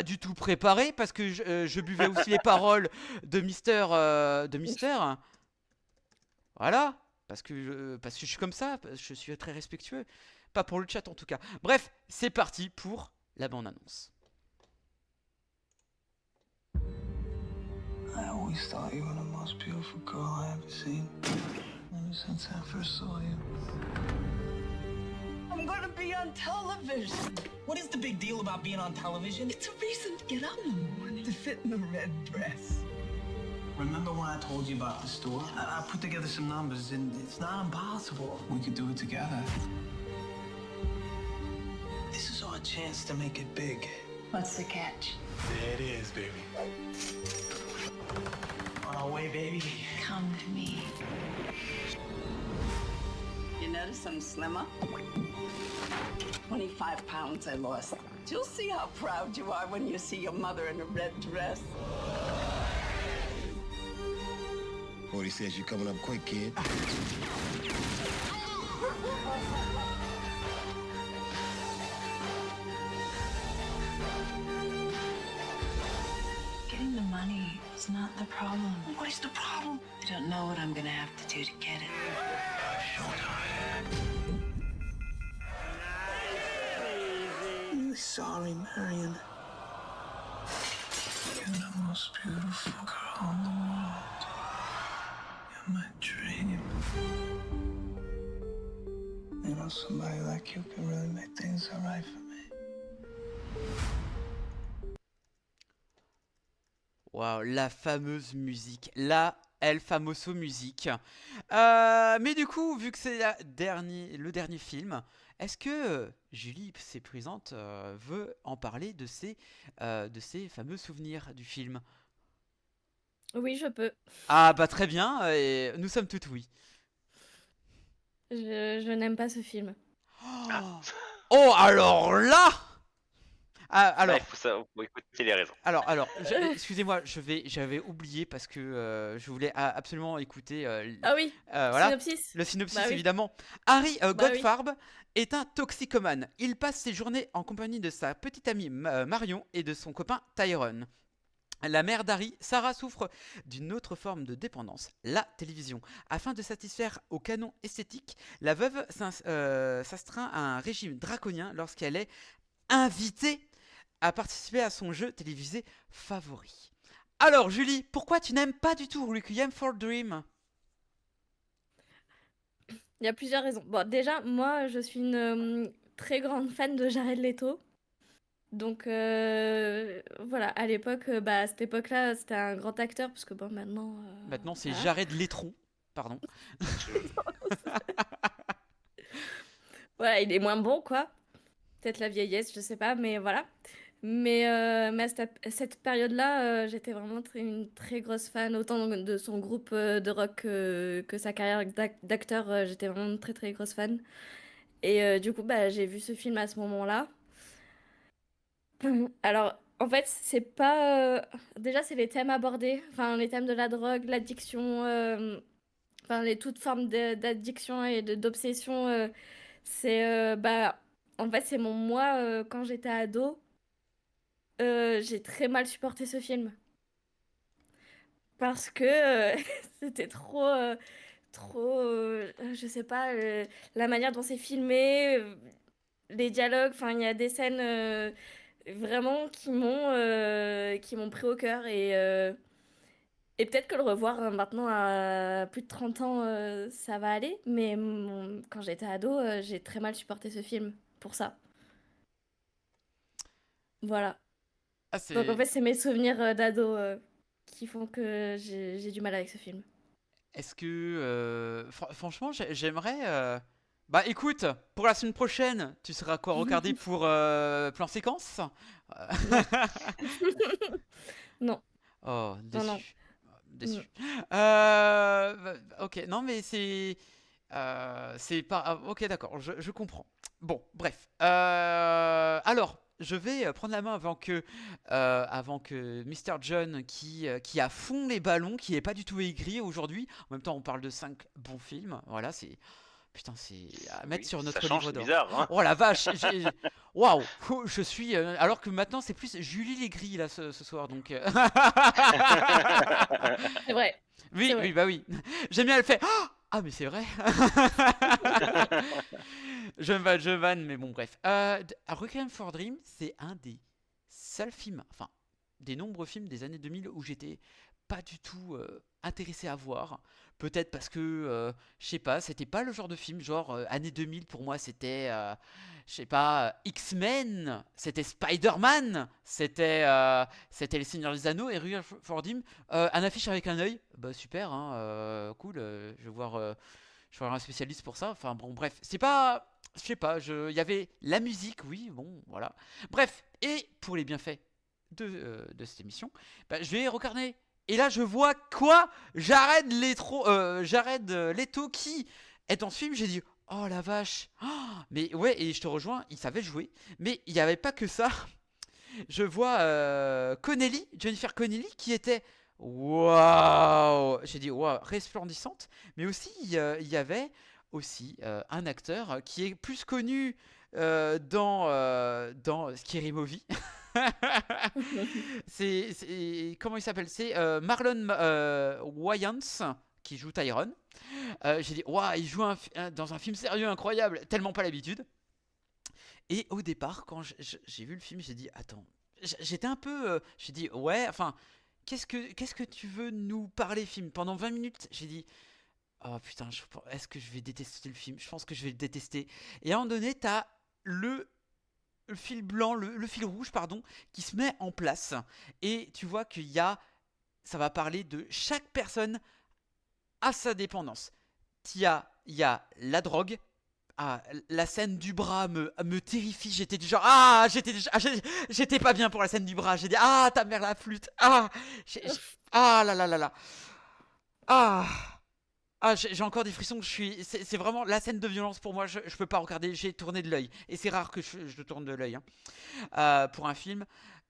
Speaker 1: du tout préparée parce que je buvais aussi les paroles de Mister. Voilà. Parce que je suis comme ça, je suis très respectueux. Pas pour le chat en tout cas. Bref, c'est parti pour la bande-annonce.
Speaker 11: I always thought you were the most beautiful girl I ever seen. Ever since I first saw you.
Speaker 10: I'm gonna be on television. What is the big deal about being on television? It's a reason to get up in the morning. To fit in the red dress.
Speaker 11: Remember when I told you about the store? I put together some numbers and it's not impossible. We could do it together. This is our chance to make it big.
Speaker 10: What's the catch?
Speaker 11: There it is, baby. On our way, baby.
Speaker 10: Come to me. You notice I'm slimmer? 25 pounds I lost. You'll see how proud you are when you see your mother in a red dress.
Speaker 12: Brody says you're coming up quick, kid.
Speaker 10: Getting the money is not the problem. What is the problem? I don't know what I'm gonna have to do to get it.
Speaker 11: I'm really sorry, Marion. You're the most beautiful girl in the world. You're my dream. You know, somebody like you can really make things all right for me.
Speaker 1: Waouh, la fameuse musique, la El Famoso musique. Mais du coup, vu que c'est le dernier film, est-ce que Julie, c'est présente, veut en parler de ses fameux souvenirs du film?
Speaker 3: Oui, je peux.
Speaker 1: Ah bah très bien, et nous sommes toutes oui.
Speaker 3: Je n'aime pas ce film.
Speaker 1: Oh, alors là! Alors,
Speaker 2: Il faut écouter les raisons.
Speaker 1: excusez-moi, j'avais oublié parce que je voulais absolument écouter
Speaker 3: Ah oui,
Speaker 1: voilà,
Speaker 3: synopsis.
Speaker 1: le synopsis
Speaker 3: Bah oui.
Speaker 1: évidemment. Harry
Speaker 3: oui.
Speaker 1: Goldfarb est un toxicomane. Il passe ses journées en compagnie de sa petite amie Marion et de son copain Tyrone. La mère d'Harry, Sarah, souffre d'une autre forme de dépendance, la télévision. Afin de satisfaire au canon esthétique, la veuve s'astreint à un régime draconien lorsqu'elle est invitée à participer à son jeu télévisé favori. Alors Julie, pourquoi tu n'aimes pas du tout Requiem for a Dream?
Speaker 3: Il y a plusieurs raisons. Bon, déjà, moi, je suis une très grande fan de Jared Leto. Donc, voilà, à l'époque, à cette époque-là, c'était un grand acteur, parce que bon, maintenant...
Speaker 1: Maintenant, c'est
Speaker 3: voilà.
Speaker 1: Jared Letron, pardon.
Speaker 3: Voilà, il est moins bon, quoi. Peut-être la vieillesse, je sais pas, mais voilà. Mais à cette période-là, j'étais vraiment une très grosse fan, autant de son groupe de rock que sa carrière d'acteur. J'étais vraiment une très très grosse fan. Et du coup, j'ai vu ce film à ce moment-là. Alors, en fait, c'est pas... Déjà, c'est les thèmes abordés, enfin, les thèmes de la drogue, l'addiction, enfin, toutes formes d'addiction et d'obsession. C'est... en fait, c'est moi, quand j'étais ado, j'ai très mal supporté ce film. Parce que c'était trop... je sais pas, la manière dont c'est filmé, les dialogues, enfin, il y a des scènes... vraiment qui m'ont pris au cœur et peut-être que le revoir maintenant à plus de 30 ans ça va aller, mais quand j'étais ado j'ai très mal supporté ce film pour ça. Voilà.
Speaker 1: Ah,
Speaker 3: Donc en fait c'est mes souvenirs d'ado qui font que j'ai du mal avec ce film.
Speaker 1: Est-ce que... franchement, j'aimerais... Bah écoute, pour la semaine prochaine, tu seras quoi regardé pour plan séquence?
Speaker 3: Non.
Speaker 1: Oh, déçu.
Speaker 3: Non.
Speaker 1: Déçu. Ok, non mais c'est pas... Ok, d'accord, je comprends. Bon, bref. Alors, je vais prendre la main avant que Mr. John, qui a fond les ballons, qui est pas du tout aigri aujourd'hui. En même temps, on parle de 5 bons films. Voilà, c'est... Putain, c'est à mettre sur notre livre d'or.
Speaker 2: Bizarre, hein.
Speaker 1: Oh la vache, waouh, je suis... alors que maintenant, c'est plus Julie Légris, là, ce soir, donc...
Speaker 3: C'est vrai.
Speaker 1: Oui,
Speaker 3: C'est vrai.
Speaker 1: oui, bah oui. J'aime bien le fait. Ah, mais c'est vrai. Je vanne, mais bon, bref. Requiem for a Dream, c'est un des seuls films, enfin, des nombreux films des années 2000 où j'étais pas du tout intéressé à voir. Peut-être parce que, je sais pas, c'était pas le genre de film, genre, années 2000 pour moi, c'était, je sais pas, X-Men, c'était Spider-Man, c'était Les Seigneurs des Anneaux et Requiem for a Dream, un affiche avec un œil, bah super, hein, cool, je vais voir un spécialiste pour ça, enfin bon, bref, c'est pas, je sais pas, il y avait la musique, oui, bon, voilà. Bref, et pour les bienfaits de cette émission, je vais regarder. Et là, je vois quoi? Jared Leto qui est dans ce film. J'ai dit, Oh la vache. Mais ouais, et je te rejoins, il savait jouer. Mais il n'y avait pas que ça. Je vois Connelly, Jennifer Connelly, qui était waouh. J'ai dit waouh, resplendissante. Mais aussi, il y avait aussi un acteur qui est plus connu dans Scary Movie. Comment il s'appelle? C'est Marlon Wayans qui joue Tyrone. J'ai dit waouh, il joue dans un film sérieux incroyable, tellement pas l'habitude. Et au départ, quand j'ai vu le film, j'ai dit attends, j'étais un peu, j'ai dit ouais, enfin, qu'est-ce que tu veux nous parler film pendant 20 minutes? J'ai dit oh putain, est-ce que je vais détester le film? Je pense que je vais le détester. Et à un moment donné, t'as le fil blanc, le fil rouge, pardon, qui se met en place. Et tu vois ça va parler de chaque personne à sa dépendance. Il y a la drogue. Ah, la scène du bras me terrifie. J'étais du genre j'étais pas bien pour la scène du bras. J'ai dit ta mère la flûte. Là là là là. Ah. J'ai encore des frissons. C'est vraiment la scène de violence pour moi. Je peux pas regarder. J'ai tourné de l'œil. Et c'est rare que je tourne de l'œil pour un film.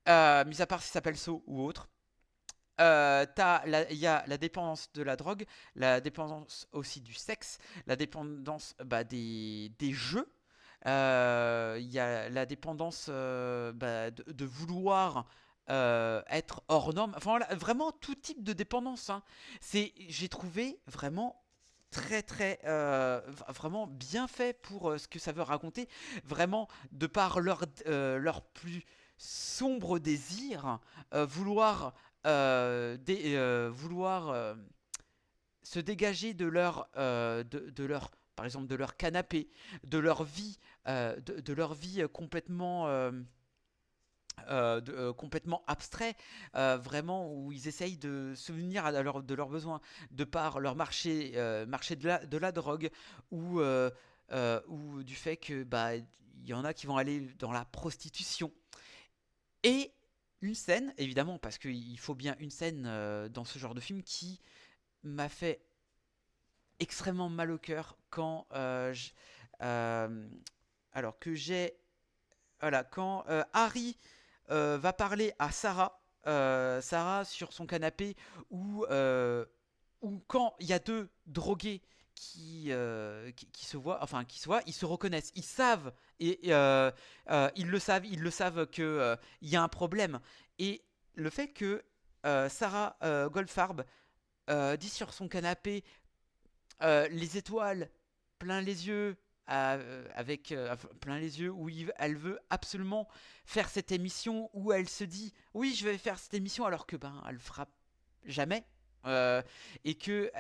Speaker 1: Mis à part si ça s'appelle Saw ou autre. Il y a la dépendance de la drogue, la dépendance aussi du sexe, la dépendance des jeux. Il y a la dépendance de vouloir être hors norme. Enfin, voilà, vraiment tout type de dépendance. Hein. J'ai trouvé vraiment très très vraiment bien fait pour ce que ça veut raconter. Vraiment, de par leur plus sombre désir, vouloir se dégager de leur par exemple de leur canapé, de leur vie de leur vie complètement abstrait, vraiment où ils essayent de souvenir de leurs besoins, de par leur marché de la drogue ou du fait que il y en a qui vont aller dans la prostitution. Et une scène, évidemment, parce qu'il faut bien une scène dans ce genre de film qui m'a fait extrêmement mal au cœur quand quand Harry va parler à Sarah sur son canapé, ou quand il y a deux drogués qui se voient, ils se reconnaissent, ils savent, et ils le savent que il y a un problème. Et le fait que Sarah Goldfarb dit sur son canapé les étoiles plein les yeux, plein les yeux, où elle veut absolument faire cette émission, où elle se dit oui, je vais faire cette émission, alors que elle le fera jamais, et que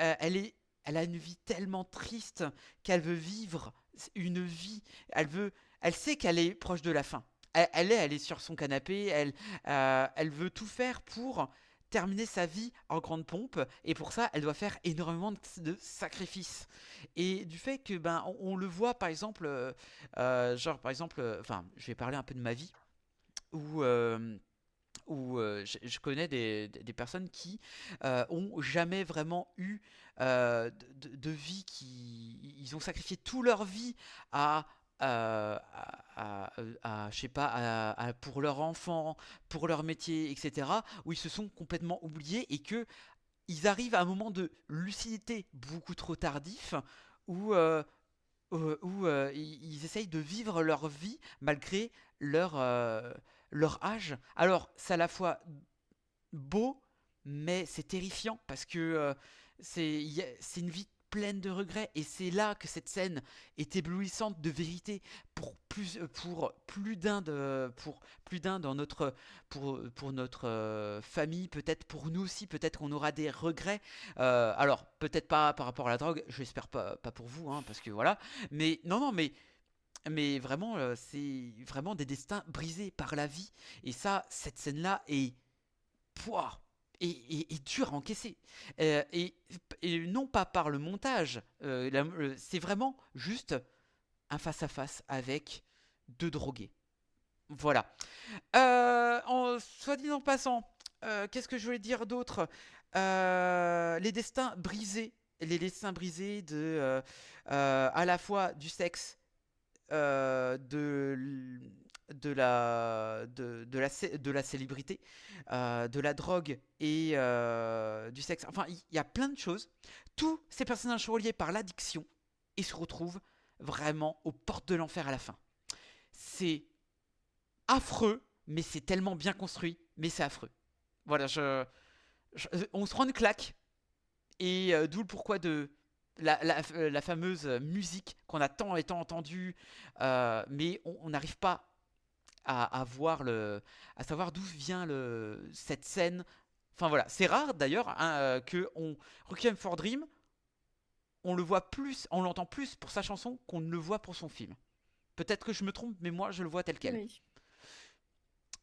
Speaker 1: elle a une vie tellement triste qu'elle veut vivre une vie. Elle sait qu'elle est proche de la fin. Elle est sur son canapé. Elle veut tout faire pour terminer sa vie en grande pompe, et pour ça, elle doit faire énormément de sacrifices. Et du fait que on le voit par exemple, je vais parler un peu de ma vie, où je connais des personnes qui ont jamais vraiment eu de vie, ils ont sacrifié toute leur vie je sais pas, pour leur enfant, pour leur métier, etc., où ils se sont complètement oubliés, et que ils arrivent à un moment de lucidité beaucoup trop tardif, où ils essayent de vivre leur vie malgré leur âge. Alors, c'est à la fois beau, mais c'est terrifiant, parce que c'est une vie pleine de regrets, et c'est là que cette scène est éblouissante de vérité pour plus d'un dans pour notre famille, peut-être pour nous aussi, peut-être qu'on aura des regrets, alors peut-être pas par rapport à la drogue, j'espère pas pour vous, hein, parce que voilà, mais non, mais vraiment, c'est vraiment des destins brisés par la vie, et ça, cette scène-là est pouah, et dur à encaisser. Et non pas par le montage, c'est vraiment juste un face-à-face avec deux drogués. Voilà. Soit dit en passant, qu'est-ce que je voulais dire d'autre? Les destins brisés. les seins brisés, à la fois du sexe, de, de la célébrité, de la drogue et du sexe. Enfin, il y a plein de choses. Tous ces personnages sont reliés par l'addiction et se retrouvent vraiment aux portes de l'enfer à la fin. C'est affreux, mais c'est tellement bien construit, mais c'est affreux. Voilà, on se prend une claque, et d'où le pourquoi de la fameuse musique qu'on a tant et tant entendue, mais on n'arrive pas à voir à savoir d'où vient cette scène. Enfin voilà, c'est rare d'ailleurs, hein, que Requiem for Dream, on le voit plus, on l'entend plus pour sa chanson qu'on ne le voit pour son film. Peut-être que je me trompe, mais moi je le vois tel quel.
Speaker 3: Oui.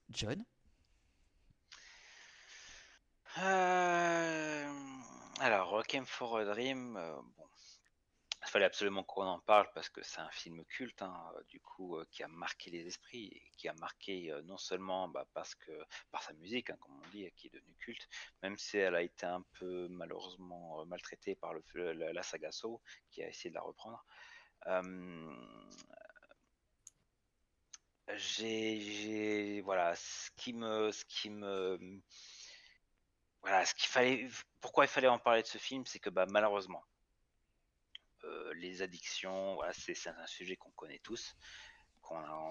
Speaker 1: John?
Speaker 2: Alors, Requiem for a Dream, bon, il fallait absolument qu'on en parle parce que c'est un film culte, hein, du coup, qui a marqué les esprits et qui a marqué non seulement par sa musique, hein, comme on dit, qui est devenue culte, même si elle a été un peu malheureusement maltraitée par la saga Saw, qui a essayé de la reprendre. Voilà, voilà, pourquoi il fallait en parler de ce film, c'est que malheureusement, les addictions, voilà, c'est un sujet qu'on connaît tous.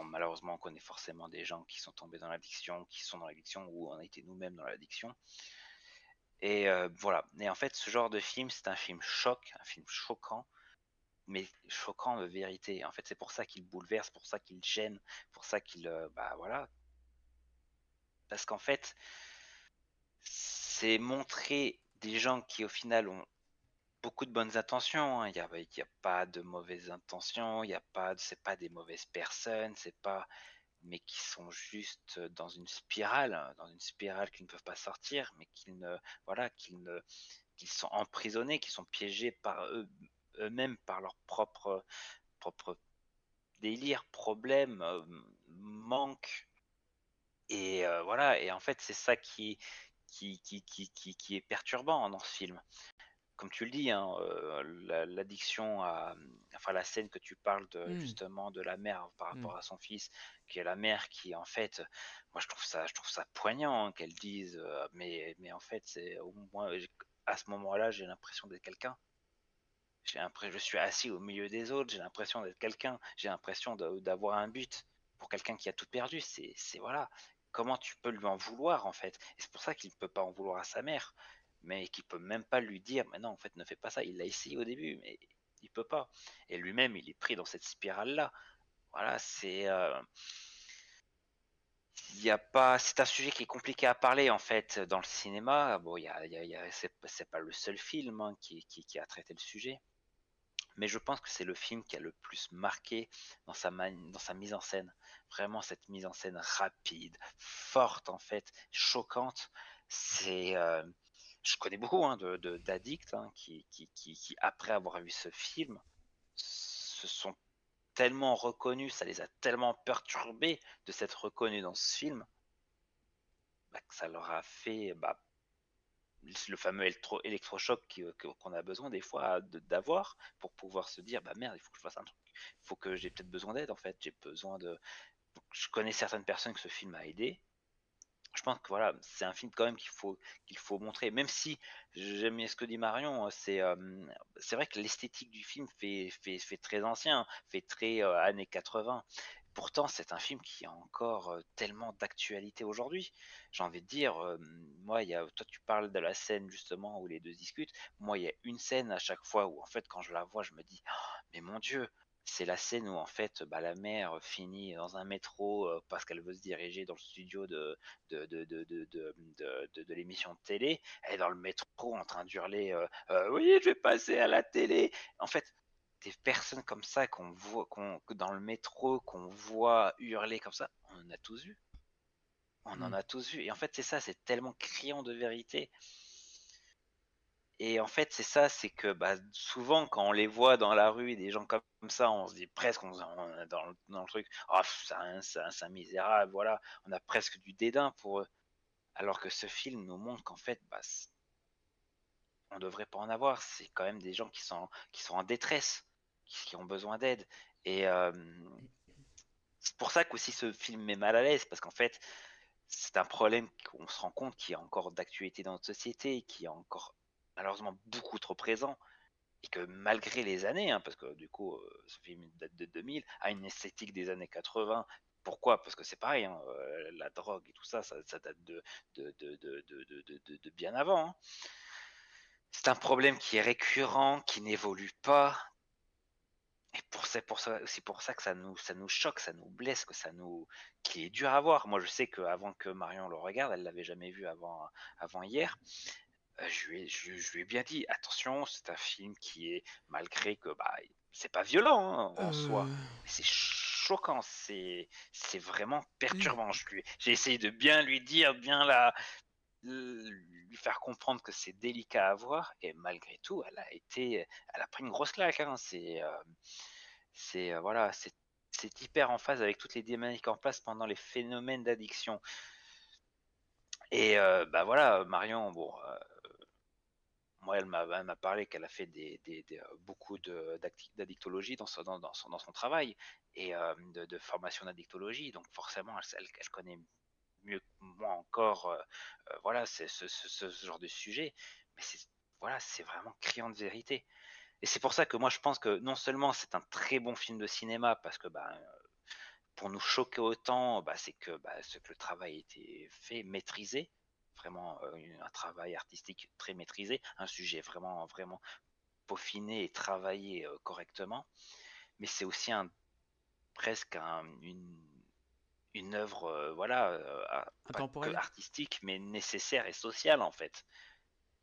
Speaker 2: Malheureusement, on connaît forcément des gens qui sont tombés dans l'addiction, qui sont dans l'addiction, ou on a été nous-mêmes dans l'addiction. Et voilà. Et en fait, ce genre de film, c'est un film un film choquant, mais choquant de vérité. En fait, c'est pour ça qu'il bouleverse, pour ça qu'il gêne, pour ça qu'il, voilà. Parce qu'en fait, c'est montrer des gens qui, au final, ont beaucoup de bonnes intentions, hein. Il y a pas de mauvaises intentions, c'est pas des mauvaises personnes, mais qui sont juste dans une spirale, hein, qu'ils ne peuvent pas sortir, mais voilà, qu'ils sont emprisonnés, qu'ils sont piégés par eux-mêmes, par leur propre délire, problème, manque. Et voilà, et en fait, c'est ça qui est perturbant dans ce film. Comme tu le dis, hein, l'addiction enfin la scène que tu parles justement de la mère par rapport à son fils, qui est la mère qui en fait, moi je trouve ça poignant, hein, qu'elle dise, mais en fait c'est au moins à ce moment-là j'ai l'impression d'être quelqu'un. Je suis assis au milieu des autres, j'ai l'impression d'être quelqu'un, j'ai l'impression d'avoir un but pour quelqu'un qui a tout perdu. C'est voilà, comment tu peux lui en vouloir en fait? Et c'est pour ça qu'il ne peut pas en vouloir à sa mère, mais qu'il peut même pas lui dire, mais non, en fait, ne fais pas ça. Il l'a essayé au début, mais il peut pas. Et lui-même, il est pris dans cette spirale-là. Voilà, il y a pas, c'est un sujet qui est compliqué à parler en fait dans le cinéma. Bon, c'est pas le seul film, hein, qui a traité le sujet. Mais je pense que c'est le film qui a le plus marqué dans sa mise en scène. Vraiment, cette mise en scène rapide, forte en fait, choquante. Je connais beaucoup, hein, d'addicts, hein, qui, après avoir vu ce film, se sont tellement reconnus, ça les a tellement perturbés de s'être reconnus dans ce film, que ça leur a fait le fameux électrochoc qu'on a besoin des fois d'avoir pour pouvoir se dire merde, il faut que je fasse un truc, il faut que j'ai peut-être besoin d'aide en fait, j'ai besoin de. Je connais certaines personnes que ce film a aidé. Je pense que voilà, c'est un film quand même qu'il faut montrer, même si j'aime bien ce que dit Marion, c'est vrai que l'esthétique du film fait très ancien, fait très années 80. Pourtant, c'est un film qui a encore tellement d'actualité aujourd'hui. J'ai envie de dire, moi, toi, tu parles de la scène justement où les deux discutent. Moi, il y a une scène à chaque fois où, en fait, quand je la vois, je me dis, oh, mais mon Dieu, c'est la scène où, en fait, la mère finit dans un métro parce qu'elle veut se diriger dans le studio de l'émission de télé. Elle est dans le métro en train d'hurler, oui, je vais passer à la télé. En fait, des personnes comme ça qu'on voit dans le métro, qu'on voit hurler comme ça, on en a tous vu. On en a tous vu. Et en fait, c'est ça, c'est tellement criant de vérité. Et en fait, c'est ça, c'est que souvent, quand on les voit dans la rue, des gens comme ça, on se dit presque, on est dans le truc, oh, c'est un misérable, voilà. On a presque du dédain pour eux. Alors que ce film nous montre qu'en fait, on devrait pas en avoir. C'est quand même des gens qui sont en détresse, qui ont besoin d'aide. Et c'est pour ça qu'aussi ce film met mal à l'aise, parce qu'en fait, c'est un problème qu'on se rend compte qui est encore d'actualité dans notre société, qui est encore malheureusement beaucoup trop présent, et que malgré les années, hein, parce que du coup, ce film date de 2000, a une esthétique des années 80. Pourquoi? Parce que c'est pareil, hein, la drogue et tout ça, ça date de bien avant, hein. C'est un problème qui est récurrent, qui n'évolue pas. Et c'est pour ça que ça nous choque, ça nous blesse, qui est dur à voir. Moi, je sais qu'avant que Marion le regarde, elle l'avait jamais vu avant hier. Je lui ai bien dit, attention, c'est un film qui est, malgré que c'est pas violent, hein, en soi, mais c'est choquant, c'est vraiment perturbant. J'ai essayé de bien lui dire, lui faire comprendre que c'est délicat à voir, et malgré tout, elle a pris une grosse claque, hein. Voilà, c'est hyper en phase avec toutes les dynamiques en place pendant les phénomènes d'addiction. Et voilà, Marion, bon, moi, elle m'a parlé qu'elle a fait beaucoup d'addictologie dans son travail, et de formation d'addictologie. Donc forcément, elle connaît mieux que moi encore, voilà, ce genre de sujet. Mais voilà, c'est vraiment criant de vérité. Et c'est pour ça que moi, je pense que non seulement c'est un très bon film de cinéma, parce que pour nous choquer autant, c'est que le travail a été fait, maîtrisé, vraiment un travail artistique très maîtrisé, un sujet vraiment, vraiment peaufiné et travaillé correctement. Mais c'est aussi presque une œuvre, voilà, pas que artistique, mais nécessaire et sociale, en fait.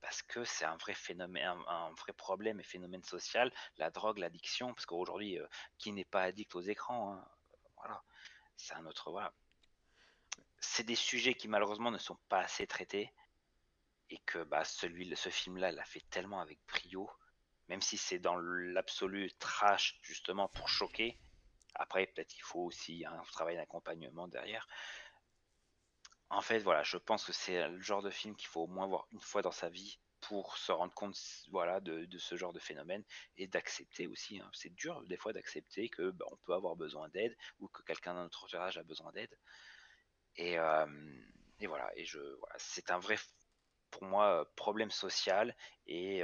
Speaker 2: Parce que c'est un vrai phénomène, un vrai problème et phénomène social, la drogue, l'addiction, parce qu'aujourd'hui, qui n'est pas addict aux écrans, hein, voilà, c'est un autre, voilà. C'est des sujets qui malheureusement ne sont pas assez traités, et que ce film-là l'a fait tellement avec brio, même si c'est dans l'absolu trash, justement pour choquer. Après, peut-être qu'il faut aussi un travail d'accompagnement derrière. En fait, voilà, je pense que c'est le genre de film qu'il faut au moins voir une fois dans sa vie pour se rendre compte, voilà, de ce genre de phénomène, et d'accepter aussi, hein. C'est dur des fois d'accepter que on peut avoir besoin d'aide, ou que quelqu'un dans notre entourage a besoin d'aide. Et voilà, voilà, c'est un vrai, pour moi, problème social, et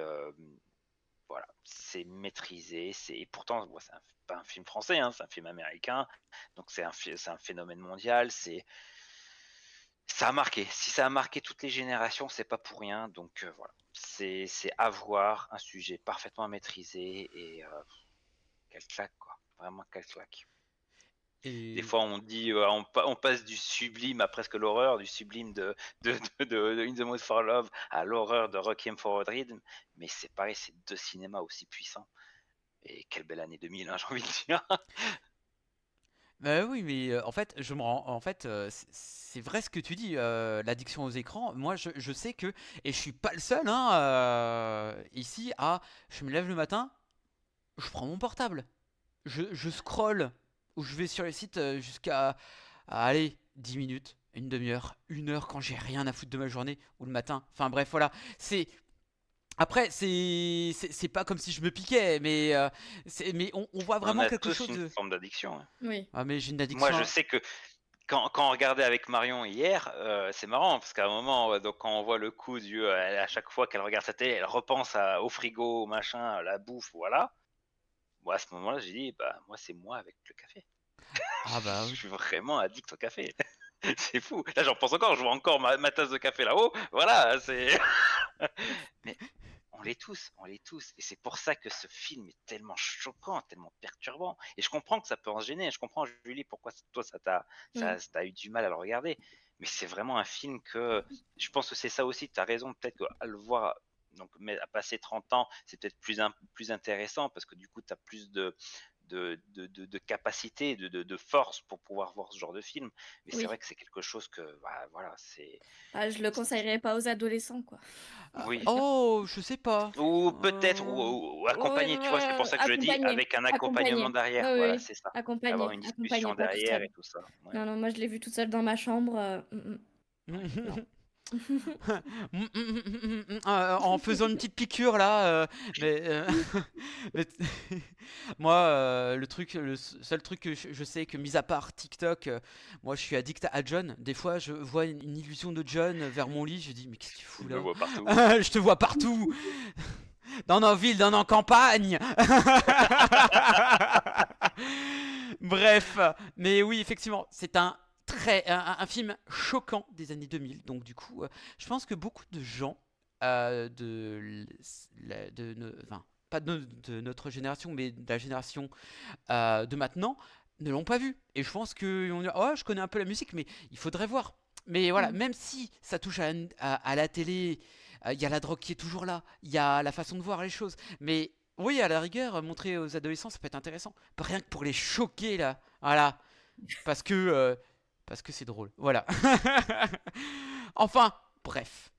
Speaker 2: voilà, c'est maîtrisé, et pourtant, c'est pas un film français, hein, c'est un film américain, donc c'est un phénomène mondial, ça a marqué. Si ça a marqué toutes les générations, c'est pas pour rien. Donc voilà, c'est à voir, un sujet parfaitement maîtrisé, et quelle claque, quoi. Vraiment quelle claque. Des fois, on dit, on passe du sublime à presque l'horreur, du sublime de In the Mood for Love à l'horreur de Requiem for a Dream, mais c'est pareil, c'est deux cinémas aussi puissants. Et quelle belle année 2000, hein, j'ai envie de dire.
Speaker 1: Bah oui, mais en fait, en fait, c'est vrai ce que tu dis, l'addiction aux écrans. Moi, je sais que, et je suis pas le seul, hein, ici, je me lève le matin, je prends mon portable, je scrolle, ou je vais sur les sites allez, 10 minutes, une demi-heure, 1 heure quand j'ai rien à foutre de ma journée, ou le matin. Enfin bref, voilà. Après, c'est pas comme si je me piquais, mais on voit vraiment quelque chose
Speaker 2: On a tous
Speaker 1: de.
Speaker 2: une forme d'addiction, hein.
Speaker 3: Oui.
Speaker 1: Ah, mais j'ai une addiction.
Speaker 2: Moi, je sais que quand on regardait avec Marion hier, c'est marrant, parce qu'à un moment, donc quand on voit le coup à chaque fois qu'elle regarde sa télé, elle repense au frigo, au machin, à la bouffe, voilà. Moi, à ce moment-là, j'ai dit, moi, c'est moi avec le café.
Speaker 1: Ah bah
Speaker 2: Je
Speaker 1: oui.
Speaker 2: suis vraiment addict au café. C'est fou. Là, j'en pense encore, je vois encore ma tasse de café là-haut. Voilà, c'est. Mais on l'est tous. Et c'est pour ça que ce film est tellement choquant, tellement perturbant. Et je comprends que ça peut en gêner. Je comprends, Julie, pourquoi toi, ça t'a eu du mal à le regarder. Mais c'est vraiment un film que. Je pense que c'est ça aussi, tu as raison, peut-être qu'à le voir. Donc, mais à passer 30 ans, c'est peut-être plus intéressant, parce que du coup, tu as plus de capacité, de force pour pouvoir voir ce genre de film. Mais c'est
Speaker 3: Oui.
Speaker 2: vrai que c'est quelque chose que, voilà, c'est.
Speaker 3: Je le conseillerais pas aux adolescents, quoi.
Speaker 2: Oui.
Speaker 1: Oh, je sais pas.
Speaker 2: Ou peut-être, ou accompagné, tu vois, c'est pour ça que je dis, avec un accompagnement derrière.
Speaker 3: Oui,
Speaker 2: Voilà,
Speaker 3: oui.
Speaker 2: c'est ça.
Speaker 3: Accompagné,
Speaker 2: Avoir une discussion
Speaker 3: pas tout
Speaker 2: derrière
Speaker 3: seul.
Speaker 2: et tout ça. Ouais.
Speaker 3: Non, moi je l'ai vu toute seule dans ma chambre. Non.
Speaker 1: En faisant une petite piqûre là. Mais, mais moi, le seul truc que je sais que, mis à part TikTok, moi je suis addict à John. Des fois, je vois une illusion de John vers mon lit. Je dis, mais qu'est-ce que tu fous
Speaker 2: Je
Speaker 1: là?
Speaker 2: me vois partout.
Speaker 1: Je te vois partout. Dans nos villes, dans nos campagnes. Bref, mais oui, effectivement, c'est un film choquant des années 2000. Donc du coup, je pense que beaucoup de gens enfin, pas de notre génération, mais de la génération de maintenant, ne l'ont pas vu. Et je pense qu'on dit, oh, je connais un peu la musique, mais il faudrait voir. Mais voilà, même si ça touche à la télé, il y a la drogue qui est toujours là, il y a la façon de voir les choses. Mais oui, à la rigueur, montrer aux adolescents, ça peut être intéressant. Rien que pour les choquer, là. Voilà. Parce que c'est drôle. Voilà. Enfin, bref.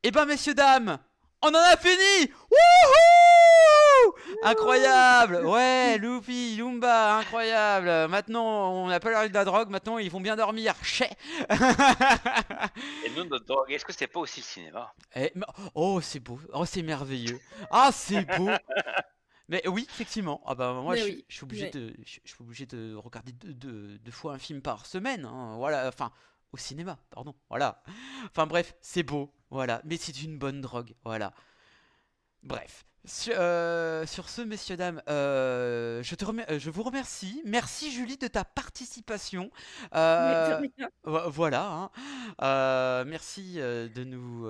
Speaker 1: Eh ben, messieurs, dames, on en a fini. Wouhou! Incroyable. Ouais, Loupi, Lumba, incroyable. Maintenant, on n'a pas l'air de la drogue. Maintenant, ils vont bien dormir. Chais.
Speaker 2: Et nous, notre drogue, est-ce que c'est pas aussi le cinéma?
Speaker 1: Oh, c'est beau. Oh, c'est merveilleux. Ah, c'est beau. Mais oui, effectivement. Ah bah moi,
Speaker 3: Mais
Speaker 1: je
Speaker 3: oui,
Speaker 1: suis obligé
Speaker 3: mais-
Speaker 1: je suis obligé de regarder deux fois un film par semaine, hein. Voilà, enfin, au cinéma, pardon. Voilà. Enfin bref, c'est beau. Voilà. Mais c'est une bonne drogue. Voilà. Bref. Sur ce, messieurs, dames, je vous remercie. Merci, Julie, de ta participation.
Speaker 3: Mais de
Speaker 1: Euh,
Speaker 3: rien.
Speaker 1: voilà, hein. Merci de nous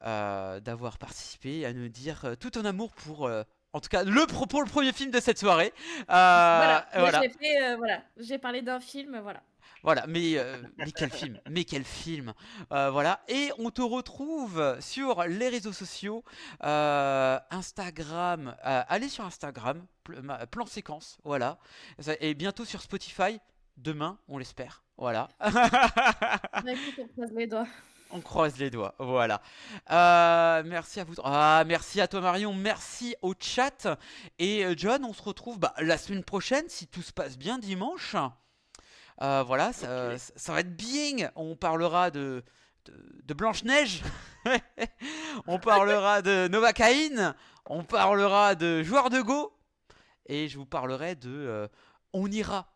Speaker 1: d'avoir participé, à nous dire tout ton amour pour, en tout cas, pour le premier film de cette soirée.
Speaker 3: Voilà, moi,
Speaker 1: Voilà.
Speaker 3: j'ai fait, voilà, j'ai parlé d'un film, voilà.
Speaker 1: Voilà, mais quel film, mais quel film. Voilà, et on te retrouve sur les réseaux sociaux, Instagram, allez sur Instagram, plan séquence, voilà, et bientôt sur Spotify, demain, on l'espère, voilà.
Speaker 3: Bah, écoute, on croise les doigts.
Speaker 1: On croise les doigts, voilà. Merci à vous. Merci à toi, Marion, merci au chat. Et John, on se retrouve la semaine prochaine, si tout se passe bien, dimanche. Voilà, ça va être bien. On parlera de Blanche-Neige. On parlera de Novacaïne. On parlera de Joueur de Go. Et je vous parlerai de On ira.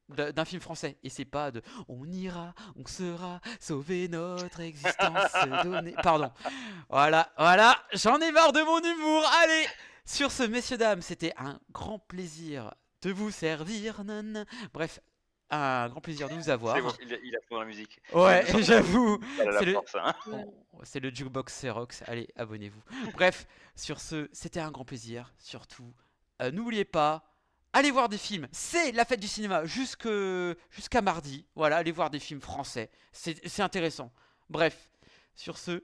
Speaker 1: D'un film français. Et c'est pas de On ira, on sera, sauver notre existence, se donner. Pardon. Voilà, j'en ai marre de mon humour. Allez, sur ce, messieurs, dames, c'était un grand plaisir de vous servir. Bref, un grand plaisir de vous avoir.
Speaker 2: C'est bon, il a pris la musique.
Speaker 1: Ouais, j'avoue.
Speaker 2: C'est
Speaker 1: le jukebox Xerox. Allez, abonnez-vous. Bref, sur ce, c'était un grand plaisir. Surtout, n'oubliez pas, allez voir des films. C'est la fête du cinéma jusqu'à mardi. Voilà, allez voir des films français. C'est intéressant. Bref, sur ce,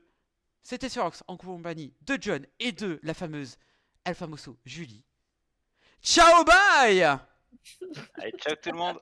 Speaker 1: c'était Xerox en compagnie de John et de la fameuse El Famoso Julie. Ciao, bye.
Speaker 2: Allez, ciao tout le monde.